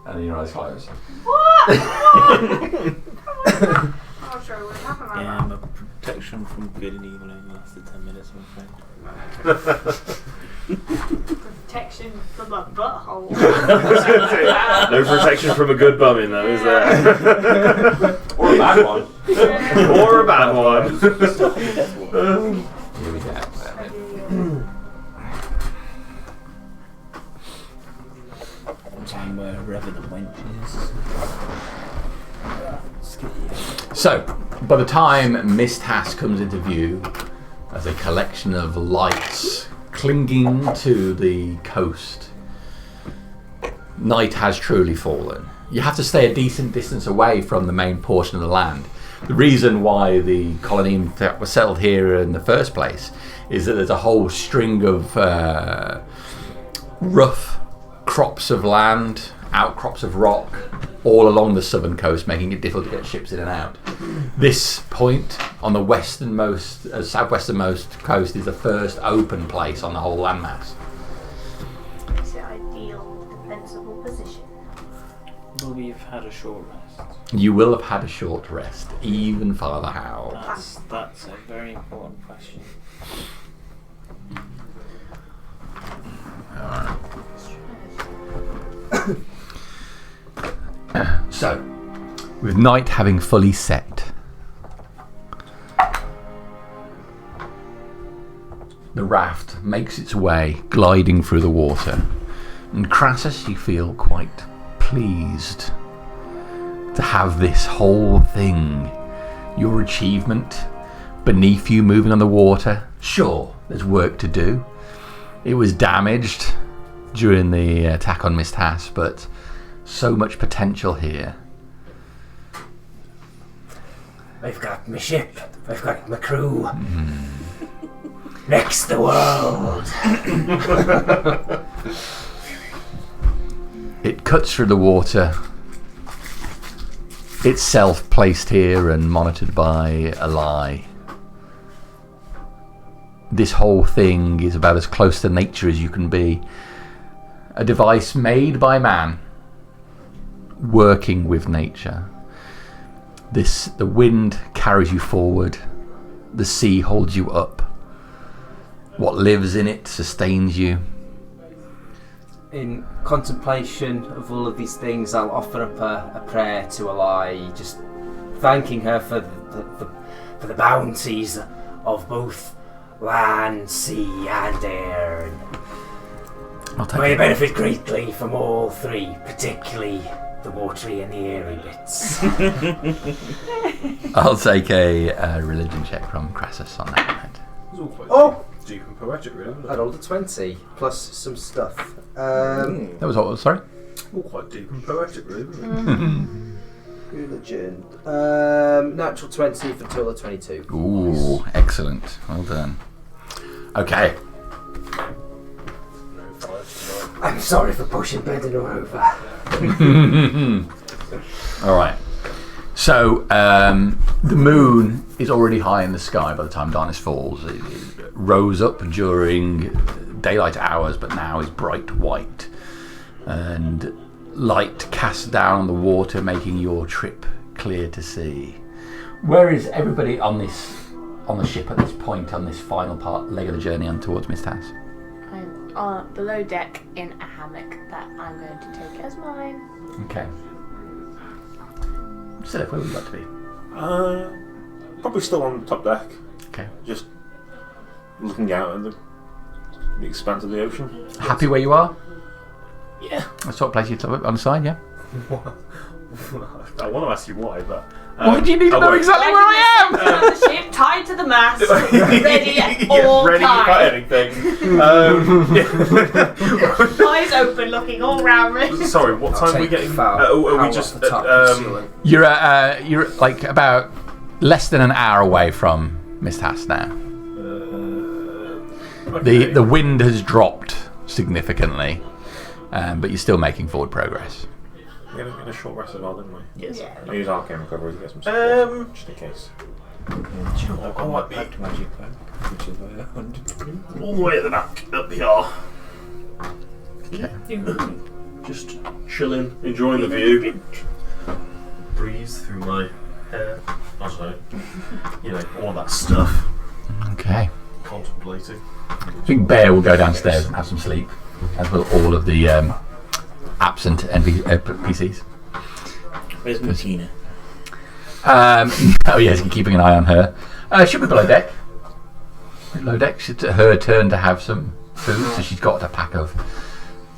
and then your eyes close. What? Oh, sorry, what happened? Yeah, my protection from good and evil only lasted 10 minutes, I'm afraid. Protection from a butthole. No protection from a good bum in though, is there? Or a bad one. Or a bad one. Here we go. Time wherever the wench is. So, by the time Mist Hass comes into view as a collection of lights clinging to the coast, night has truly fallen. You have to stay a decent distance away from the main portion of the land. The reason why the colony was settled here in the first place is that there's a whole string of rough crops of land, outcrops of rock, all along the southern coast, making it difficult to get ships in and out. This point on the westernmost, southwesternmost coast is the first open place on the whole landmass. It's an ideal defensible position. Will we have had a short rest? You will have had a short rest, even Father Howell. That's a very important question. So, with night having fully set, the raft makes its way, gliding through the water. And Crassus, you feel quite pleased to have this whole thing, your achievement, beneath you moving on the water. Sure, there's work to do. It was damaged during the attack on Mist Hass, but so much potential here. I've got my ship, I've got my crew. Next the world. It cuts through the water, itself placed here and monitored by a lie. This whole thing is about as close to nature as you can be. A device made by man, working with nature. The wind carries you forward, the sea holds you up. What lives in it sustains you. In contemplation of all of these things, I'll offer up a prayer to Alai, just thanking her for For the bounties of both land, sea and air. I'll take May it. benefit greatly from all three, particularly the watery and the airy bits. I'll take a religion check from Crassus on that. It's all quite Oh! deep and poetic, really. I rolled a 20 plus some stuff. That was all. Sorry. All quite deep and poetic, really. Religion. Natural 20 for a total of 22. Ooh, excellent. Well done. Okay. I'm sorry for pushing Brendan over. All right. So the moon is already high in the sky by the time darkness falls. It rose up during daylight hours, but now is bright white, and light cast down on the water, making your trip clear to see. Where is everybody on the ship at this point, on this final leg of the journey on towards Mist Hass? I'm below deck in a hammock that I'm going to take as mine. Okay. Siliph, where would you like to be? Probably still on top deck, Okay. just looking out at the expanse of the ocean. Happy where you are? Yeah. That's what place you'd love on the side, yeah? I want to ask you why, but... Why do you need to know exactly where I am? On the ship, tied to the mast, ready at all ready to cut times. anything. Eyes open, looking all round me. Sorry, what time are we getting? Are we Howl just... off the top of the ceiling. You're like about less than an hour away from Mr. Haas now. Okay. The wind has dropped significantly, but you're still making forward progress. We had a short rest as well, didn't we? Yes. Yeah. I use arcane recovery to get some support, just in case. I've got my Pact magic book, which is 100. all the way at the back, up here. Okay. Just chilling, enjoying the view. Breeze through my hair. I don't know. You know, all that stuff. Okay. Contemplating. I think Bear will go downstairs and have some sleep, as will all of the absent NPCs. Where's Martina? Oh yes, keeping an eye on her. She'll be below deck. Below deck. It's her turn to have some food, so she's got a pack of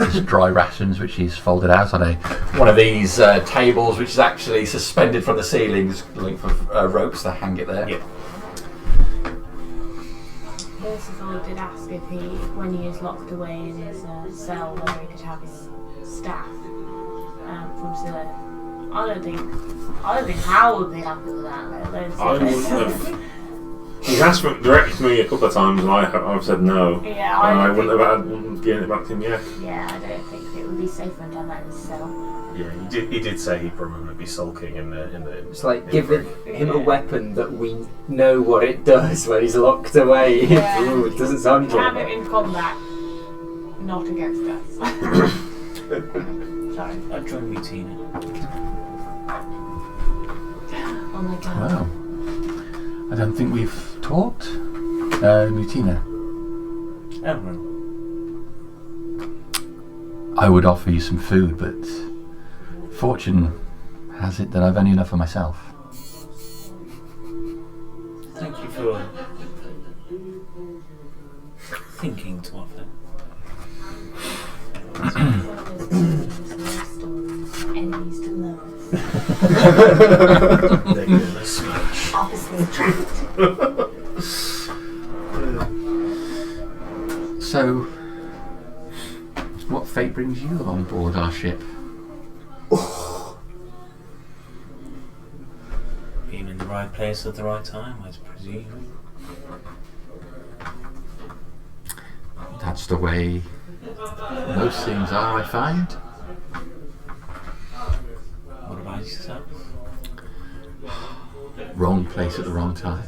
just dry rations which she's folded out on one of these tables, which is actually suspended from the ceiling. There's a length of ropes to hang it there. Yeah. Percival did ask if when he is locked away in his cell, whether he could have his staff from Scylla. I don't think Hal would be happy with that. I wouldn't have. He's asked directly to me a couple of times, and I've said no. Yeah, I wouldn't given it back to him yet. Yeah, I don't think it would be safe for him to have that in his cell. Yeah, he did say he'd probably be sulking in the. It's like giving him a weapon that we know what it does when he's locked away. Yeah. Ooh, it doesn't sound Have good. it in combat, not against us. Sorry. I'd join Martina. Oh my god. Well, I don't think we've talked. Mutina, Oh, no. I would offer you some food, but fortune has it that I've only enough for myself. Thank you for thinking to offer. Enemies to lovers. They're gonna smash. Opposite attract. So, what fate brings you on board our ship? Being in the right place at the right time, I presume. That's the way most things are, I find. What about yourself? Wrong place at the wrong time.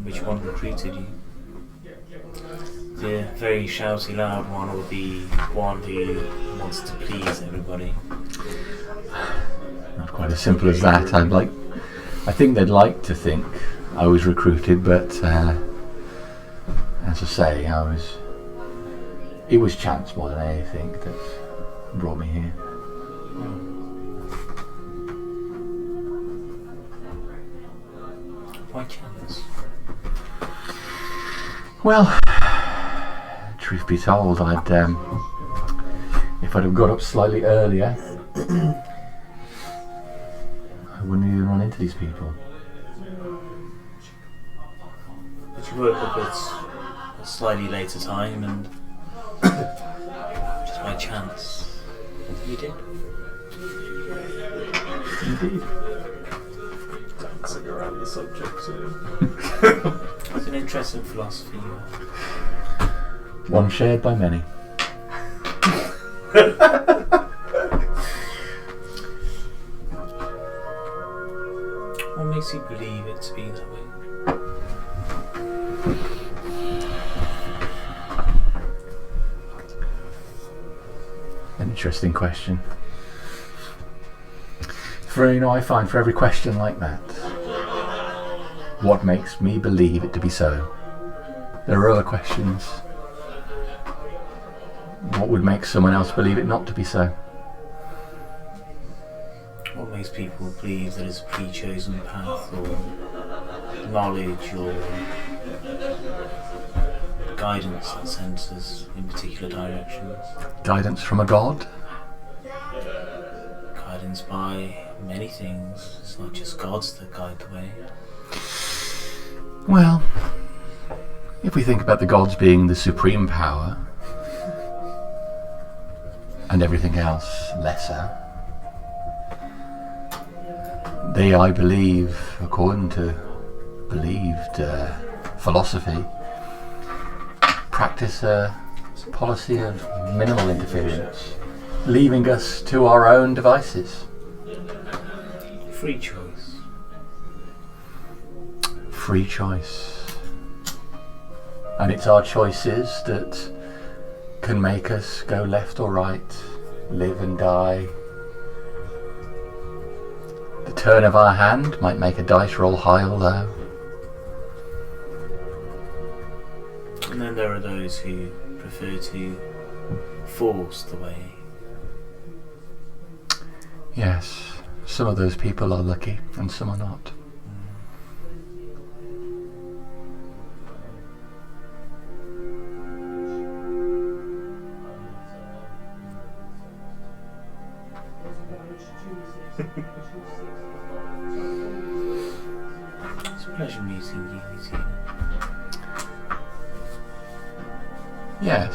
Which one recruited you? The very shouty loud one, or the one who wants to please everybody? Not quite as simple as that. I think they'd like to think I was recruited, but as I say, it was chance more than anything that brought me here. Why chance? Well, truth be told, if I'd have got up slightly earlier, I wouldn't even run into these people. But you woke up at a slightly later time and just by chance you did. Indeed. Dancing around the subject too. It's an interesting philosophy. One shared by many. What makes you believe it to be that way? An interesting question. I find for every question like that, what makes me believe it to be so? There are other questions. What would make someone else believe it not to be so? What makes people believe that it's a pre-chosen path, or knowledge, or guidance that sends us in particular directions? Guidance from a god? Guidance by many things. It's not just gods that guide the way. Well, if we think about the gods being the supreme power, and everything else lesser, they, I believe, according to believed philosophy, practice a policy of minimal interference, leaving us to our own devices. Free choice. Free choice. And it's our choices that can make us go left or right, live and die. The turn of our hand might make a dice roll high or low. And then there are those who prefer to force the way. Yes, some of those people are lucky and some are not. It's a pleasure meeting you, Tina. Yes.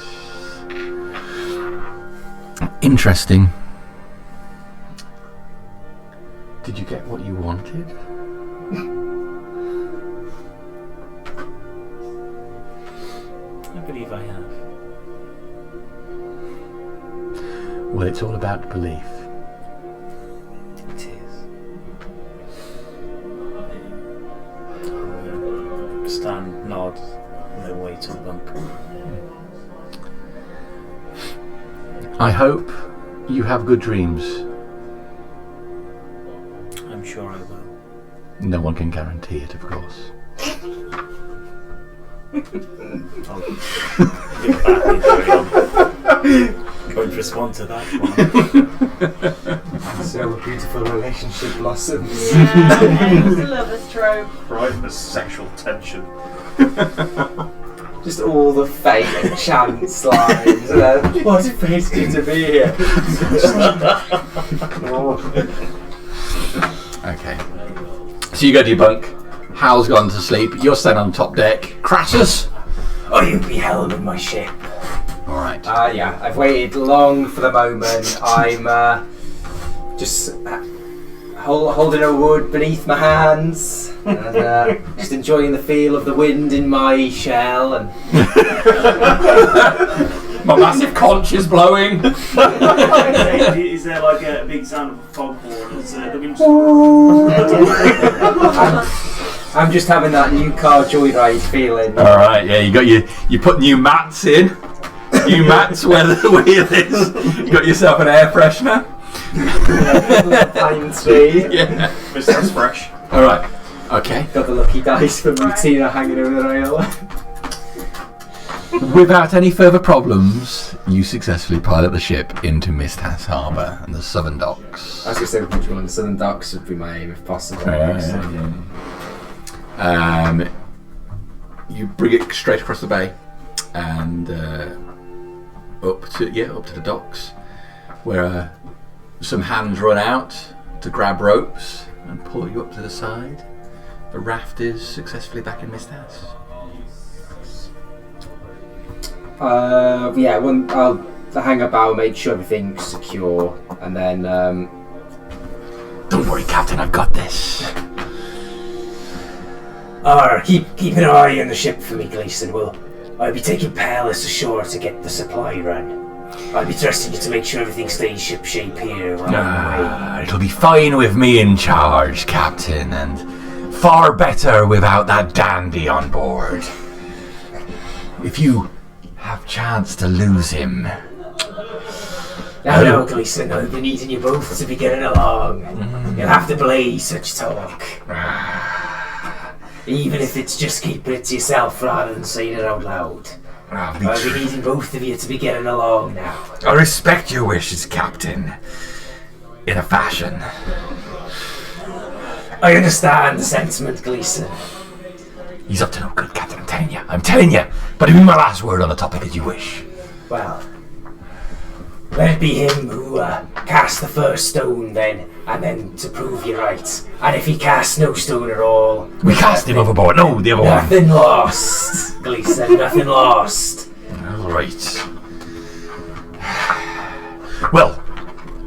Interesting. Did you get what you wanted? I believe I have. Well, it's all about belief. It is. Stand, nod, and then way to the bunk. I hope you have good dreams. I'm sure I will. No one can guarantee it, of course. I'll give back won't respond to that one. So a beautiful relationship blossoms. Yeah, it's a lover's trope. Right, the sexual tension. Just all the fate and chance lines. What a place good to be here. Okay. So you go to your bunk. Hal's gone to sleep. You're standing on top deck. Crassus? Oh, you be held in my ship. Alright. Yeah, I've waited long for the moment. I'm just holding a wood beneath my hands and just enjoying the feel of the wind in my shell. And My massive conch is blowing. Is there like a big sound of a foghorn as the wind I'm just having that new car joyride feeling. Alright, yeah, you put new mats in. New mats where the wheel is. You got yourself an air freshener. Pine tree. Yeah. This sounds fresh. Alright. Okay. Got the lucky dice from Tina hanging over the rail. Without any further problems, you successfully pilot the ship into Misthas Harbour and the southern docks. I was going to say which one, the southern docks would be my aim if possible. You bring it straight across the bay and up to the docks, where some hands run out to grab ropes and pull you up to the side. The raft is successfully back in Misthas. I'll hang a bow, make sure everything's secure, and then Don't worry, Captain, I've got this. Keep an eye on the ship for me, Gleason. I'll be taking Palace ashore to get the supply run. I'll be trusting you to make sure everything stays shipshape here while I'm away. It'll be fine with me in charge, Captain, and far better without that dandy on board. If you have chance to lose him. Now, Gleason, I've been needing you both to be getting along. You'll have to blaze such talk. Even if it's just keeping it to yourself rather than saying it out loud. I'll be needing both of you to be getting along now. I respect your wishes, Captain. In a fashion. I understand the sentiment, Gleason. He's up to no good, Captain, I'm telling you. But it'll be my last word on the topic as you wish. Well, let it be him who cast the first stone then, and then to prove you right. And if he casts no stone at all... We cast him overboard. No, the other one. Nothing lost, Gleason, nothing lost. Alright. Well,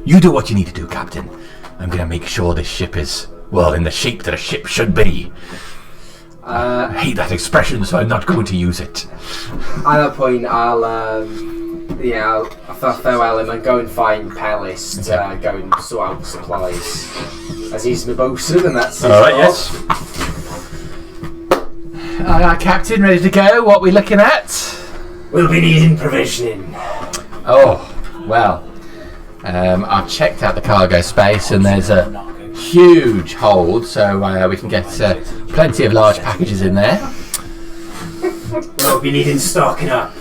you do what you need to do, Captain. I'm going to make sure this ship is, well, in the shape that a ship should be. I hate that expression, so I'm not going to use it. At that point, I'll farewell him and go and find Pellis to go and sort out the supplies. As he's my bosun, and that's his Alright, job. yes. Captain, ready to go? What are we looking at? We'll be needing provisioning. Oh, well. I've checked out the cargo space and there's a huge hold, so we can get plenty of large packages in there. We'll be needing stocking up.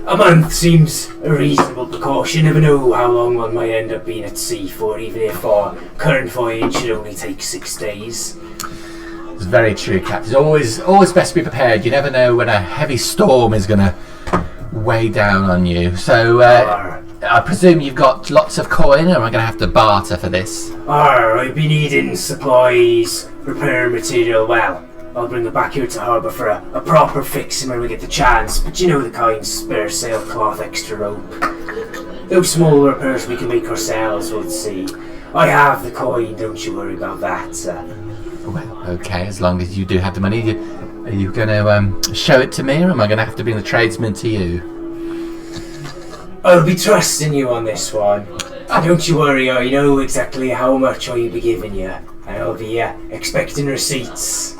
A month seems a reasonable precaution. Never know how long one might end up being at sea for, even if our current voyage should only take 6 days. It's very true, Captain. It's always best to be prepared. You never know when a heavy storm is going to weigh down on you. So I presume you've got lots of coin, or am I going to have to barter for this? I'll be needing supplies, repair material. Well, I'll bring it back here to harbour for a proper fixing when we get the chance. But you know the kind: spare sailcloth, extra rope. Those small repairs we can make ourselves, we'll see. I have the coin, don't you worry about that. Well, okay, as long as you do have the money. Are you going to show it to me, or am I going to have to bring the tradesman to you? I'll be trusting you on this one. Don't you worry, I know exactly how much I'll be giving you. And I'll be expecting receipts.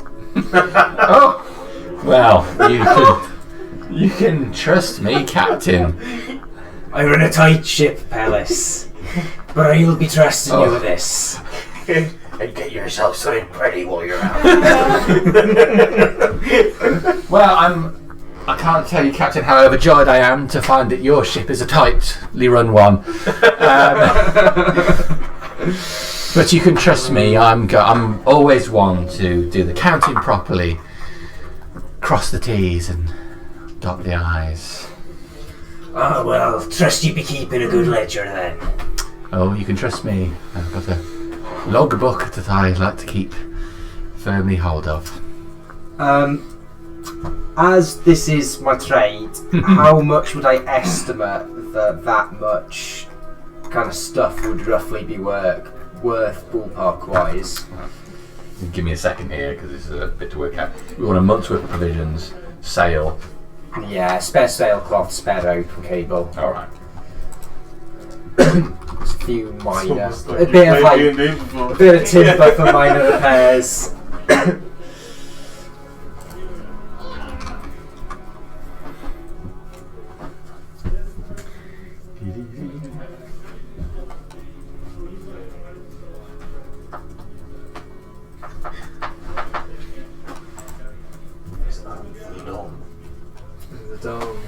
Oh, well, you can trust me, Captain. I run a tight ship, Pellis. But I'll be trusting you with this. And get yourself something pretty while you're out. Well, I can't tell you, Captain, how overjoyed I am to find that your ship is a tightly run one. But you can trust me. I'm always one to do the counting properly, cross the T's and dot the I's. Oh, well, trust you be keeping a good ledger then. Oh, you can trust me. I've got a logbook that I like to keep firmly hold of. As this is my trade, how much would I estimate that much kind of stuff would roughly be worth ballpark wise? Give me a second here, because this is a bit to work out. We want a month's worth of provisions, sail. Yeah, spare sailcloth, spare rope and cable. Alright. Just a few minor, a bit of timber for minor repairs. The dome.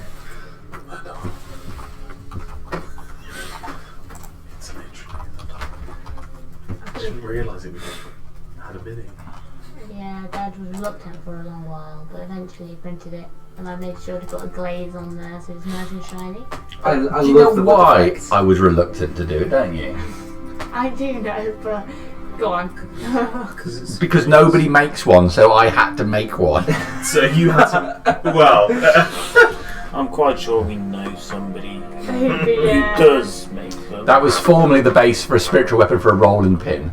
It's literally the dome. I didn't realise it had a bidding. Yeah, Dad was reluctant for a long while, but eventually he printed it, and I made sure to put a glaze on there so it's nice and shiny. I Do you know why I was reluctant to do it, don't you? I do know, but go on. Because nobody makes one, so I had to make one. So you had to. Well, I'm quite sure we know somebody Yeah. who does make them. That was formerly the base for a spiritual weapon for a rolling pin.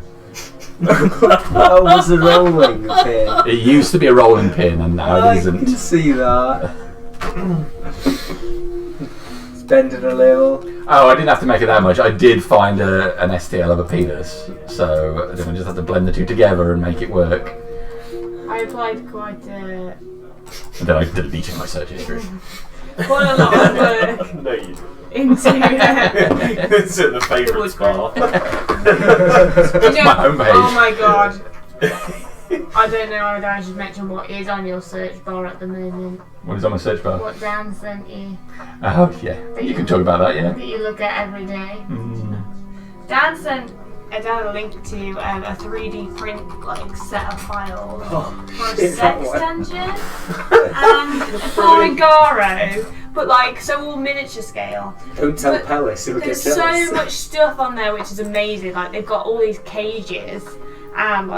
That was a rolling pin. It used to be a rolling pin, and now it I isn't. can see that. It's bending a little. Oh, I didn't have to make it that much. I did find an STL of a penis, so then I just had to blend the two together and make it work. I applied quite And then I deleted my search history. a lot of work no, you didn't. into It's at the favourites bar. That's my homepage. Oh my god. I don't know whether I should mention what is on your search bar at the moment. What is on my search bar? What Dan sent you. Oh, yeah. You can talk about that, yeah. That you look at every day. Mm. Dan sent a link to a 3D print set of files for a sex dungeon for Igaro, but so all miniature scale. Don't tell But Pellis, he'll get There's jealous. so much stuff on there which is amazing. They've got all these cages and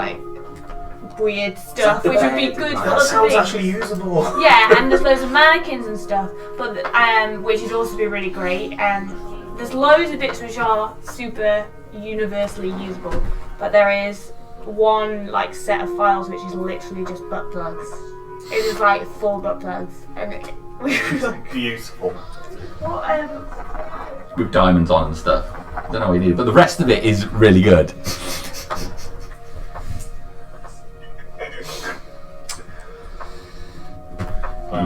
weird stuff which would be good for That other sounds things. actually usable. Yeah, and there's loads of mannequins and stuff, but which would also be really great. And there's loads of bits which are super universally usable, but there is one like set of files which is literally just butt plugs. It is like 4 butt plugs, and we were like, Beautiful. what? With diamonds on and stuff. I don't know what you need, but the rest of it is really good. Here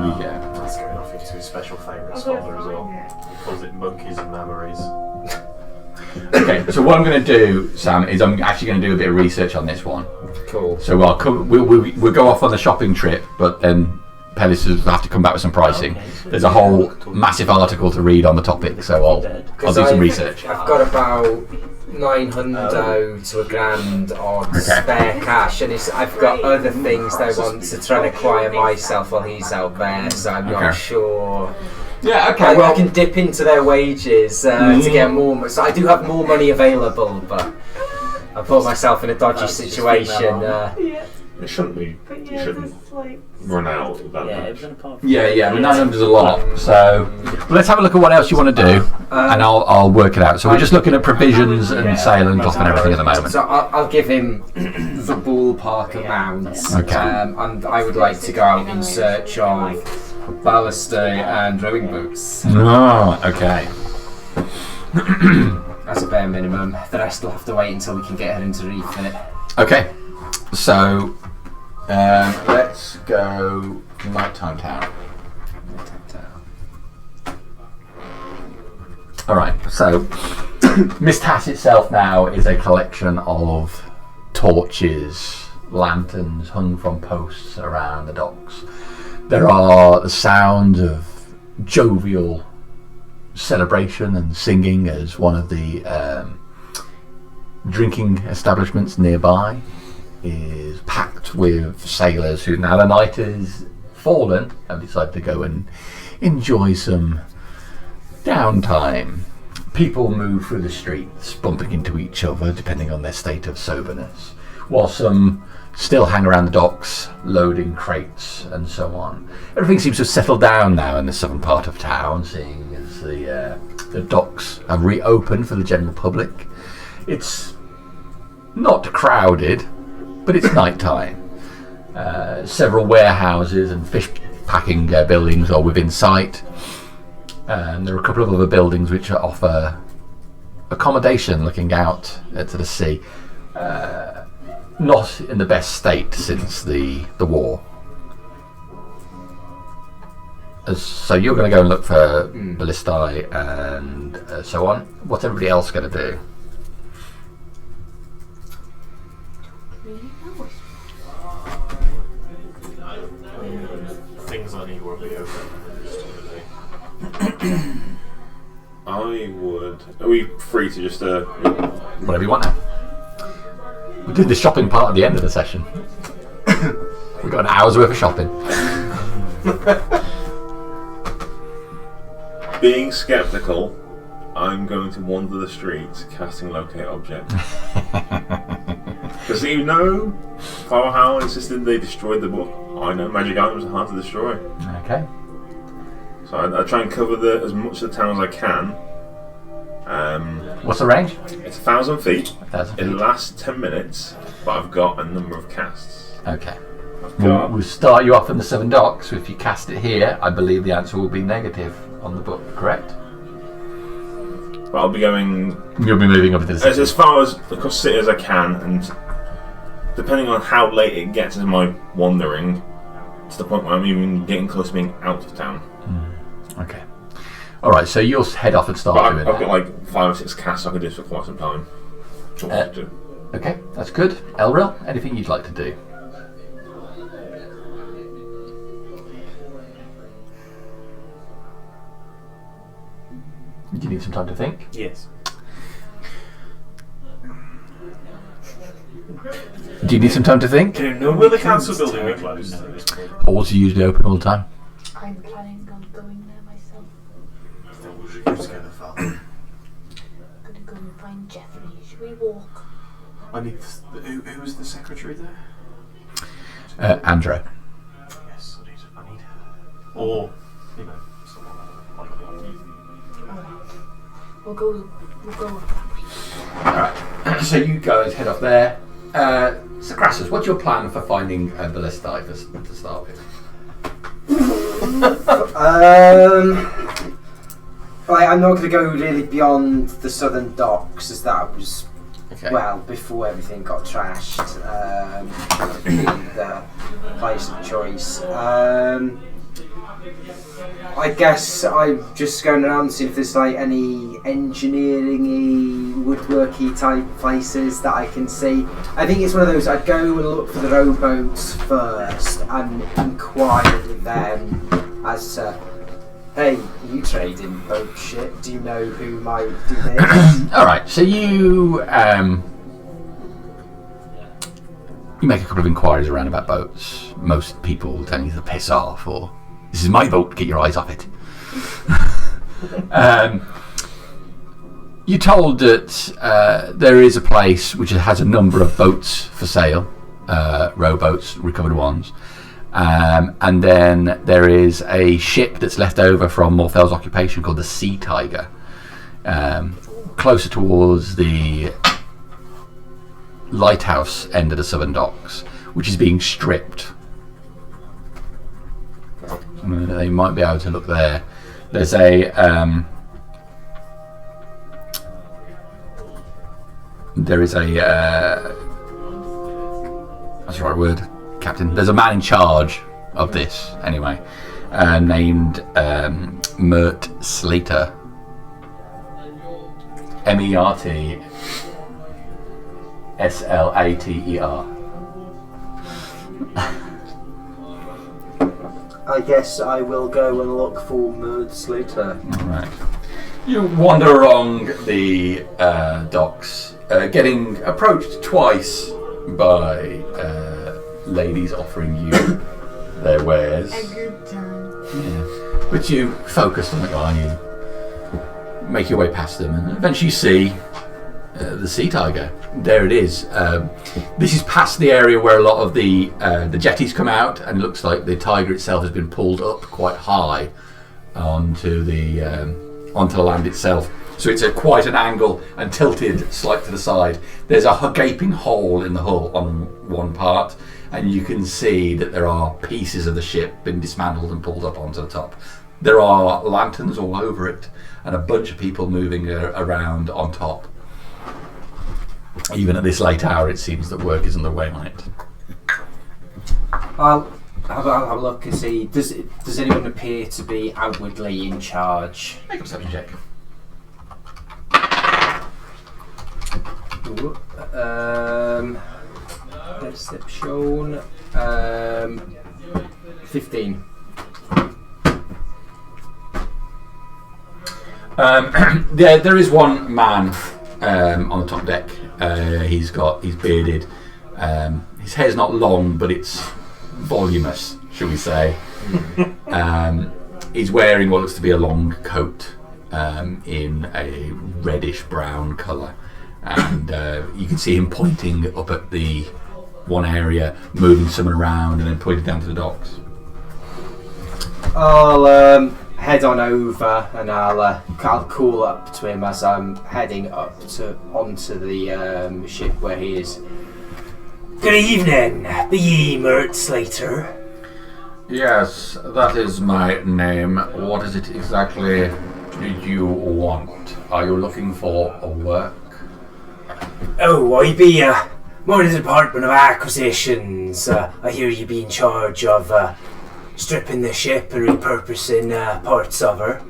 we go. That's going off into his special favourite folder as well. He calls it Monkeys and Memories. Okay, so what I'm going to do, Sam, is I'm actually going to do a bit of research on this one. Cool. So we'll go off on the shopping trip, but then Pellis will have to come back with some pricing. There's a whole massive article to read on the topic, so I'll do some research. I've got about 900 to £1,000 on spare cash, and I've got other things that I want to try and acquire myself while he's out there, so I'm not sure. Yeah, okay. I can dip into their wages to get more. So I do have more money available, but I put myself in a dodgy situation. It shouldn't be. You shouldn't run out of that much. Yeah, 900 is a lot. So let's have a look at what else you want to do, and I'll work it out. So we're just looking at provisions and sale and cloth and everything at the moment. So I'll give him the ballpark amount. Okay. And I would like to go out in search of ballast and rowing boats. Oh, okay. As a bare minimum. The rest will have to wait until we can get her into reef in it. Okay. So let's go Nighttime Town. Alright, so Miss Tass itself now is a collection of torches, lanterns hung from posts around the docks. There are the sounds of jovial celebration and singing as one of the drinking establishments nearby is packed with sailors who, now the night has fallen, have decided to go and enjoy some downtime. People move through the streets, bumping into each other depending on their state of soberness, while some still hang around the docks, loading crates and so on. Everything seems to have settled down now in the southern part of town, seeing as the docks have reopened for the general public. It's not crowded, but it's night time. Several warehouses and fish packing buildings are within sight. And there are a couple of other buildings which offer accommodation looking out to the sea. Not in the best state since the war. So you're going to go and look for ballistae and so on. What's everybody else going to do? Things I need will be open. I would. Are we free to just Whatever you want now. We did the shopping part at the end of the session. We got an hour's worth of shopping. Being skeptical, I'm going to wander the streets casting locate object. Because you know, Powerhouse insisted they destroyed the book. I know magic items are hard to destroy. Okay. So I try and cover as much of the town as I can. What's the range? It's 1,000 feet. 1,000 feet. It lasts 10 minutes, but I've got a number of casts. Okay. We'll start you off in the 7 docks. So if you cast it here, I believe the answer will be negative on the book, correct? But I'll be going. You'll be moving up into the city. As far as across the city as I can, and depending on how late it gets in my wandering, to the point where I'm even getting close to being out of town. Okay. Alright, so you'll head off and start doing I've that. got like 5 or 6 casts I could do for quite some time. Okay, that's good. Elril, anything you'd like to do? Do you need some time to think? Yes. Do you need some time to think? Will the council building be closed? Halls are usually open all the time. I'm planning on going there myself. I think we should go together, Val. I'm gonna go and find Jeffrey. Should we walk? I need. Who was the secretary there? Andrew. Yes, I need. Or, you know, someone like that. Alright. We'll go up that way. Alright, so you guys head off there. So Crassus, what's your plan for finding Ballista to start with? I'm not going to go really beyond the southern docks, as that was before everything got trashed. The place of choice. I guess I'm just going around and seeing if there's any engineering-y, woodworky type places that I can see. I think it's one of those, I'd go and look for the rowboats first and inquire with them as to, hey, you trade in boat shit, do you know who might do this? Alright, so you make a couple of inquiries around about boats. Most people will tell you to piss off, or this is my boat, get your eyes off it. You're told that there is a place which has a number of boats for sale, rowboats, recovered ones, and then there is a ship that's left over from Morfel's occupation called the Sea Tiger, closer towards the lighthouse end of the southern docks, which is being stripped. They might be able to look there. There's a what's the right word, Captain? There's a man in charge of this anyway, named Mert Slater. MERTSLATER. I guess I will go and look for Mert Slater. Alright. You wander along the docks, getting approached twice by ladies offering you their wares. A good time. Yeah. But you focus on it, and you make your way past them, and eventually you see the Sea Tiger. There it is. This is past the area where a lot of the jetties come out, and it looks like the Tiger itself has been pulled up quite high onto the land itself. So it's at quite an angle and tilted slightly to the side. There's a gaping hole in the hull on one part, and you can see that there are pieces of the ship been dismantled and pulled up onto the top. There are lanterns all over it, and a bunch of people moving around on top. Even at this late hour, it seems that work is underway on it. I'll have a look and see. Does anyone appear to be outwardly in charge? Make a perception check. Perception. 15. There is one man on the top deck. He's bearded. His hair's not long, but it's voluminous, shall we say. He's wearing what looks to be a long coat in a reddish brown colour, and you can see him pointing up at the one area, moving someone around, and then pointing down to the docks. I'll head on over and I'll call up to him as I'm heading onto the ship where he is. Good evening, be ye Mert Slater? Yes, that is my name. What is it exactly you want? Are you looking for a work? Oh, I be more in the Department of Acquisitions. I hear you be in charge of stripping the ship and repurposing parts of her.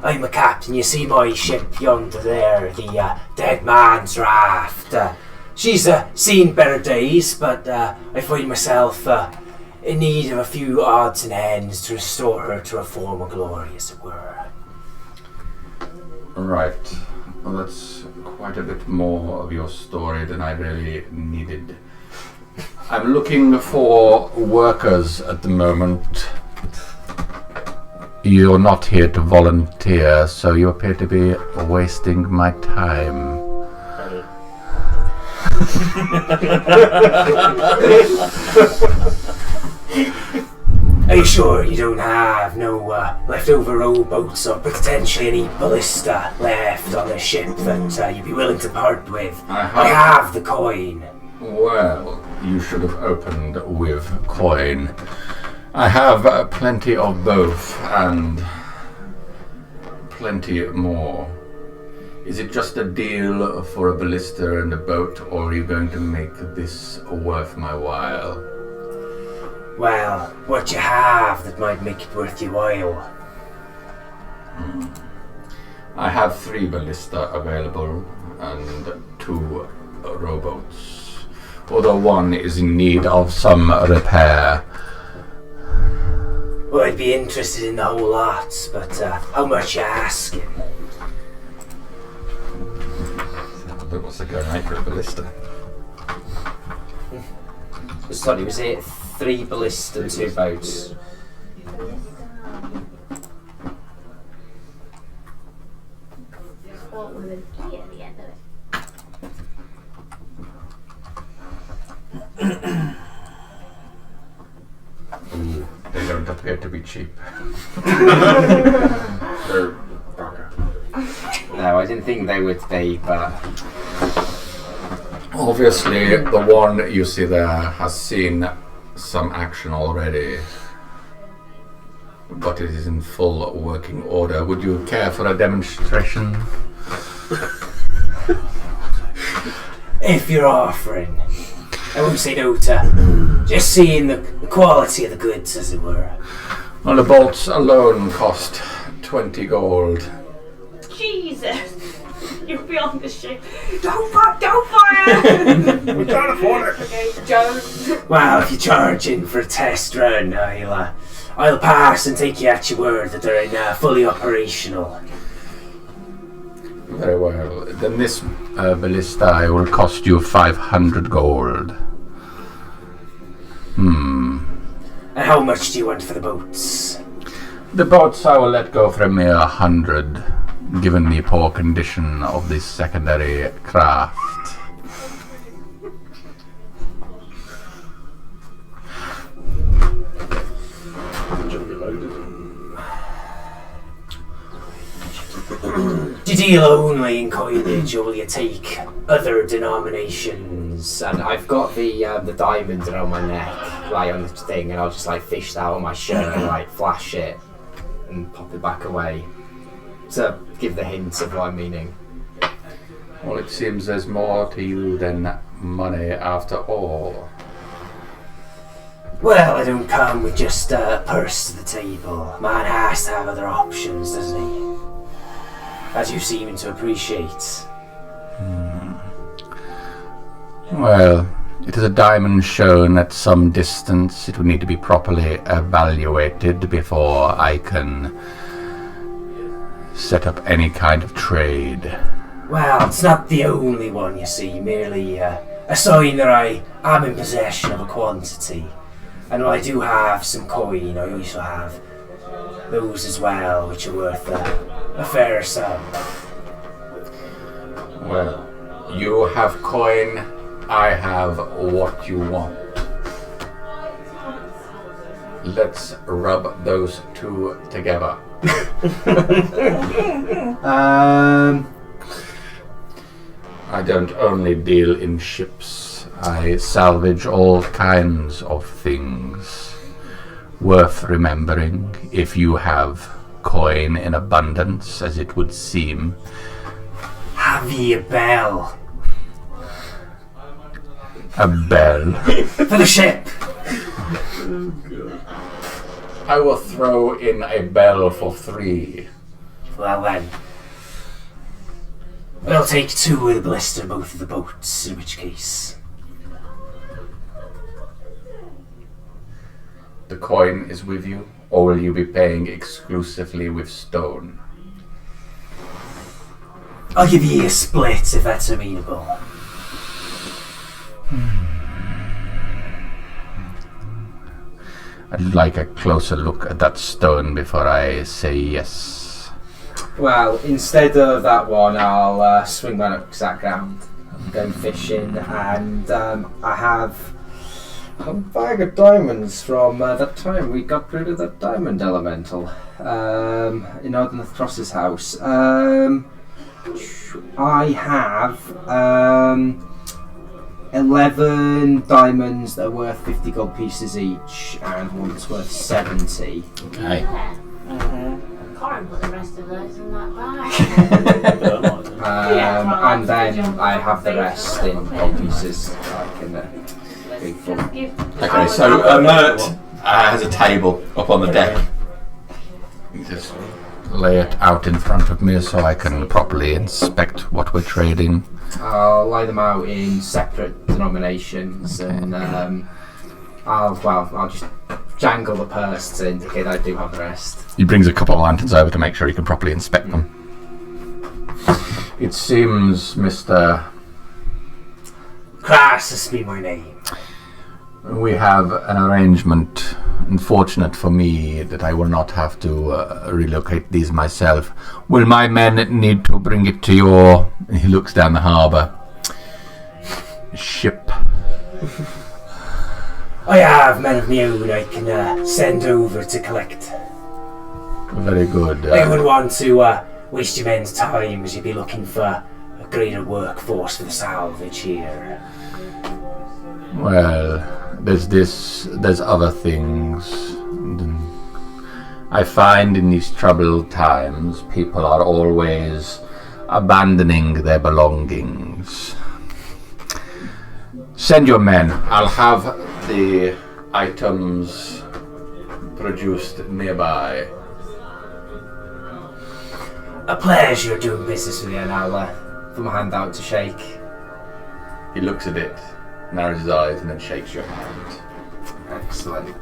I'm a captain. You see my ship yonder there, the Dead Man's Raft. She's seen better days, but I find myself in need of a few odds and ends to restore her to her former glory, as it were. Right. Well, that's quite a bit more of your story than I really needed. I'm looking for workers at the moment. You're not here to volunteer, so you appear to be wasting my time. Are you sure you don't have no leftover rowboats or potentially any ballista left on the ship that you'd be willing to part with? I have the coin. Well, you should have opened with coin. I have plenty of both and plenty more. Is it just a deal for a ballista and a boat, or are you going to make this worth my while? Well, what you have that might make it worth your while? I have 3 ballista available and 2 rowboats, although one is in need of some repair. Well, I'd be interested in the whole lot, but how much you asking? But what's the going rate for a ballista? Sorry, was it 3 ballista and 2 boats? What with a key at the end of it. Ooh, they don't appear to be cheap. They're bugger. No, I didn't think they would be, but Obviously, the one you see there has seen some action already, but it is in full working order. Would you care for a demonstration? If you're offering, I won't say no to just seeing the quality of the goods, as it were. Well, the bolts alone cost 20 gold. Jesus! You're beyond the ship. Don't fire! We can't afford it. Okay, don't. Well, if you're charging for a test run, I'll pass and take you at your word that they're in fully operational. Very well. Then this ballista will cost you 500 gold. And how much do you want for the boats? The boats I will let go for a mere 100, given the poor condition of this secondary craft. Do you deal only in coinage, or will you take other denominations? and I've got the diamond around my neck, like on the thing, and I'll just like fish that out of my shirt and like flash it and pop it back away to give the hint of what I'm meaning. Well, it seems there's more to you than money after all. Well, I don't come with just a purse to the table. Man has to have other options, doesn't he? As you seem to appreciate. Well, it is a diamond shown at some distance. It will need to be properly evaluated before I can set up any kind of trade. Well, it's not the only one, you see, merely a sign that I am in possession of a quantity. And while I do have some coin, I also have those as well, which are worth a fair sum. Well, you have coin, I have what you want. Let's rub those two together. I don't only deal in ships. I salvage all kinds of things. Worth remembering, if you have coin in abundance, as it would seem. Have ye a bell? A bell. For the ship! I will throw in a bell for 3. Well then. I'll take 2 with a blister, both of the boats, in which case. The coin is with you, or will you be paying exclusively with stone? I'll give ye a split if that's amenable. I'd like a closer look at that stone before I say yes. Well, instead of that one, I'll swing my rucksack round, go fishing, and I have a bag of diamonds from that time we got rid of that diamond elemental in Odineth Cross's house. I have 11 diamonds that are worth 50 gold pieces each, and one that's worth 70. Okay. Can't put the rest of those in that bag. And then I have the rest in gold pieces. I can be full. Okay, so Mert has a table up on the deck. You just lay it out in front of me so I can properly inspect what we're trading. I'll lay them out in separate denominations, and I'll just jangle the purse to indicate I do have the rest. He brings a couple of lanterns over to make sure he can properly inspect them. It seems, Mr. Crassus be my name. We have an arrangement. Unfortunate for me that I will not have to relocate these myself. Will my men need to bring it to your... He looks down the harbour. Ship. I have men of my own I can send over to collect. Very good. I wouldn't want to waste your men's time as you'd be looking for a greater workforce for the salvage here. Well, there's other things. I find in these troubled times, people are always abandoning their belongings. Send your men. I'll have the items produced nearby. A pleasure doing business with you, and I'll put my hand out to shake. He looks at it, narrows his eyes, and then shakes your hand. Excellent.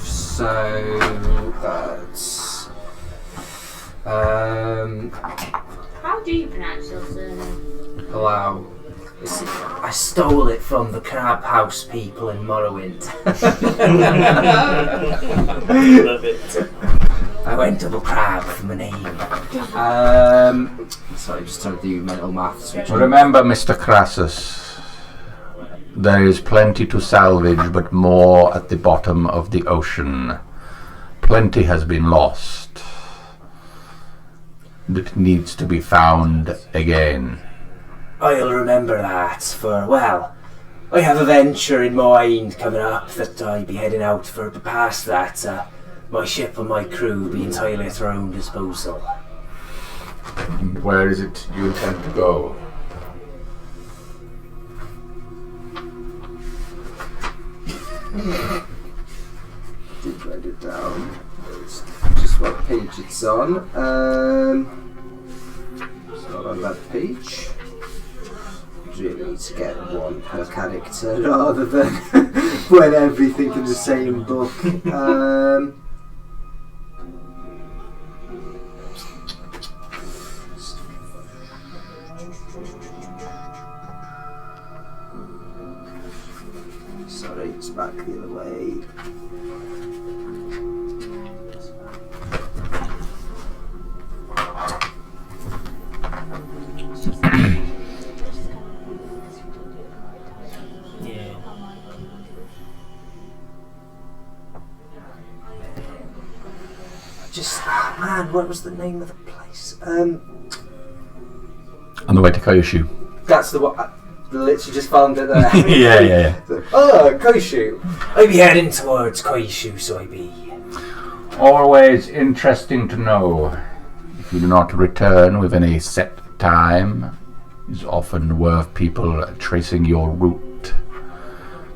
So that's How do you pronounce your surname? allow. I stole it from the Crab House people in Morrowind. Love it. I went double crab for my name. Sorry, just trying to do mental maths. Remember, Mr. Crassus, there is plenty to salvage, but more at the bottom of the ocean. Plenty has been lost that needs to be found again. I'll remember that for, well, I have a venture in mind coming up that I'll be heading out for, but past that, my ship and my crew will be entirely at their own disposal. Where is it you intend to go? Did write it down. It's just what page it's on. It's not on that page. Really need to get one per character rather than when everything in the same book. Sorry, it's back the other way. Man, what was the name of the place? On the way to Kyushu. That's the one. I literally just found it there. Yeah. Oh, Kyushu. I be heading towards Koishu, so I be. Always interesting to know. If you do not return within a set time, it's often worth people tracing your route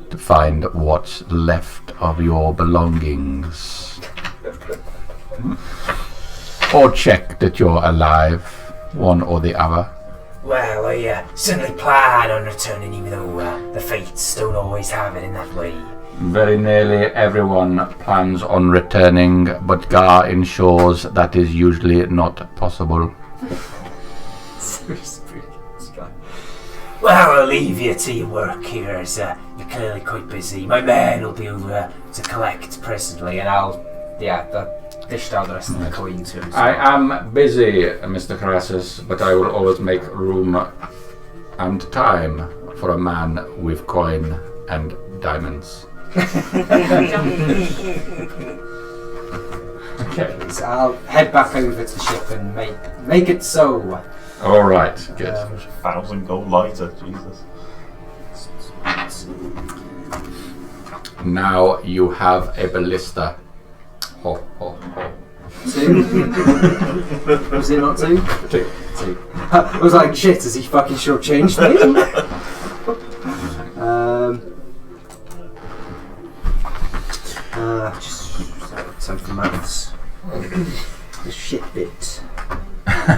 to find what's left of your belongings. Or check that you're alive, one or the other. Well, I certainly plan on returning, even though the fates don't always have it in that way. Very nearly everyone plans on returning, but Gar ensures that is usually not possible. Well, I'll leave you to your work here, as you're clearly quite busy. My men will be over to collect presently, and I'll, dish down the rest of the coin to him. I am busy, Mr. Crassus, but I will always make room and time for a man with coin and diamonds. Okay, so I'll head back over to the ship and make it so. All right, good. 1,000 gold lighter, Jesus. Now you have a ballista. Ho, ho, ho. 2. Was it not 2? 2. 2. I was like, shit, has he fucking shortchanged me? Just time for maths. The shit bit.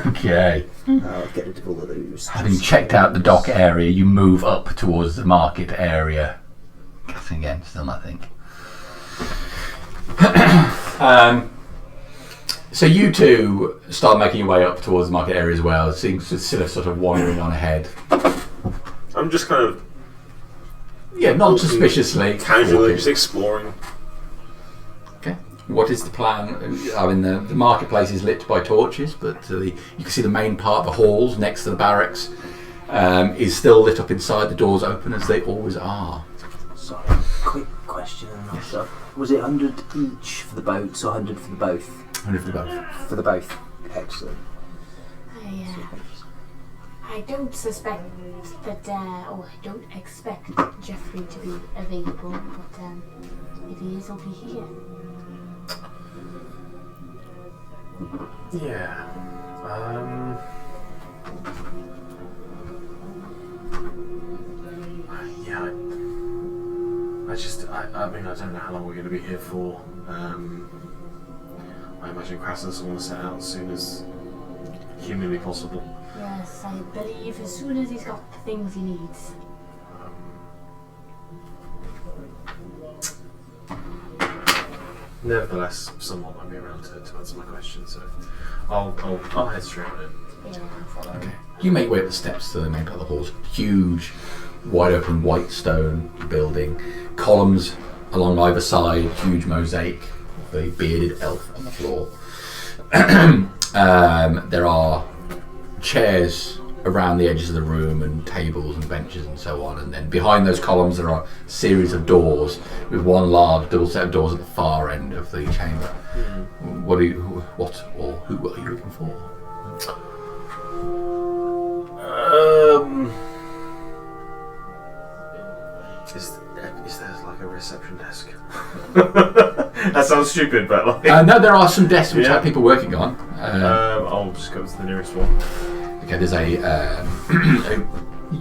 Okay. I'll get rid of all of those. Having checked out the dock area, you move up towards the market area. Guessing again, still nothing. So you two start making your way up towards the market area as well. It seems to sort of wandering on ahead. I'm just kind of non-suspiciously. casually just exploring. Okay. What is the plan? I mean, the marketplace is lit by torches, but you can see the main part, the halls next to the barracks, is still lit up inside. The doors open as they always are. Sorry, quick question. Was it 100 each for the boats or 100 for the both? 100 for the both. For the both. Excellent. I don't suspect that, I don't expect Jeffrey to be available, but if he is, he'll be here. Yeah. Yeah. I mean, I don't know how long we're going to be here for. I imagine Crassus will want to set out as soon as humanly possible. Yes, I believe as soon as he's got the things he needs. Nevertheless, someone might be around to answer my question, so I'll head straight on in. Yeah. Okay. You make way up the steps to the main part of the halls. Huge, wide open white stone building. Columns along either side. Huge mosaic of a bearded elf on the floor. There are chairs around the edges of the room and tables and benches and so on, and then behind those columns there are a series of doors with one large double set of doors at the far end of the chamber. Who are you looking for? Is there like a reception desk? That sounds stupid, but like... no, there are some desks which have people working on. I'll just go to the nearest one. Okay, there's a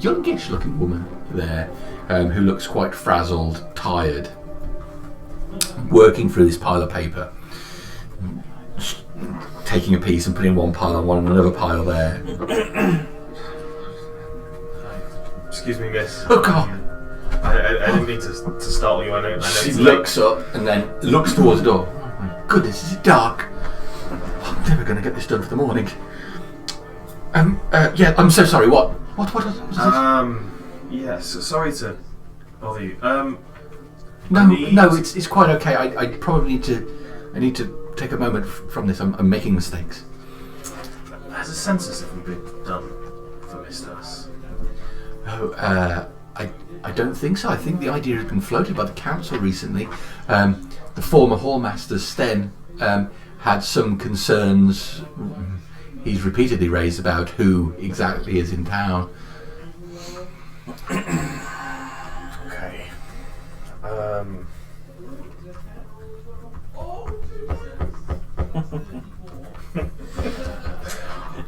youngish looking woman there who looks quite frazzled, tired, working through this pile of paper, taking a piece and putting one pile on one and another pile there. Excuse me, miss. Oh God! I didn't mean to startle you. I know She it's looks up and then looks towards the door. Oh my goodness, is it dark? I'm never going to get this done for the morning. Yeah, I'm so sorry. What was it? Yes, sorry to bother you. No, it's quite okay. I probably need to take a moment from this. I'm making mistakes. Has a census ever been done for Mistas? Oh, I don't think so. I think the idea has been floated by the council recently. The former hallmaster Sten had some concerns. He's repeatedly raised about who exactly is in town. Okay.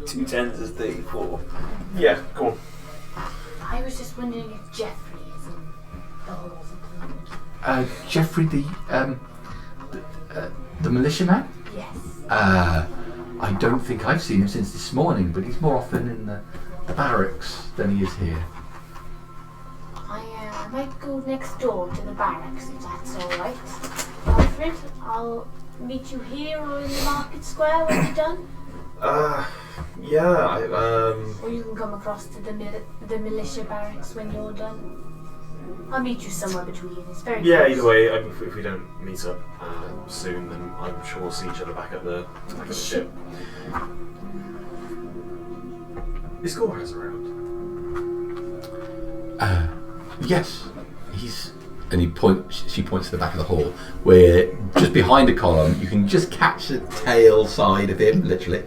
2 10s is 34. Yeah, go on. I was just wondering if Jeffrey is in the halls at the moment. Jeffrey, the militiaman? Yes. I don't think I've seen him since this morning, but he's more often in the barracks than he is here. I might go next door to the barracks if that's alright. Alfred, I'll meet you here or in the market square when you're done. Yeah, Or you can come across to the militia barracks when you're done. I'll meet you somewhere between. It's very yeah, close. either way, if we don't meet up soon, then I'm sure we'll see each other back at the ship. Is Gorhaz around? Yes, he's and she points to the back of the hall, where just behind a column you can just catch the tail side of him, literally.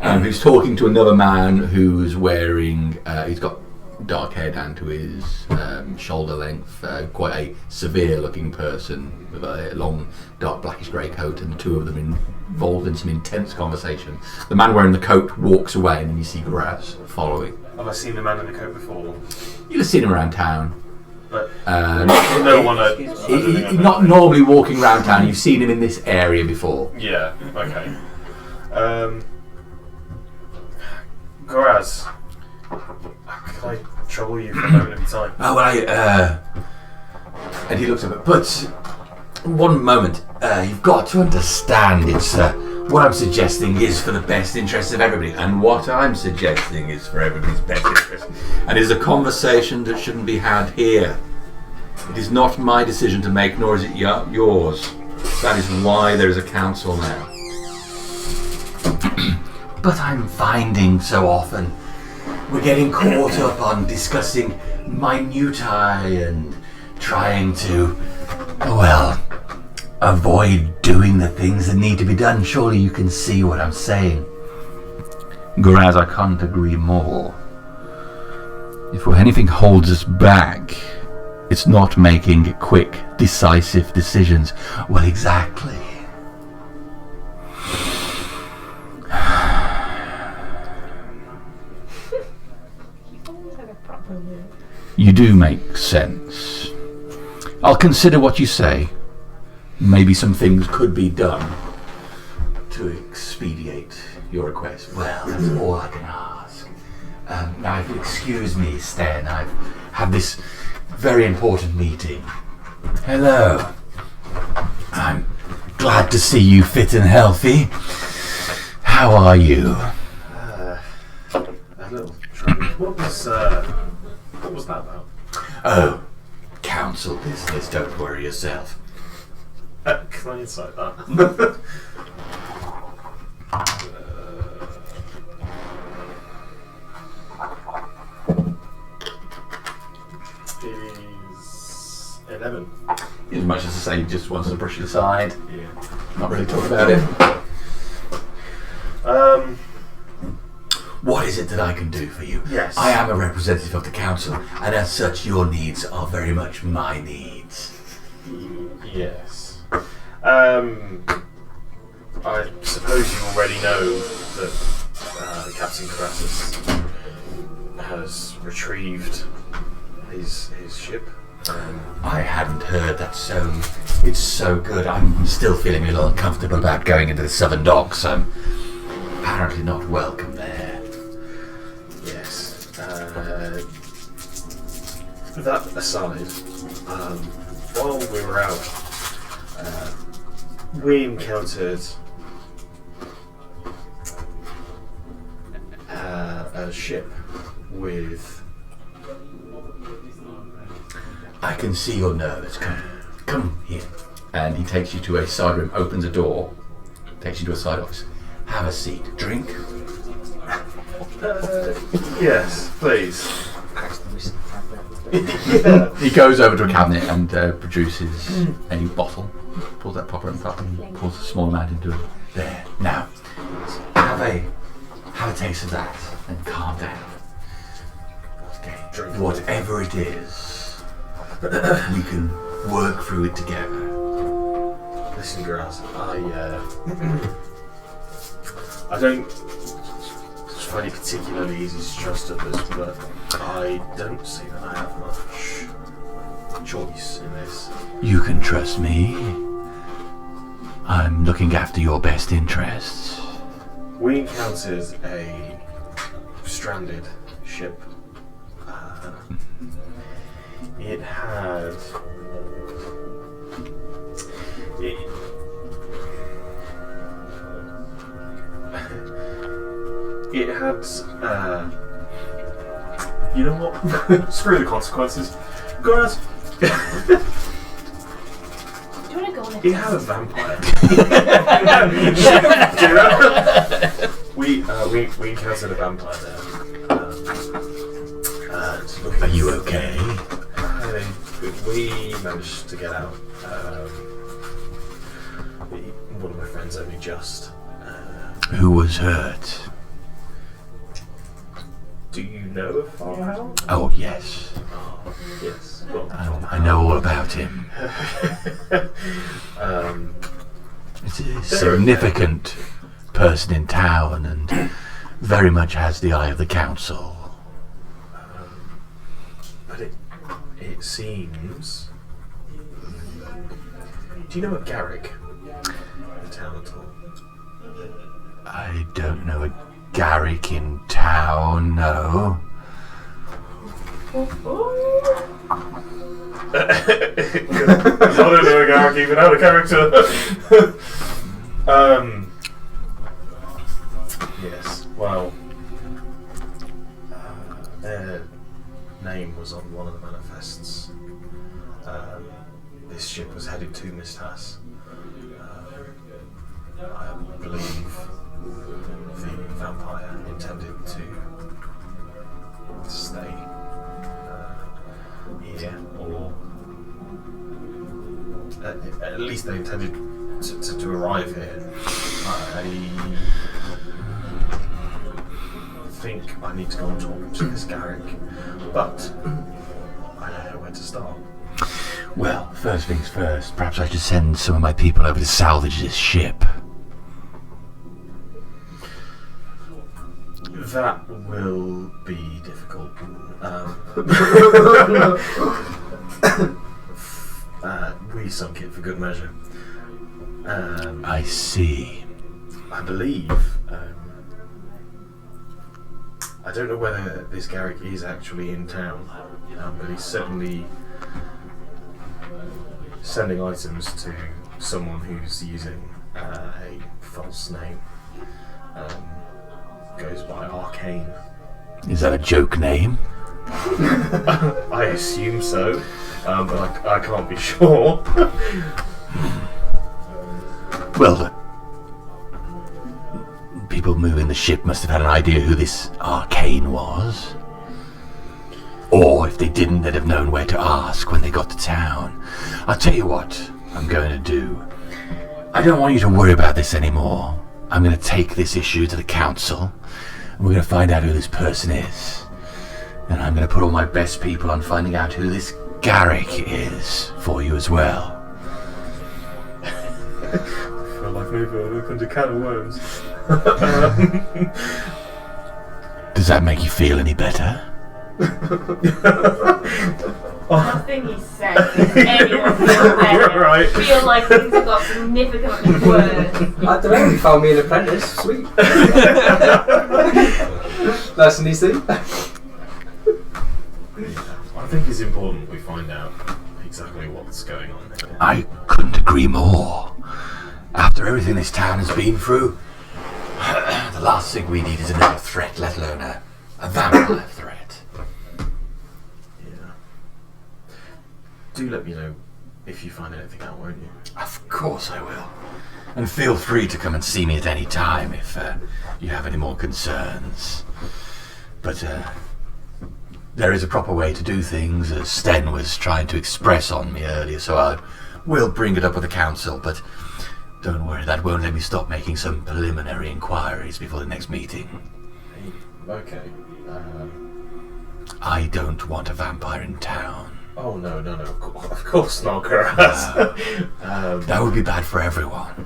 Who's talking to another man who's wearing, he's got dark hair down to his shoulder length, quite a severe looking person with a long dark blackish grey coat, and the two of them involved in some intense conversation. The man wearing the coat walks away, and then you see Graz following. Have I seen the man in the coat before? You've seen him around town. But no one. He's not normally walking around town. You've seen him in this area before. Yeah. Okay. Goraz, can I trouble you for a moment of your time? Oh, well, and he looks at it. But one moment, you've got to understand. It's what I'm suggesting is for the best interest of everybody, and what I'm suggesting is for everybody's best interest. And it is a conversation that shouldn't be had here. It is not my decision to make, nor is it yours. That is why there is a council now. But I'm finding so often we're getting caught up on discussing minutiae and trying to, well, avoid doing the things that need to be done. Surely you can see what I'm saying. Goraz, I can't agree more. If anything holds us back, it's not making quick, decisive decisions. Well, exactly. You do make sense. I'll consider what you say. Maybe some things could be done to expedite your request. Well, that's all I can ask. Now, if you'll excuse me, Stan, I've had this very important meeting. Hello. I'm glad to see you fit and healthy. How are you? A little trouble. What was that about? Oh, council business. Don't worry yourself. Can I insight that? Is 11. As much as to say he just wants to brush it aside. Yeah. Not really talk about it. What is it that I can do for you? Yes. I am a representative of the council, and as such your needs are very much my needs. Yes. I suppose you already know that Captain Crassus has retrieved his ship. I hadn't heard that, so it's so good. I'm still feeling a little uncomfortable about going into the Southern Docks. I'm apparently not welcome there. Yes. That aside, while we were out, we encountered a ship with... I can see you're nervous. Come here. And he takes you to a side room, opens a door, takes you to a side office. Have a seat. Drink? Yes, please. He goes over to a cabinet and produces a bottle. Pulls that popper and top and pulls a small amount into it. There. Now, have a taste of that and calm down. Okay. Drink. Whatever it is, we can work through it together. Listen, Graz, I don't find it particularly easy to trust others, but I don't see that I have much choice in this. You can trust me. I'm looking after your best interests. We encountered a stranded ship. It had... It had, you know what? Screw the consequences. Guys, Do you want to go on it had a vampire. We encountered a vampire there. Are you okay? We managed to get out. One of my friends only just. Who was hurt? Do you know of Farhow? Oh, yes. Oh, yes. Well, I know all about him. It's a significant person in town and very much has the eye of the council. But it seems... Do you know a Garrick in town at all? I don't know a Garrick in town, no. I don't know a Garrick even out of character. Yes, well, their name was on one of the manifests. This ship was headed to Mistas. I believe the vampire intended to stay here, or at least they intended to arrive here. I think I need to go and talk to this Garrick, but I don't know where to start. Well, first things first, perhaps I should send some of my people over to salvage this ship. That will be difficult. We sunk it for good measure. I see. I believe. I don't know whether this Garrick is actually in town, but he's certainly sending items to someone who's using a false name. Goes by Arcane. Is that a joke name? I assume so, but I can't be sure. Well, people moving the ship must have had an idea who this Arcane was. Or if they didn't, they'd have known where to ask when they got to town. I'll tell you what I'm going to do. I don't want you to worry about this anymore. I'm going to take this issue to the council, and we're going to find out who this person is. And I'm going to put all my best people on finding out who this Garrick is for you as well. I feel like maybe I've opened a can of worms. Does that make you feel any better? Nothing he said makes anyone feel better. Right. Feel like things have got significantly worse. I don't know, you found me an apprentice, sweet. That's an easy. I think it's important we find out exactly what's going on here. I couldn't agree more. After everything this town has been through, the last thing we need is another threat, let alone a vampire threat. Do let me know if you find anything out, won't you? Of course I will. And feel free to come and see me at any time if you have any more concerns. But there is a proper way to do things, as Sten was trying to express on me earlier, so I will bring it up with the council, but don't worry, that won't let me stop making some preliminary inquiries before the next meeting. Okay. I don't want a vampire in town. Oh, no, of course not, Karaz. That would be bad for everyone.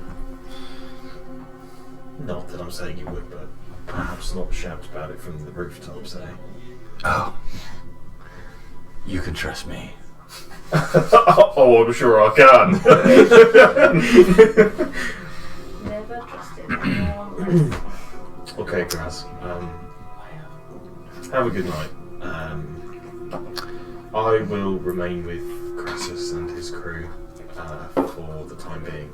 Not that I'm saying you would, but perhaps not shout about it from the rooftops, eh? Oh. You can trust me. Oh, I'm sure I can. Never trusted anyone. Okay, Karaz. Have a good night. I will remain with Crassus and his crew for the time being.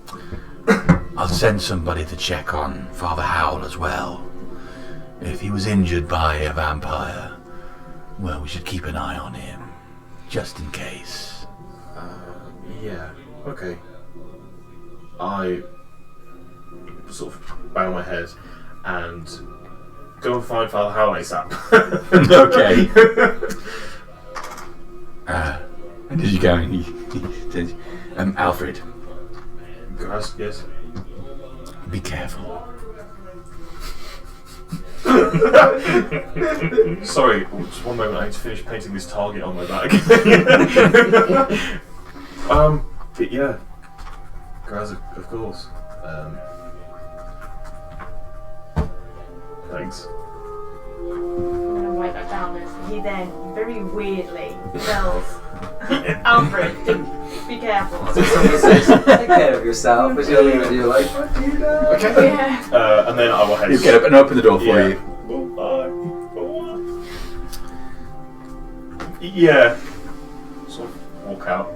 I'll send somebody to check on Father Howell as well. If he was injured by a vampire, well, we should keep an eye on him, just in case. Yeah, okay. I sort of bow my head and go and find Father Howell ASAP. Okay. And as you go, he says, Alfred, Graz, yes. be careful. Sorry, just one moment. I need to finish painting this target on my back. But yeah, Graz, of course. Thanks. I'm gonna write that down. He then very weirdly tells Alfred to be careful. So somebody says, take care of yourself as you're living your life. What do you know? Okay. Yeah. And then I will head. You get up and open the door for you. Yeah. Sort of walk out.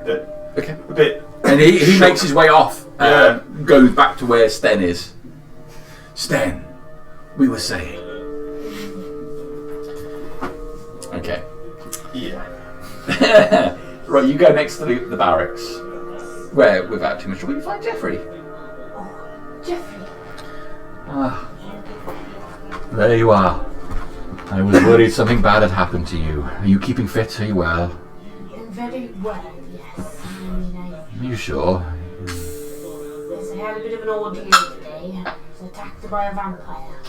Okay. A bit. And he makes his way off, Yeah. goes back to where Sten is. Sten, we were saying. Okay. Yeah. Right, you go next to the barracks. Where, without too much trouble, you find Jeffrey. Oh, Jeffrey. Ah, there you are. I was worried something bad had happened to you. Are you keeping fit? Are you well? I'm very well, yes. I mean, Are you sure? yes, I had a bit of an ordeal today. I was attacked by a vampire.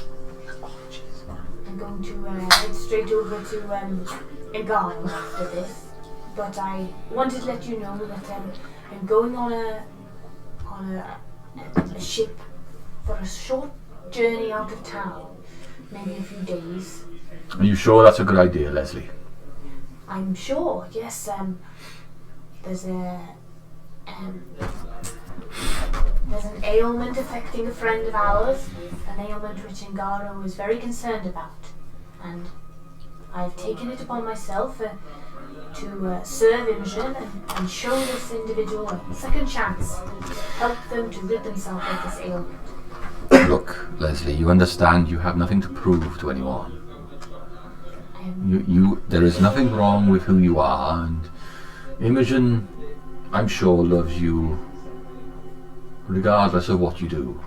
I'm going to head straight over to Egano after this. But I wanted to let you know that I'm going on a ship for a short journey out of town, maybe a few days. Are you sure that's a good idea, Leslie? I'm sure, yes. There's an ailment affecting a friend of ours, an ailment which Ngaro is very concerned about, and I've taken it upon myself to serve Imogen and show this individual a second chance, help them to rid themselves of this ailment. Look, Leslie, you understand you have nothing to prove to anyone. There is nothing wrong with who you are, and Imogen, I'm sure, loves you regardless of what you do.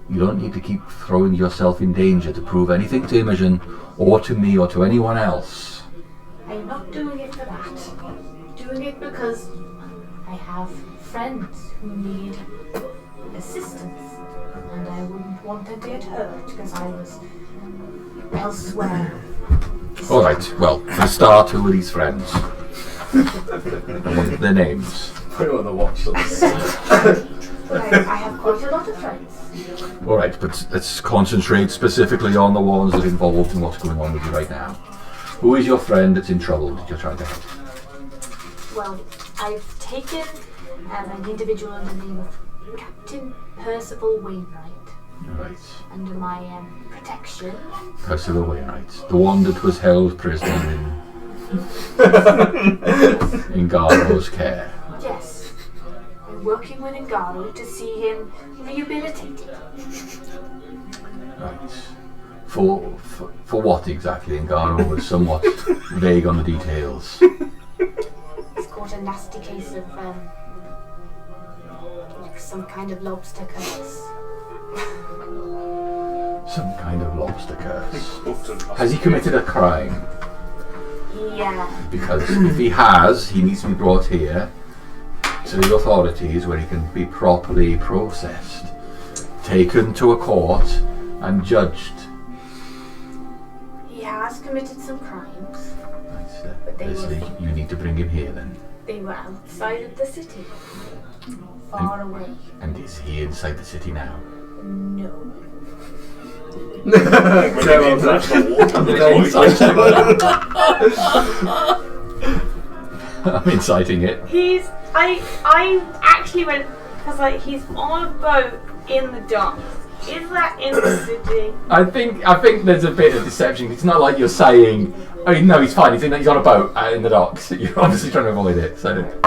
You don't need to keep throwing yourself in danger to prove anything to Imogen, or to me, or to anyone else. I'm not doing it for that. I'm doing it because I have friends who need assistance, and I wouldn't want them to get hurt because I was elsewhere. Alright, well, for a start, who are these friends? I want their names. Put it on the watch list. I have quite a lot of friends. Alright, but let's concentrate specifically on the ones that are involved in what's going on with you right now. Who is your friend that's in trouble that you're trying to help? Well, I've taken an individual under the name of Captain Percival Wainwright Right. under my protection. Percival Wainwright. The one that was held prisoner in Garlo's care. Yes. I'm working with Ngaro to see him rehabilitated. Right. For what exactly? Ngaro was somewhat vague on the details. He's got a nasty case of some kind of lobster curse. Some kind of lobster curse. Has he committed a crime? Yeah. Because if he has, he needs to be brought here to the authorities where he can be properly processed, taken to a court and judged. He has committed some crimes. Right, But they Leslie, were- you need to bring him here then. They were outside of the city. Far away. And is he inside the city now? No. I'm inciting it. I actually went, because like, he's on a boat in the docks. Is that in the city? I think there's a bit of deception. It's not like you're saying, "Oh no, he's fine. He's on a boat in the docks." You're obviously trying to avoid it. So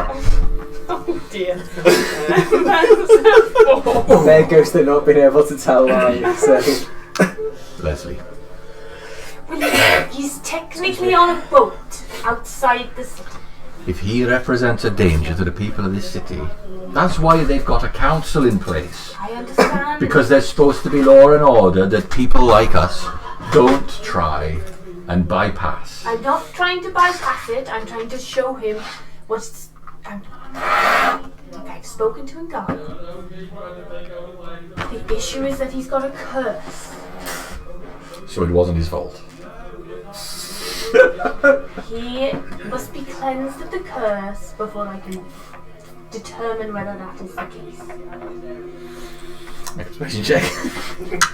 Oh dear. There goes to not being able to tell lies. So. Leslie, Well, he's technically on a boat outside the city. if he represents a danger to the people of this city, that's why they've got a council in place. I understand. Because there's supposed to be law and order that people like us don't try and bypass. I'm not trying to bypass it. I'm trying to show him what's Okay, I've spoken to a guy. The issue is that he's got a curse. So it wasn't his fault. He must be cleansed of the curse before I can determine whether that is the case. Make a persuasion check.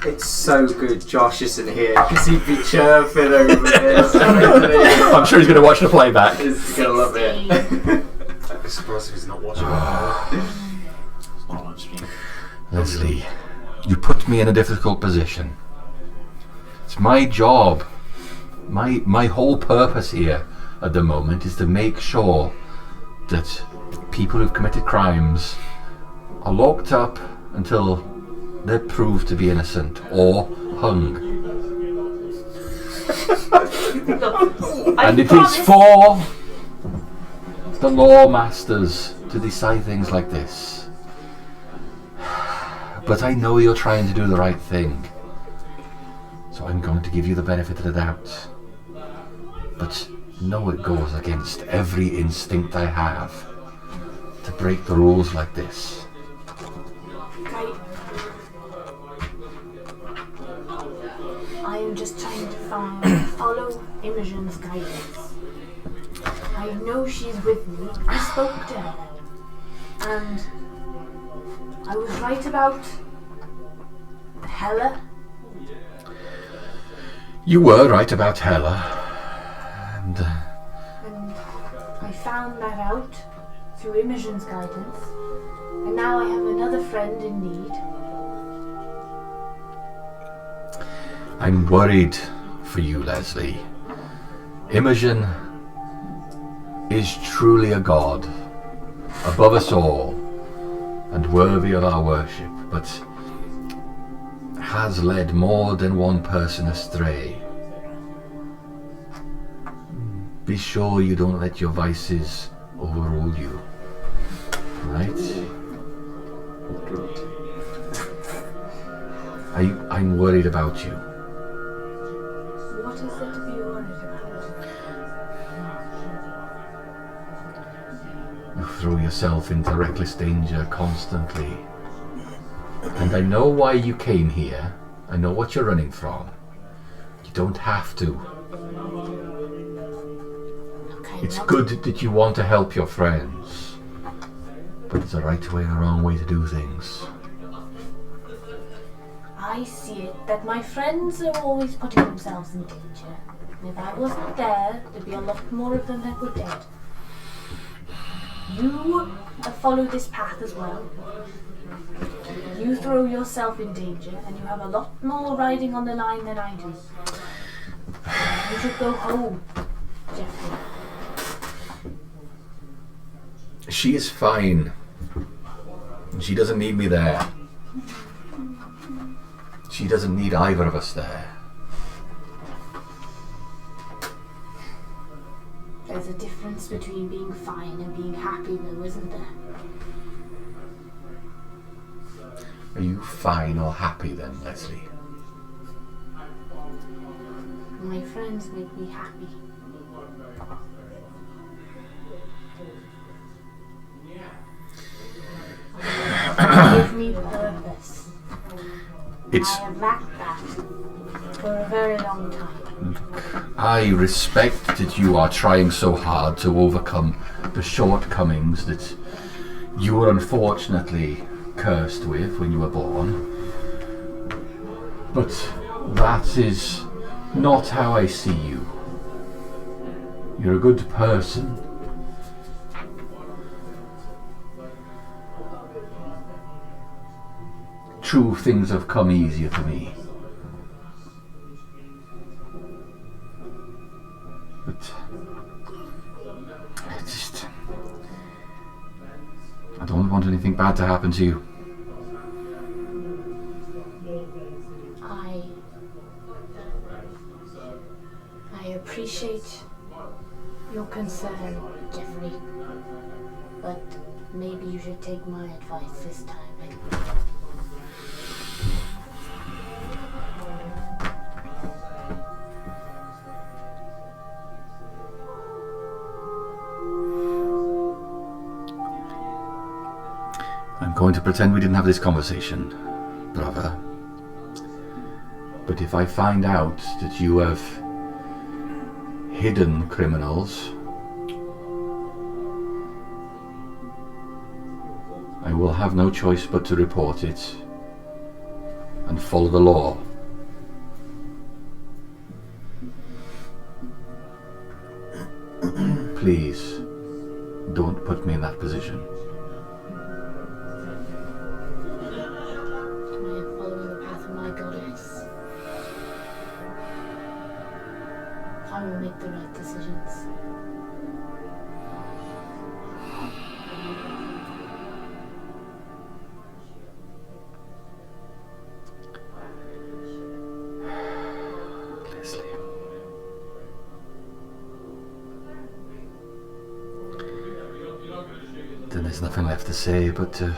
It's so good Josh isn't here because he'd be chirping over this. I'm sure he's going to watch the playback. He's going to love it. I'd be surprised if he's not watching it. It's not on stream. Leslie, you put me in a difficult position. It's my job. My whole purpose here at the moment is to make sure that people who've committed crimes are locked up until they're proved to be innocent or hung. And it is for the law masters to decide things like this. But I know you're trying to do the right thing. So I'm going to give you the benefit of the doubt. But know it goes against every instinct I have to break the rules like this. I am just trying to follow Imogen's guidance. I know she's with me. I spoke to her. And I was right about Hela. You were right about Hela. And I found that out through Imogen's guidance. And now I have another friend in need. I'm worried for you, Leslie. Imogen is truly a god, above us all, and worthy of our worship, but has led more than one person astray. Be sure you don't let your vices overrule you, right? I'm worried about you. What is there to be worried about? You throw yourself into reckless danger constantly. And I know why you came here. I know what you're running from. You don't have to. Okay, It's good that you want to help your friends. But there's a right way and a wrong way to do things. I see it that my friends are always putting themselves in danger. And if I wasn't there, there'd be a lot more of them that were dead. You have followed this path as well. You throw yourself in danger, and you have a lot more riding on the line than I do. You should go home, Jeffrey. She is fine. She doesn't need me there. She doesn't need either of us there. There's a difference between being fine and being happy, though, isn't there? Are you fine or happy then, Leslie? My friends make me happy. They give me purpose. I have lacked that for a very long time. I respect that you are trying so hard to overcome the shortcomings that you were unfortunately cursed with when you were born. But that is not how I see you. You're a good person. True, things have come easier to me. But I don't want anything bad to happen to you. I appreciate your concern, Jeffrey. But maybe you should take my advice this time. I'm going to pretend we didn't have this conversation, brother. But if I find out that you have hidden criminals, I will have no choice but to report it and follow the law. Please, don't put me in that position. I am following the path of my goddess. I will make the right decisions. Then there's nothing left to say but to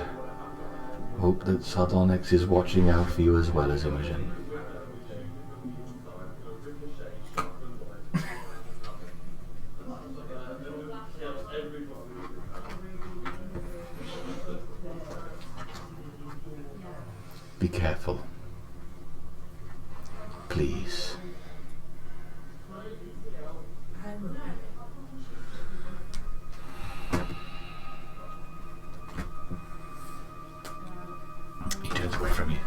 hope that Sardonyx is watching out for you as well as Imogen. Be careful. Please. He turns away from you.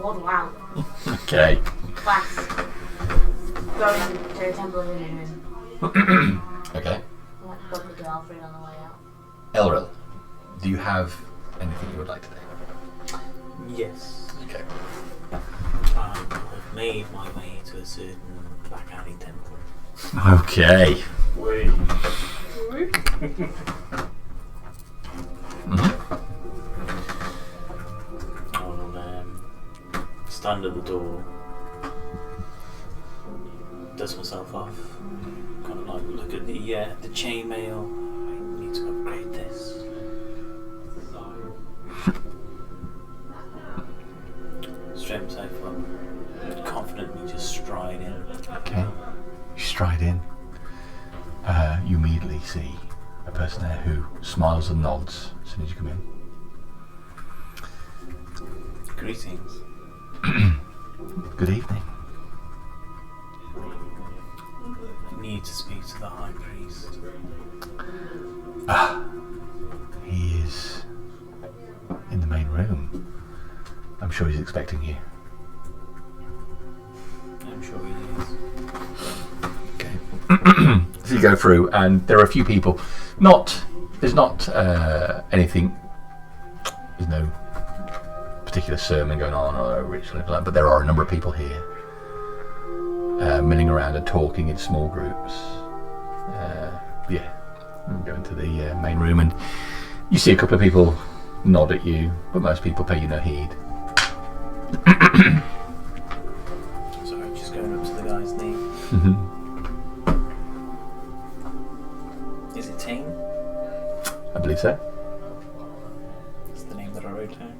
Waddle out. Okay. Class. Going to the temple of Imogen. Okay. I want to book to Alfred on the way out. Elril, do you have anything you would like to do? Yes. Okay. I've made my way to a certain Black Alley temple. Okay. Wait. I'll stand at the door, dust myself off, kind of like look at the chainmail. I need to upgrade this. Straight myself up, confidently just stride in. Okay. You stride in. You immediately see a person there who smiles and nods as soon as you come in. Greetings. Good evening. I need to speak to the High Priest. He is in the main room. I'm sure he's expecting you. I'm sure he is. Okay. So you go through, and there are a few people. There's not anything. There's no particular sermon going on or a ritual, but there are a number of people here, milling around and talking in small groups. You go into the main room, and you see a couple of people nod at you, but most people pay you no heed. Sorry, just going up to the guy's name. Is it Tane? I believe so. That's the name that I wrote down.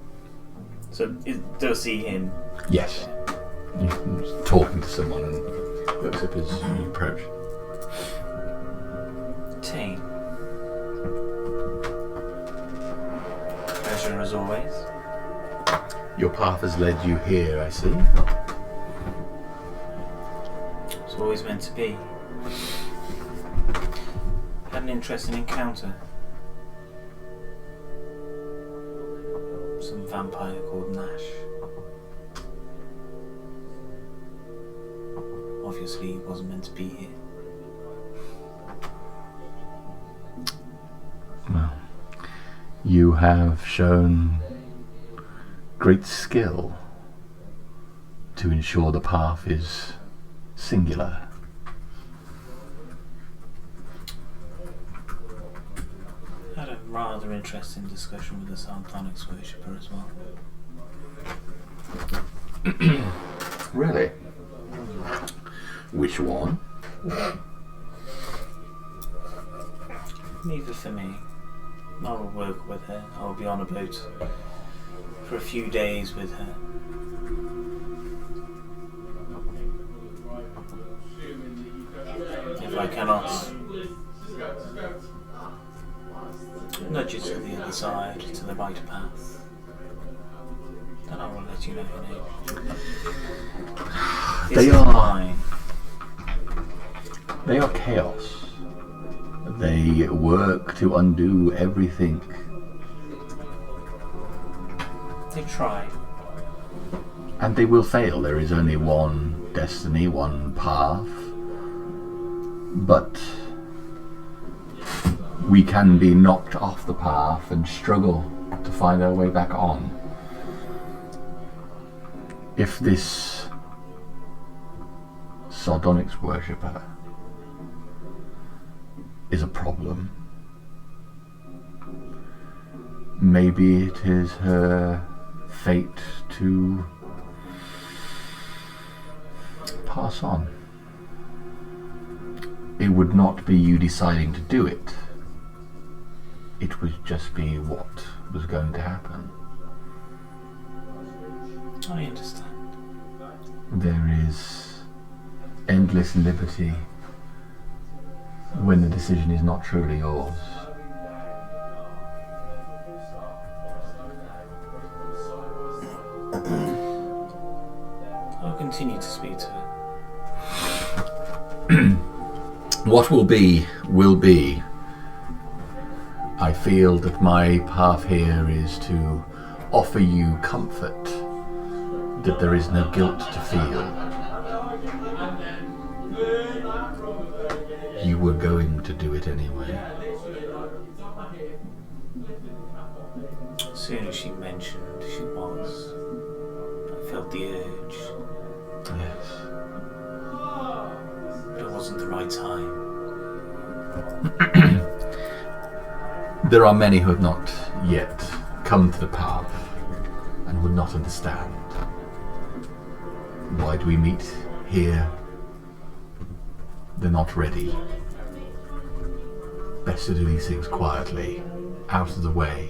So, does see him? Yes. You're talking to someone and looks up as you approach. Tane. Pleasure as always. Your path has led you here, I see. It's always meant to be. Had an interesting encounter. Some vampire called Nash. Obviously, he wasn't meant to be here. Well, you have shown great skill to ensure the path is singular. Had a rather interesting discussion with the Sardonyx worshipper as well. Really? Which one? Neither for me. I will work with her. I will be on a boat for a few days with her. If I cannot nudge it to the other side, to the right path. Then I will let you know your name. They are. They are chaos. They work to undo everything. They try. And they will fail. There is only one destiny, one path. But we can be knocked off the path and struggle to find our way back on. If this sardonyx worshipper is a problem, maybe it is her fate to pass on. It would not be you deciding to do it. It would just be what was going to happen. I understand. There is endless liberty when the decision is not truly yours. I'll continue to speak to her. What will be, will be. I feel that my path here is to offer you comfort, that there is no guilt to feel. You were going to do it anyway. As soon as she mentioned she was, I felt the urge. Yes. But it wasn't the right time. There are many who have not yet come to the path and would not understand. Why do we meet here? They're not ready. Best to do these things quietly, out of the way,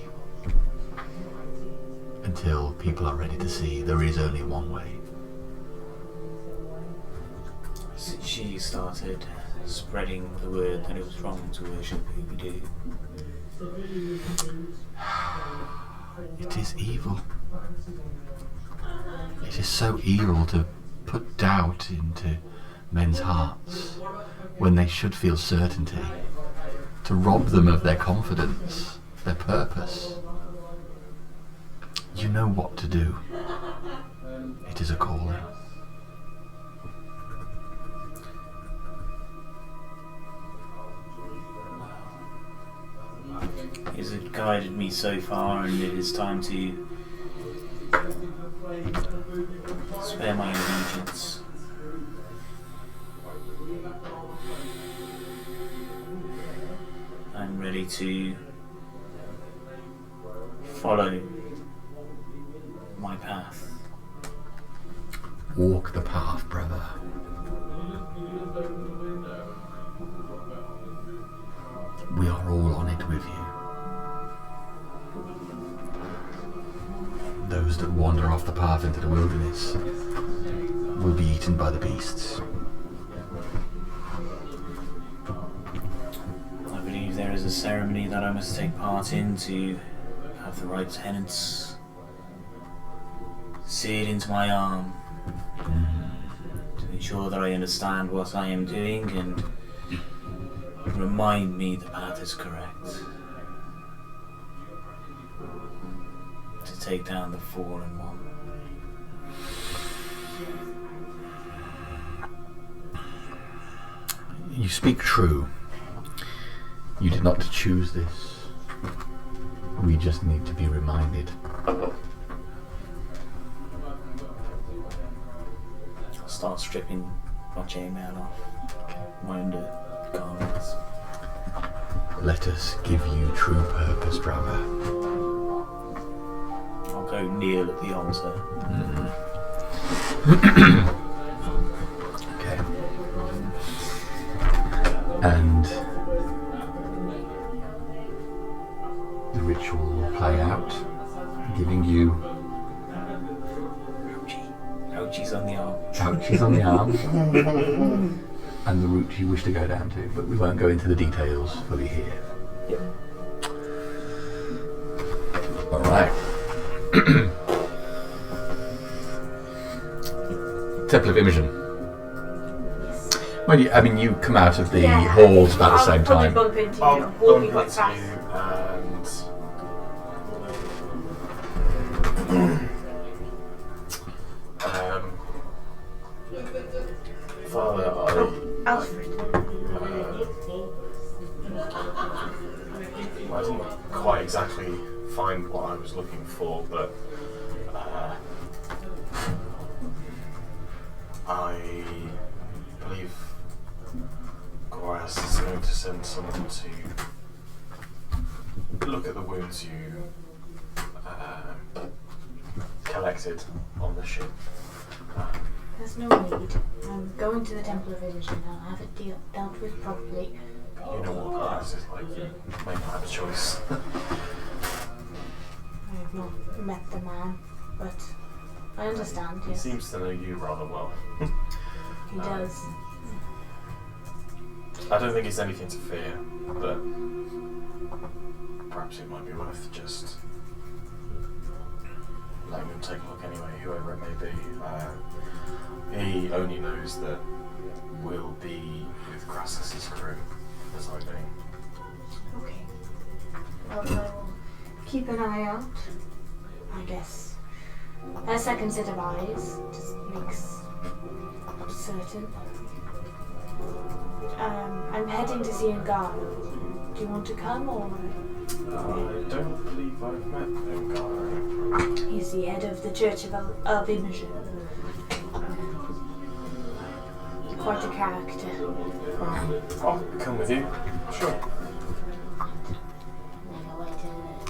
until people are ready to see there is only one way. Since she started spreading the word that it was wrong to worship who we do. It is evil. It is so evil to put doubt into men's hearts when they should feel certainty, to rob them of their confidence, their purpose. You know what to do. It is a calling. It has guided me so far, and it is time to spare my allegiance. I'm ready to follow my path. Walk the path, brother. We are all on it with you. Those that wander off the path into the wilderness will be eaten by the beasts. I believe there is a ceremony that I must take part in to have the right tenets seared into my arm to ensure that I understand what I am doing and remind me the path is correct. To take down the fallen one. You speak true. You did not choose this. We just need to be reminded. I'll start stripping my chainmail off. My undergarments. Let us give you true purpose, brother. I'll go kneel at the altar. Okay. And the ritual will play out, giving you Ouchies on the arm. pouches on the arm and the route you wish to go down to, but we won't go into the details fully here. Yep. Alright. Temple of Imogen. When you come out of the halls about the same time. Bump into I'll you, walking bump quite into you fast. and Father, Alfred. I didn't quite exactly find what I was looking for, but I believe Goras is going to send someone to look at the wounds you collected on the ship. There's no need. I'm going to the Temple of Imogen. I'll have it dealt with properly. You know what Goras is like. You may not have a choice. I have not met the man, but I understand, He yes. seems to know you rather well. He does. I don't think it's anything to fear, but perhaps it might be worth just letting him take a look anyway, whoever it may be. He only knows that we'll be with Crassus's crew, as I be. Okay. Well, I will keep an eye out, I guess. A second set of eyes just makes certain. I'm heading to see Ngara. Do you want to come or? I don't believe I've met Ngara. He's the head of the Church of Imogen. Quite a character. I'll come with you. Sure.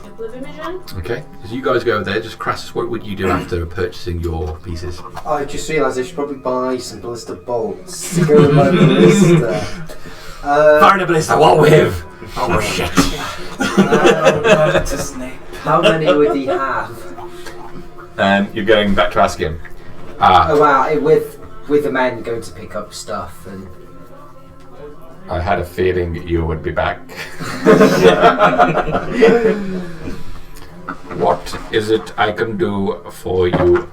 Temple of Imogen. Okay, as you guys go over there, just Crassus, what would you do after purchasing your pieces? I just realised I should probably buy some ballista bolts to go with my ballista. Firing a ballista, what with? Oh shit. How many would he have? You're going back to ask him. Oh wow, with the men going to pick up stuff and... I had a feeling you would be back. What is it I can do for you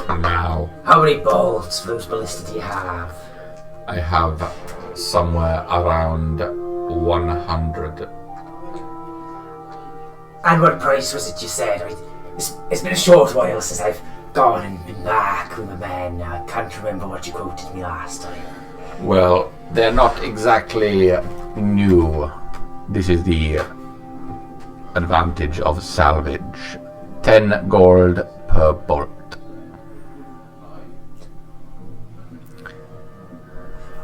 now? How many bolts for those ballista do you have? I have somewhere around 100. And what price was it you said? I mean, it's been a short while since I've gone and been back with my men. I can't remember what you quoted me last time. Well, they're not exactly new. This is the advantage of salvage. 10 gold per bolt.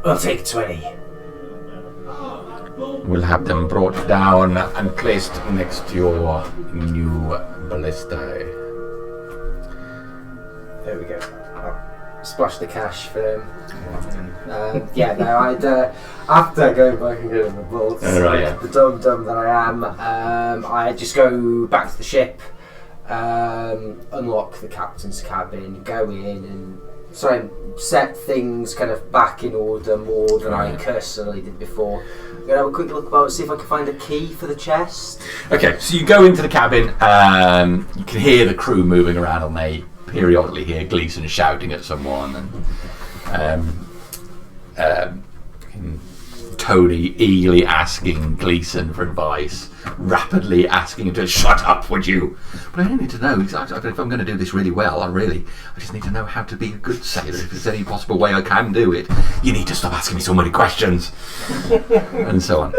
I'll take 20. We'll have them brought down and placed next to your new ballistae. There we go. I'll splash the cash for him. Yeah, no, I'd after going back and getting the bolts, the dumb that I am, I just go back to the ship, unlock the captain's cabin, go in and try and set things kind of back in order more than I personally did before. I'm gonna have a quick look about, see if I can find a key for the chest. Okay, so you go into the cabin. You can hear the crew moving around, and they periodically hear Gleason shouting at someone, and Tony eagerly asking Gleason for advice, rapidly asking him to shut up, would you? But I don't need to know exactly if I'm going to do this really well. I just need to know how to be a good sailor. If there's any possible way I can do it, you need to stop asking me so many questions, and so on.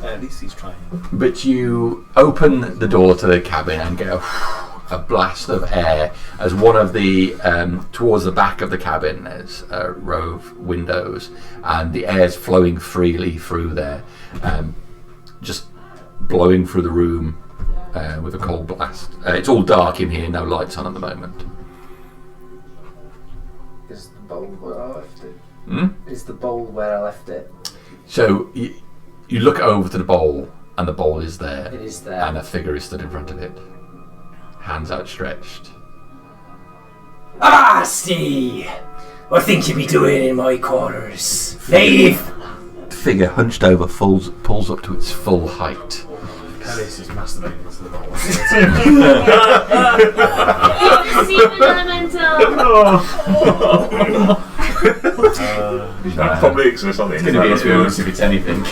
At least he's trying. But you open the door to the cabin and get a blast of air as one of the towards the back of the cabin there's a row of windows and the air's flowing freely through there, just blowing through the room with a cold blast. It's all dark in here, no lights on at the moment. Is the bowl where I left it? Is the bowl where I left it? So you look over to the bowl and the bowl is there. It is there. And a figure is stood in front of it, hands outstretched. Avasti! What think you be doing in my quarters? Leave! The figure hunched over pulls up to its full height. This is masturbating into the bowl. Deceiving elemental. That probably exists on the It's going to be internet. exclusive if it's anything.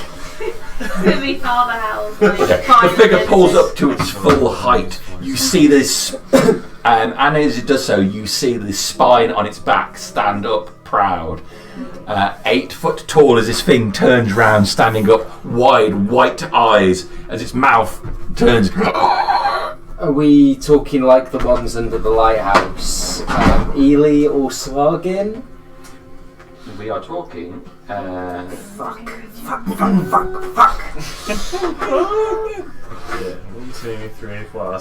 It's gonna be Father Howell's. Like, Okay. The figure pulls up to its full height. You see this, and as it does so, you see the spine on its back stand up proud. 8 foot tall as this thing turns round, standing up, wide, white eyes, as its mouth turns. Are we talking like the ones under the lighthouse? Ely or Swagin? We are talking. Fuck. Yeah, 1, 2, 3, 4.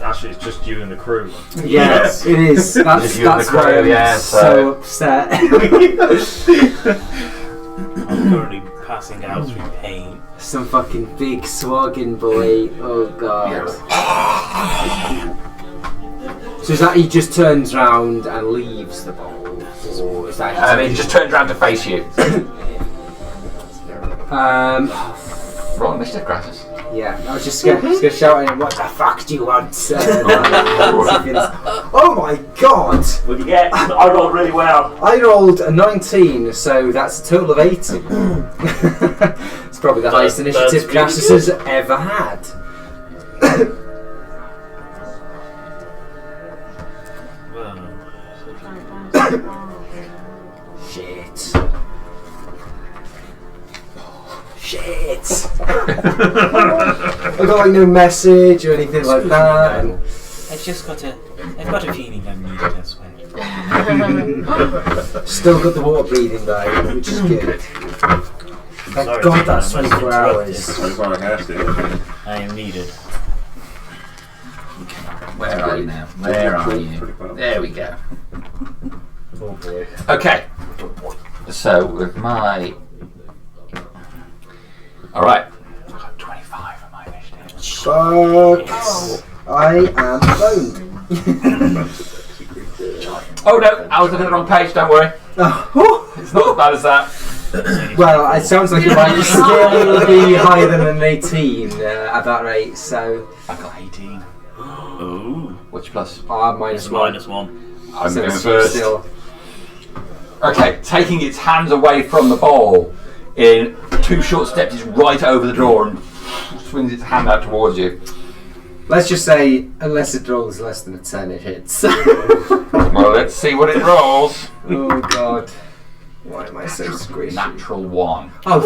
Actually, it's just you and the crew. Yes, it is. That's you and the why crew, I'm yeah, so upset. I'm currently passing out through pain. Some fucking big Swagin boy. Oh god. So is that he just turns round and leaves the bowl? Or is that He just turns round to face you. Roll initiative, Gratis. Yeah, I was just gonna shout at him, what the fuck do you want? Oh my god! What do you get? I rolled really well. I rolled a 19, so that's a total of 80. It's probably the highest initiative really Crassus has ever had. Shit. Shit. I got like no message or anything like that. And I've got a feeling I'm needed elsewhere. still got the water breathing though, which is good. Thank Sorry, God that's I must 24 hours. I am needed. Where are you now? Where are you? There we go. Oh boy. Okay. So with my. Alright. I've got 25 on my initiative. Fuck. I am boned. Oh no, I was looking at the wrong page, don't worry. It's not as bad as that. Well, it sounds like it might still be higher than an 18 at that rate, so. I got 18. Ooh. What's your plus? Minus It's one. -1. I'm So going it's first. still. Okay, taking its hands away from the bowl, in 2 short steps, it's right over the door and swings its hand out towards you. Let's just say, unless it rolls less than a 10, it hits. Well, let's see what it rolls. Oh god. Why am I so squishy? Natural 1. Oh,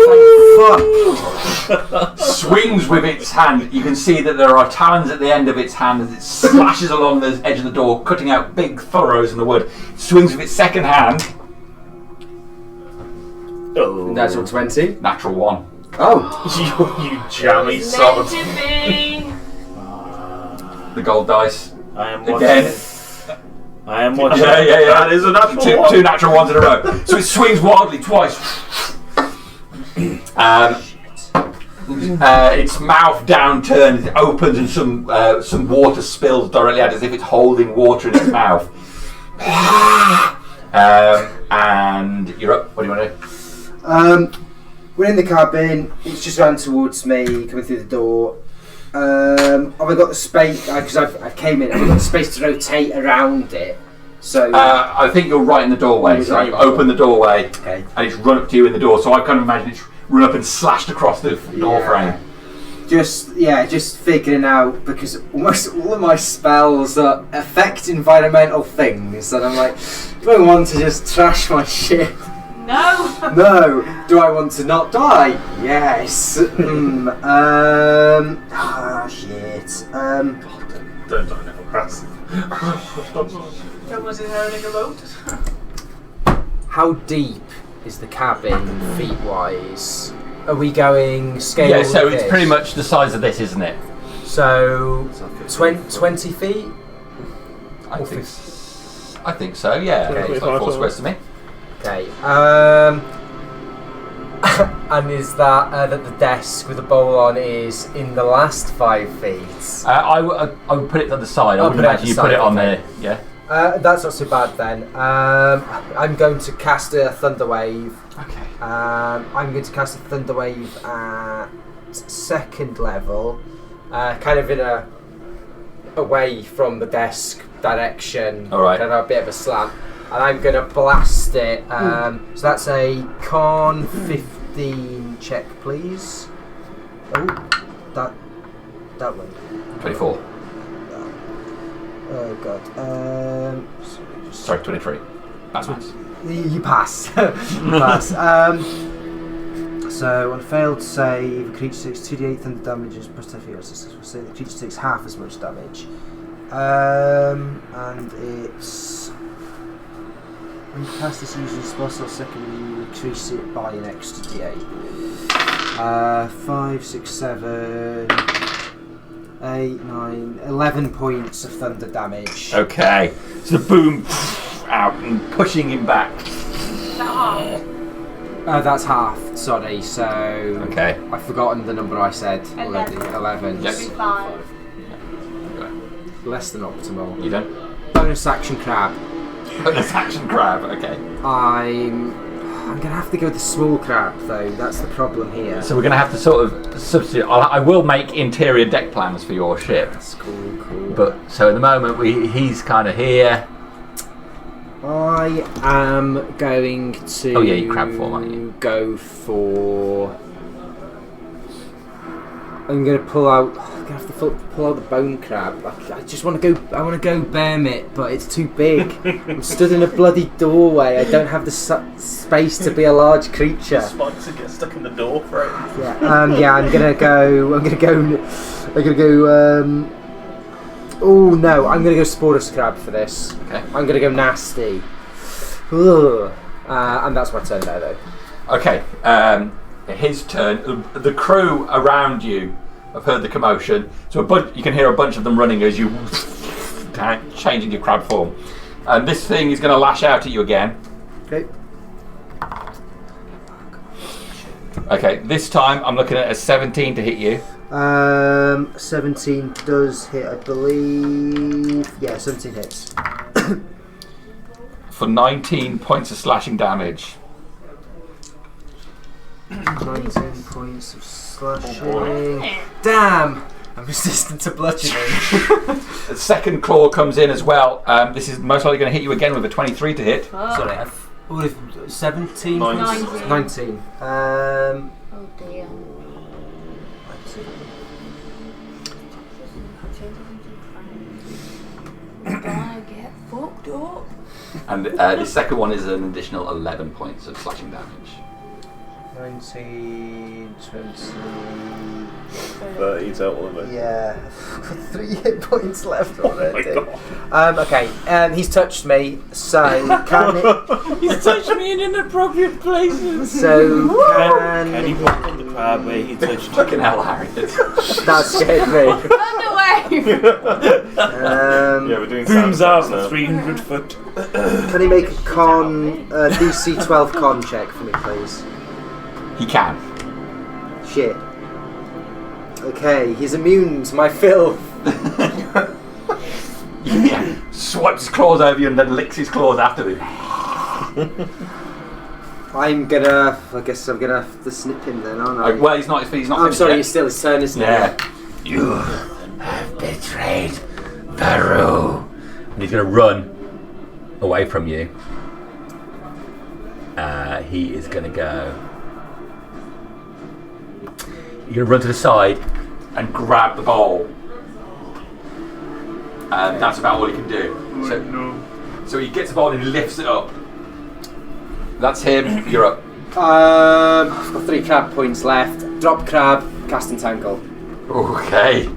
thank fuck. Swings with its hand. You can see that there are talons at the end of its hand as it slashes along the edge of the door, cutting out big furrows in the wood. Swings with its second hand. Oh. Natural 20. Natural 1. Oh. You jammy Meant sod. to be. The gold dice. I am Again. watching. I am watching. Yeah. That is a natural Two, one. 2 natural ones in a row. So it swings wildly twice. Its mouth downturned, it opens and some water spills directly out as if it's holding water in its mouth. And you're up. What do you want to do? We're in the cabin. It's just ran towards me, coming through the door. Have I got the space? Because I came in. Have I got the space to rotate around it? So I think you're right in the doorway. So you open the doorway, okay. and it's run up to you in the door. So I kind of imagine it's run up and slashed across the door frame. Just figuring out, because almost all of my spells affect environmental things, and I'm like, do I want to just trash my shit? No. No. Do I want to not die? Yes. Shit. Don't die now, Crass. That was inheriting a boat. How deep is the cabin feet-wise? Are we going scale? Yeah, so with it's this? pretty much the size of this, isn't it? So 20 feet. I think so. Yeah, Okay. it's like 4 squares to me. Okay. And is that that the desk with the bowl on is in the last 5 feet? I would put it to the side. I I'll would put it on imagine the you side, put it on okay. there. Yeah. That's not so bad then. I'm going to cast a thunder wave. Okay. I'm going to cast a thunder wave at 2nd level. kind of in a away from the desk direction. All right. Kind of a bit of a slant, and I'm gonna blast it. So that's a con 15 check, please. Oh, that one. 24. Oh god. Sorry, 23. That's nice. You pass. You pass. So on a failed save, a creature takes 2d8 thunder damage as plus 10 feet. So the creature takes half as much damage. And it's when you cast this usually spell slot second, you increase it by an extra d8. 5, 6, 7, 8, 9, 11 points of thunder damage. Okay. So the boom out and pushing him back. That's half. Sorry. So Okay. I've forgotten the number I said already. 11. Yes. 5. Less than optimal. You done? Bonus action crab. Bonus action crab. Okay. I'm gonna have to go with the small crab though. That's the problem here. So we're going to have to sort of substitute. I will make interior deck plans for your ship. That's cool. But so at the moment he's kind of here. I am going to. Oh yeah, you crab form, aren't you? Go for. I'm gonna pull out. I'm gonna have to pull out the bone crab. I just want to go. I want to go bear mitt, but it's too big. I'm stood in a bloody doorway. I don't have the space to be a large creature. Spikes and get stuck in the door frame. Yeah. Yeah. I'm gonna go. Oh no! I'm gonna go Sporus crab for this. Okay. I'm gonna go nasty. Ugh. And that's my turn there, though. Okay. His turn. The crew around you have heard the commotion, so you can hear a bunch of them running as you changing your crab form. And this thing is going to lash out at you again. Okay. Okay. This time I'm looking at a 17 to hit you. 17 does hit, I believe. Yeah, 17 hits. For 19 points of slashing damage. 19 points of slashing. Damn! I'm resistant to bludgeoning. The second claw comes in as well. This is most likely going to hit you again with a 23 to hit. Sorry, 17? 19. Oh dear. Gonna get fucked up. And the second one is an additional 11 points of slashing damage. 19, 20... 30 total of it. Yeah, I've got 3 hit points left already. Oh my God. Okay, he's touched me, so can it... He's touched me in inappropriate places. So can Can he walk on the crab where he touched Fucking hell, Harriet. that scared me. Run away! Yeah, we're doing booms sound out effects now. for 300 foot. Can he make a DC 12 con check for me, please? He can. Shit. Okay, he's immune to my filth. Yeah. Swipes his claws over you and then licks his claws after him. I guess I'm gonna have to snip him then, aren't I? Well, he's not I'm finished sorry, yet. it's still his turn, isn't it? Yeah. You have betrayed Baru. And he's going to run away from you. He is going to go. You're going to run to the side and grab the bowl. And that's about all he can do. So he gets the bowl and he lifts it up. That's him. You're up. I've got 3 crab points left. Drop crab, cast entangle. Okay.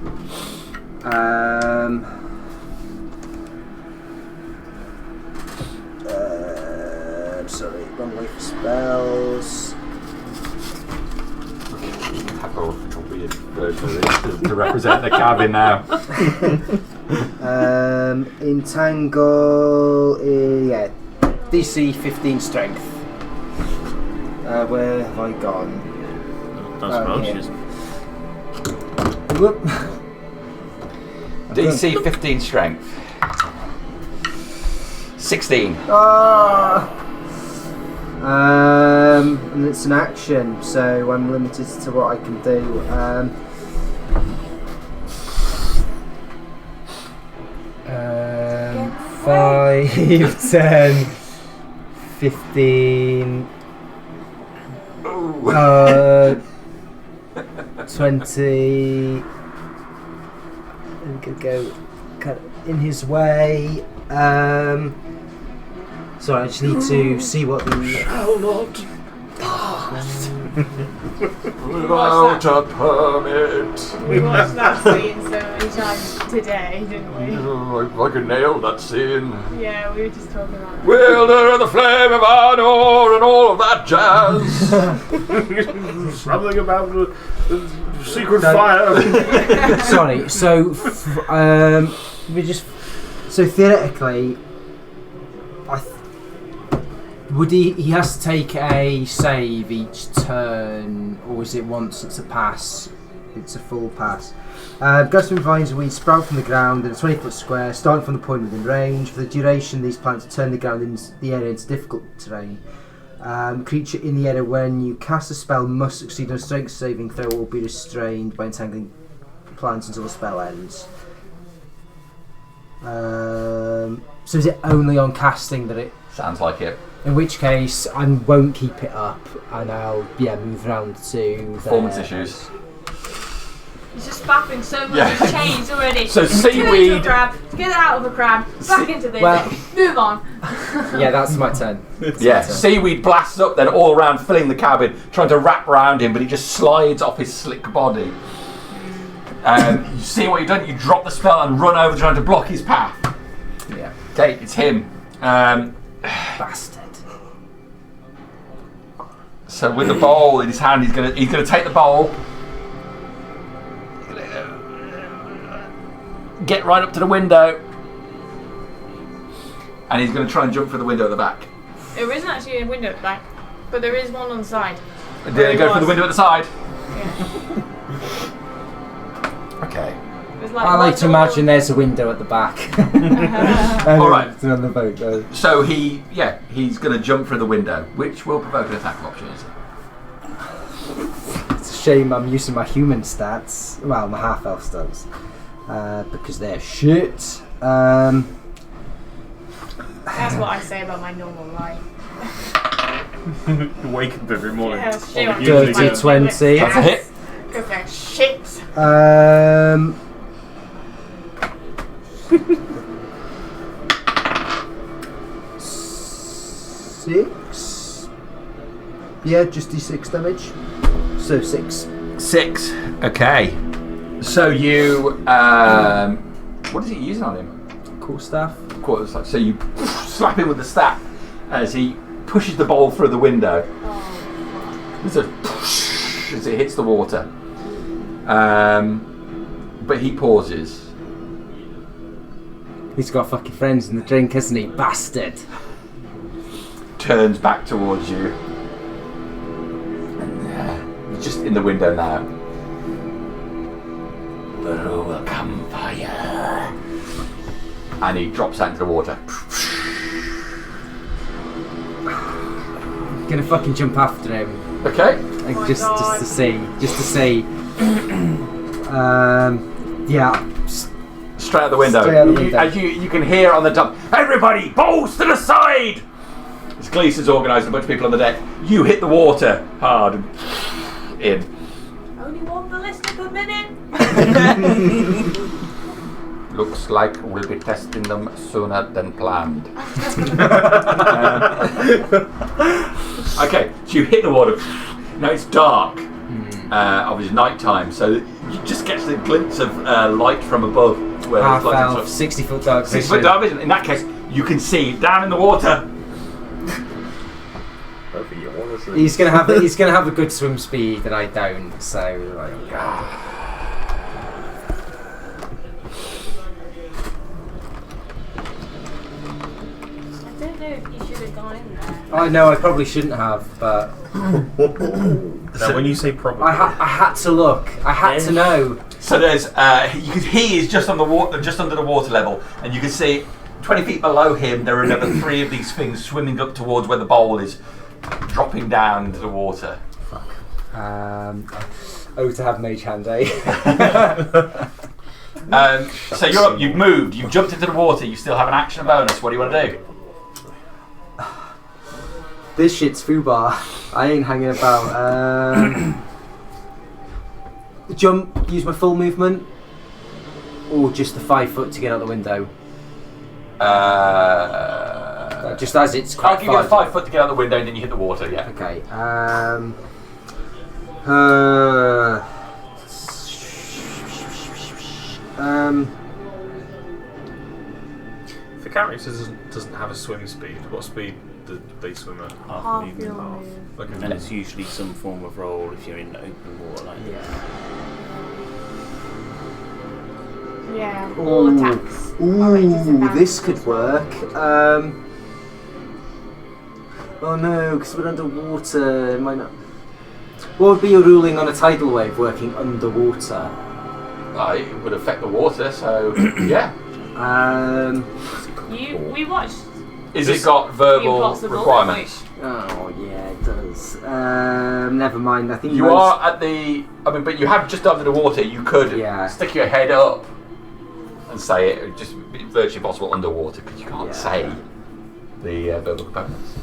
Sorry, wrong way for spells. Have a weird version of this to represent the cabin now. Entangle, yeah, DC 15 strength. Where have I gone? Don't here. smoke. Whoop. DC 15 strength. 16. And it's an action, so I'm limited to what I can do. 5, 10, 15, 20. We could go kind of in his way. So I just need to see what the. Shall not pass without a permit. We watched that scene so many times today, didn't we? I can nail that scene. Yeah, we were just talking about it. Wielder of the flame of Arnor and all of that jazz. Something about the secret fire. Sorry. So So theoretically, would he has to take a save each turn, or is it once it's a pass? It's a full pass. Gusting vines of weed sprout from the ground in a 20-foot square, starting from the point within range. For the duration, these plants turn the ground in the area into difficult terrain. Creature in the area when you cast a spell must succeed on a strength saving throw or be restrained by entangling plants until the spell ends. So is it only on casting that it... Sounds like it. In which case, I won't keep it up, and I'll move round to performance issues. It's just fapping so much has changed already. So seaweed. Get into a crab, get out of a crab, back into this, move on. Yeah, that's my turn. Seaweed blasts up then all around, filling the cabin, trying to wrap around him, but he just slides off his slick body. You see what you've done? You drop the spell and run over trying to block his path. Yeah. Okay, it's him. Bastard. So with the bowl in his hand, he's gonna take the bowl, get right up to the window, and he's gonna try and jump through the window at the back. There isn't actually a window at the back, but there is one on the side. Did he go through the window at the side? Yeah. Okay. I like to imagine there's a window at the back. All right. On the boat, though. So he's going to jump through the window, which will provoke an attack of opportunity. It's a shame I'm using my human stats, well, my half-elf stats, because they're shit. That's what I say about my normal life. Wake up every morning. Yeah, shit. Dirty 20. That's a hit. Because they're shit. 6. Yeah, just d6 damage. So 6. 6. Okay. So you what is he using on him? Quarterstaff. Quarterstaff. So you slap him with the staff as he pushes the bowl through the window. There's a as it hits the water. But he pauses. He's got fucking friends in the drink, hasn't he? Bastard. Turns back towards you. And he's just in the window now. Through a campfire. And he drops out into the water. Gonna fucking jump after him. Okay. Like just to see. Yeah. Straight out the window. As you can hear on the top, everybody, bowls to the side! As Gleason's organised a bunch of people on the deck, you hit the water hard and in. Only one ballistic a minute. Looks like we'll be testing them sooner than planned. Okay, so you hit the water. Now it's dark. Obviously night time, so you just get a glimpse of light from above. Where half like elf, 60-foot dark vision. 60-foot dark vision. In that case, you can see down in the water. He's gonna have a good swim speed, and I don't. So like, I don't know if you should have gone in there. I know I probably shouldn't have, but Now, when you say probably, I had to look. I had to know. So there's he is just on the water, just under the water level, and you can see 20 feet below him there are another 3 of these things swimming up towards where the bowl is, dropping down into the water. To have mage hand, eh? So you're up. You've moved. You've jumped into the water. You still have an action bonus. What do you want to do? This shit's foobar. I ain't hanging about. Jump, use my full movement, or just the 5 foot to get out the window? Just as it's quite I'll give you a 5 foot to get out the window and then you hit the water, yeah. Okay. If a character doesn't have a swim speed, what speed do they swim at? Half movement. your move. Okay. And it's usually some form of roll if you're in open water like that. Yeah, all attacks. Ooh, this could work. Oh no, because we're underwater. It might not. What would be your ruling on a tidal wave working underwater? It would affect the water, so yeah. We watched. Is it got verbal Impossible, requirements? Oh yeah, it does. Never mind. I think You are at the. I mean, but you have just under the water. You could stick your head up and say it. It would just be virtually impossible underwater because you can't say the verbal components.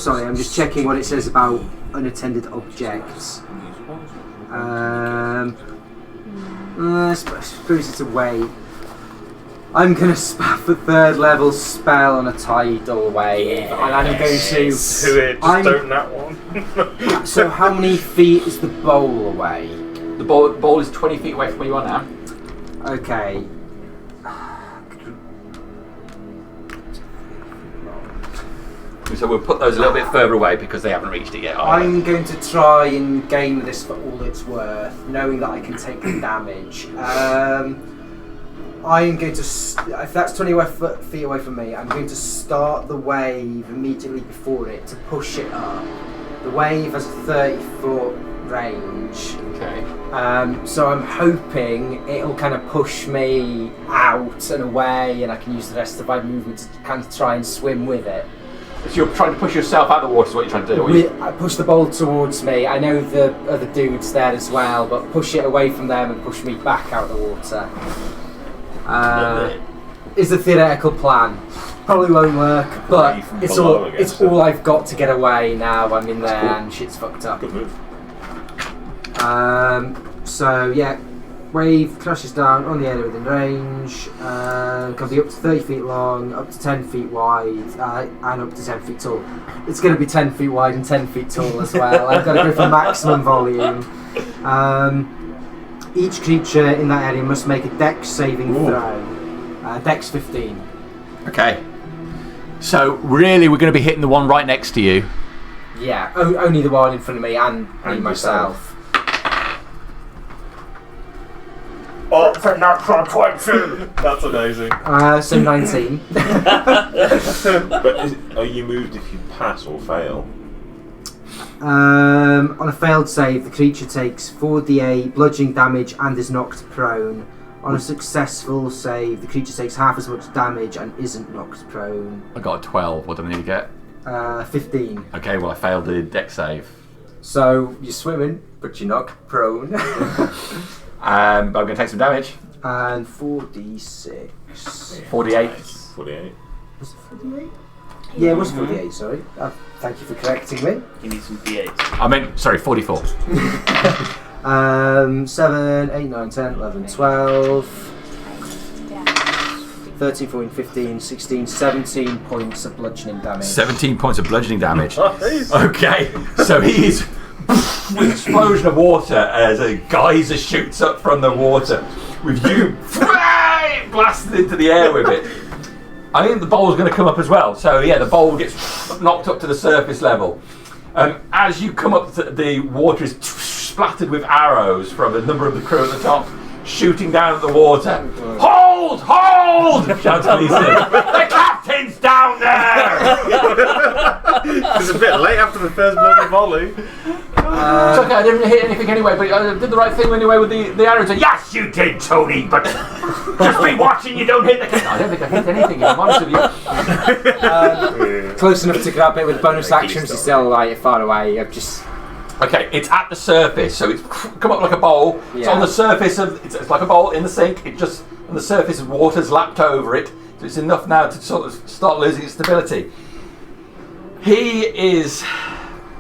Sorry, I'm just checking what it says about unattended objects. I suppose it's a way. I'm going to spaff a 3rd level spell on a tidal wave, and I'm going to. Do it, just don't that one. So, how many feet is the bowl away? The bowl is 20 feet away from where you are now. Okay. So we'll put those a little bit further away because they haven't reached it yet. I'm going to try and game this for all it's worth, knowing that I can take the damage. I'm going to, if that's 20 feet away from me, I'm going to start the wave immediately before it to push it up. The wave has a 30-foot range. Okay. So I'm hoping it'll kind of push me out and away, and I can use the rest of my movement to kind of try and swim with it. So you're trying to push yourself out of the water, is what you're trying to do? I push the bowl towards me. I know the other dude's there as well, but push it away from them and push me back out of the water. Is the theoretical plan. Probably won't work, but it's all I've got to get away now. I'm in there and shit's fucked up. Good move. So yeah, wave crashes down on the area within range. Can be up to 30 feet long, up to 10 feet wide, and up to 10 feet tall. It's going to be 10 feet wide and 10 feet tall as well. I've got to go for maximum volume. Each creature in that area must make a dex saving throw. Dex 15. Okay. So really, we're going to be hitting the one right next to you. Yeah, only the one in front of me and me myself. Oh, it's a natural 20! That's amazing. So 19. But are you moved if you pass or fail? On a failed save, the creature takes 4d8 bludgeoning damage and is knocked prone. On a successful save, the creature takes half as much damage and isn't knocked prone. I got a 12. What do I need to get? 15. Okay, well I failed the dex save. So you're swimming, but you're knocked prone. But I'm going to take some damage. And 4d6. 48. 48. Was it 48? Yeah, it was 48, sorry. Thank you for correcting me. You need some D8s. I meant, sorry, 44. 7, 8, 9, 10, 11, 12, 13, 14, 15, 16, 17 points of bludgeoning damage. 17 points of bludgeoning damage. Okay, so he's with explosion of water as a geyser shoots up from the water with you blasted into the air with it. I think the bowl's going to come up as well. So yeah, the bowl gets knocked up to the surface level. As you come up, the water is splattered with arrows from a number of the crew at the top, shooting down at the water. Hold! Hold! Shouts Gleason. The captain's down there! It's a bit late after the first bloody volley. It's okay, I didn't hit anything anyway, but I did the right thing anyway with the arrows. Yes, you did, Tony, but just be watching you don't hit the... No, I don't think I hit anything, if I'm honest with you. Close enough to grab it with bonus actions, he's still like far away. I've just Okay, it's at the surface, so it's come up like a bowl. Yeah. It's on the surface of. It's like a bowl in the sink. It just on the surface, water's lapped over it, so it's enough now to sort of start losing its stability. He is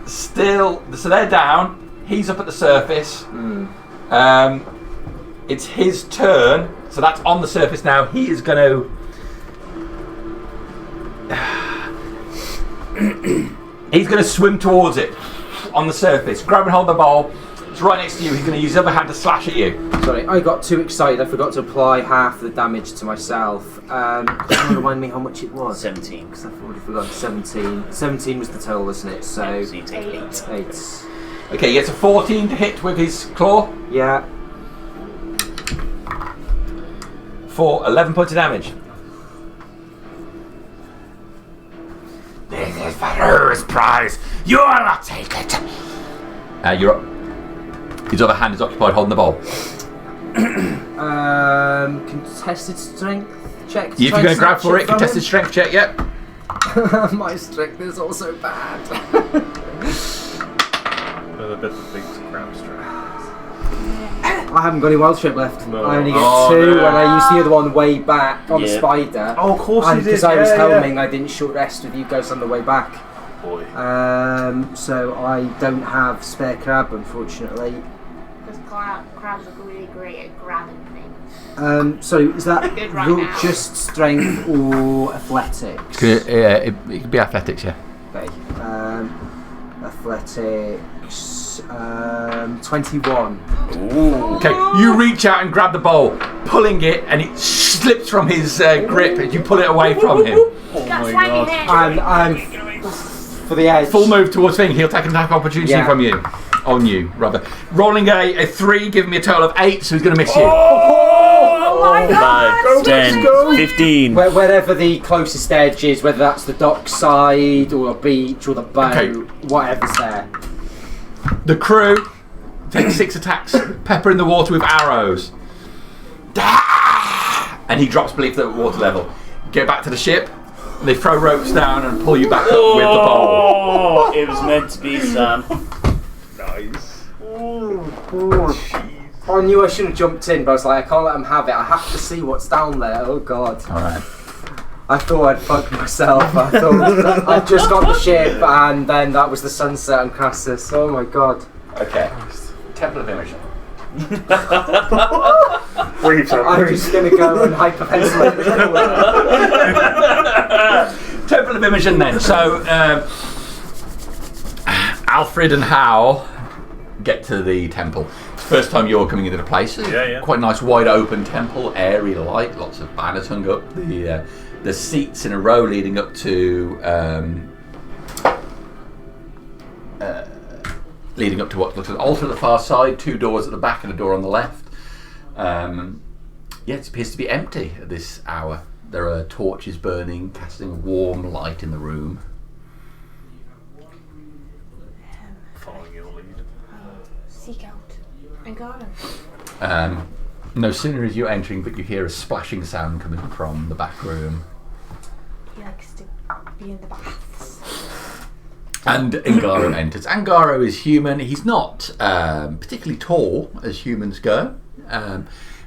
still. So they're down. He's up at the surface. It's his turn, so that's on the surface now. He is going to. He's going to swim towards it on the surface. Grab and hold the bowl. It's right next to you. He's going to use his other hand to slash at you. Sorry, I got too excited. I forgot to apply half the damage to myself. Can you remind me how much it was? 17. Because I've already forgotten. 17. 17 was the total, isn't it? So you take 8. 8. Okay, he gets a 14 to hit with his claw Yeah. for 11 points of damage. This is Faro's prize. You will not take it. You're up. His other hand is occupied holding the bowl. Contested strength check. If you're going to grab for it, contested strength check, yep. My strength is also bad. Another bit of big grab strength. I haven't got any wild strength left. No. I only get 2, no. and I used the other one way back on the spider. Oh, of course and you did. because I was helming, I didn't short rest with you guys on the way back. Boy. So I don't have spare crab, unfortunately. Because crabs are really great at grabbing things. So is that Good right now. just strength or athletics? It could be athletics, yeah. Okay. Athletics. 21. Okay, you reach out and grab the bowl, pulling it, and it slips from his grip as you pull it away from him. Got swaggy hair. I'm for the edge. Full move towards Thing. He'll take an attack opportunity Yeah. from you. On you, rather. Rolling a 3, giving me a total of 8, so he's going to miss you. Oh my god! 5, 10, 15. Wherever the closest edge is, whether that's the dock side or a beach or the boat, Okay. whatever's there. The crew take 6 attacks, pepper in the water with arrows. And he drops beneath the water level. Get back to the ship. They throw ropes down and pull you back up with the bowl. Oh, it was meant to be, Sam. Nice. I knew I should have jumped in, but I was like, I can't let them have it. I have to see what's down there. Oh god. Alright. I thought I'd fucked myself. I thought I just got the ship, and then that was the sunset on Crassus. Oh my god. Okay. Temple of Imogen. I'm just gonna go and hyperventilate the corner. Temple of Imogen then. So, Alfred and Hal get to the temple. First time you're coming into the place. Yeah. Quite a nice wide open temple, airy light, lots of banners hung up. The seats in a row leading up to what looks like an altar at the far side, 2 doors at the back and a door on the left. It appears to be empty at this hour. There are torches burning, casting a warm light in the room. Following your lead. Seek out Angara. No sooner is you entering, but you hear a splashing sound coming from the back room. He likes to be in the baths. And Angaro enters. Angaro is human. He's not particularly tall as humans go,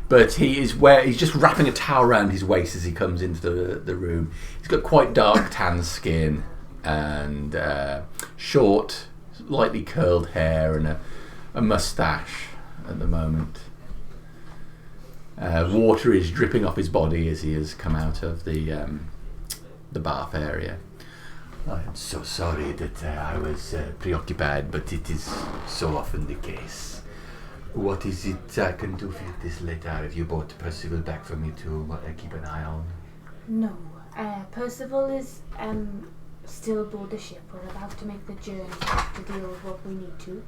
but he's just wrapping a towel around his waist as he comes into the room. He's got quite dark tan skin and short, lightly curled hair and a moustache at the moment. Water is dripping off his body as he has come out of the bath area. I am so sorry that I was preoccupied, but it is so often the case. What is it I can do for you this late hour? Have you brought Percival back for me to keep an eye on? No. Percival is still aboard the ship. We're about to make the journey to deal with what we need to.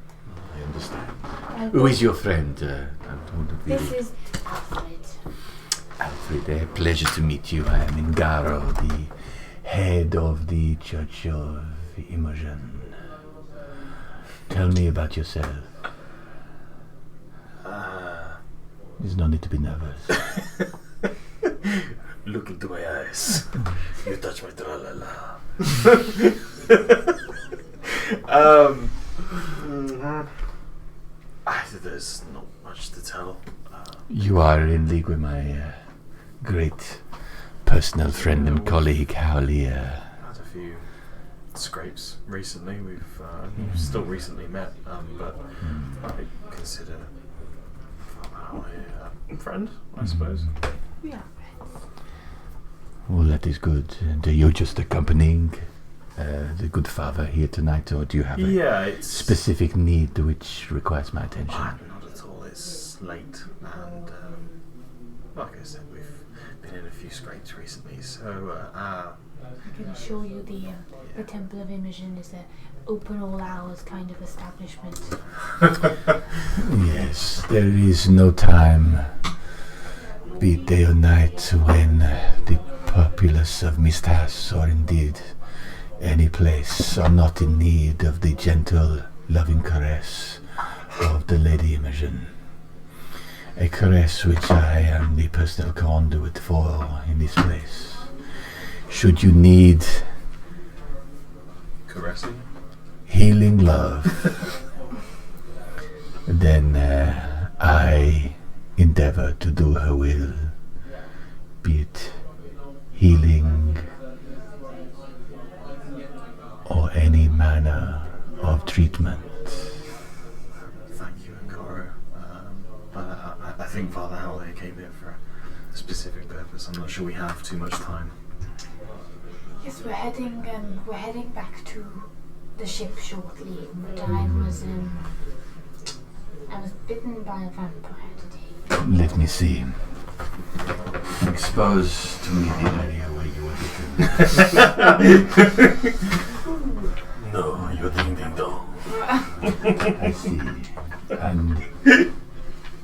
I understand. Who is your friend? This is Alfred. Alfred, a pleasure to meet you. I am Ingaro, the head of the Church of Imogen. Tell me about yourself. There's no need to be nervous. Look into my eyes. You touch my tra-la-la. There's not much to tell. You are in league with my great personal friend and colleague, Howley. Had a few scrapes recently. We've still recently met, but I consider my friend, I suppose. Yeah. Well, that is good. And you're just accompanying the good father here tonight, or do you have a specific need which requires my attention? Not at all. It's late, and like I said, we've been in a few scrapes recently, so I can assure you the Temple of Imogen is a open all hours kind of establishment. Yes, there is no time, be it day or night, when the populace of Mistas, or indeed any place, are not in need of the gentle, loving caress of the Lady Imogen. A caress which I am the personal conduit for in this place. Should you need caressing, healing love, then I endeavour to do her will, be it healing or any manner of treatment. Thank you, Nkoro. But I think Father Howley came here for a specific purpose. I'm not sure we have too much time. Yes, we're heading back to the ship shortly, but I was bitten by a vampire today. Let me see. Expose to me the area where you were bitten. No, you're ding ding dong. I see. And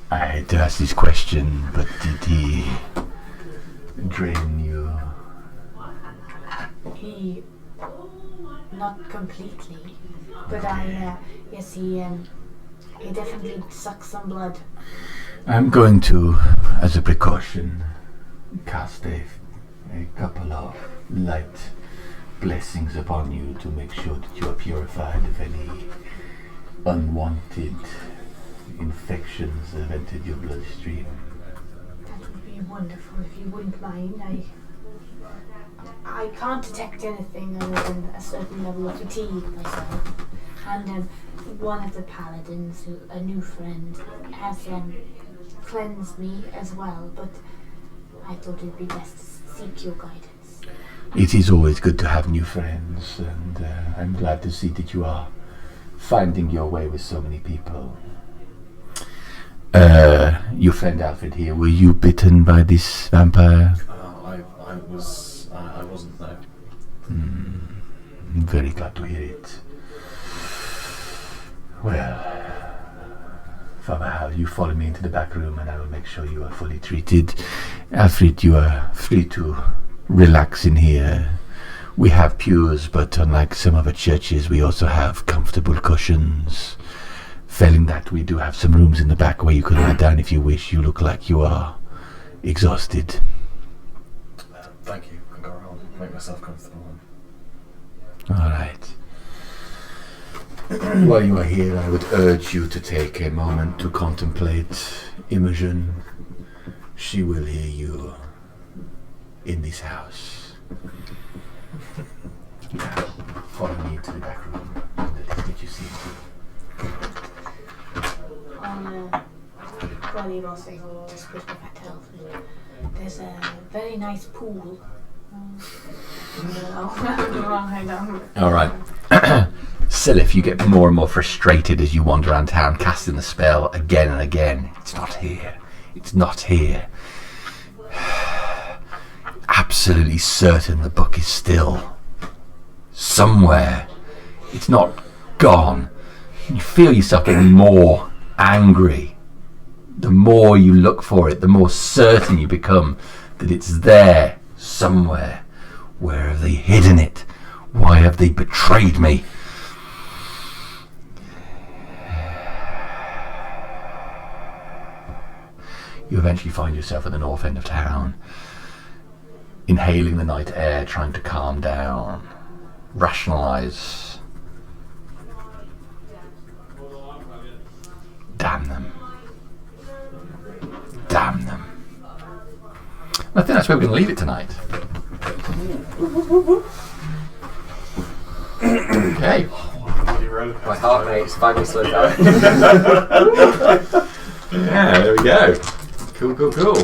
I hate to ask this question, but did he drain you? He, not completely, but yes, he definitely sucks some blood. I'm going to, as a precaution, cast a couple of light blessings upon you to make sure that you are purified of any unwanted infections that have entered your bloodstream. That would be wonderful if you wouldn't mind. I can't detect anything other than a certain level of fatigue myself. And one of the paladins, a new friend, has cleansed me as well, but I thought it'd be best to seek your guidance. It is always good to have new friends, and I'm glad to see that you are finding your way with so many people. Your friend Alfred here, were you bitten by this vampire? I wasn't there. I'm very glad to hear it. Well, Father Hal, you follow me into the back room and I will make sure you are fully treated. Alfred, you are free to relax in here. We have pews, but unlike some other churches, we also have comfortable cushions. Failing that, we do have some rooms in the back where you can lie down if you wish. You look like you are exhausted. Thank you. I'll make myself comfortable. All right. While you are here, I would urge you to take a moment to contemplate Imogen. She will hear you in this house. Now, follow me into the back room. Let us get you seated. While you're also just with my Alfred, there's a very nice pool. All right. Silif, you get more and more frustrated as you wander around town, casting the spell again and again. It's not here. It's not here. Absolutely certain the book is still somewhere. It's not gone. You feel yourself getting more angry. The more you look for it, the more certain you become that it's there somewhere. Where have they hidden it? Why have they betrayed me? You eventually find yourself at the north end of town, inhaling the night air, trying to calm down, rationalize. them. Damn them. I think that's where we're going to leave it tonight. Okay. My heart rate's finally slowed down. Yeah, there we go. Cool.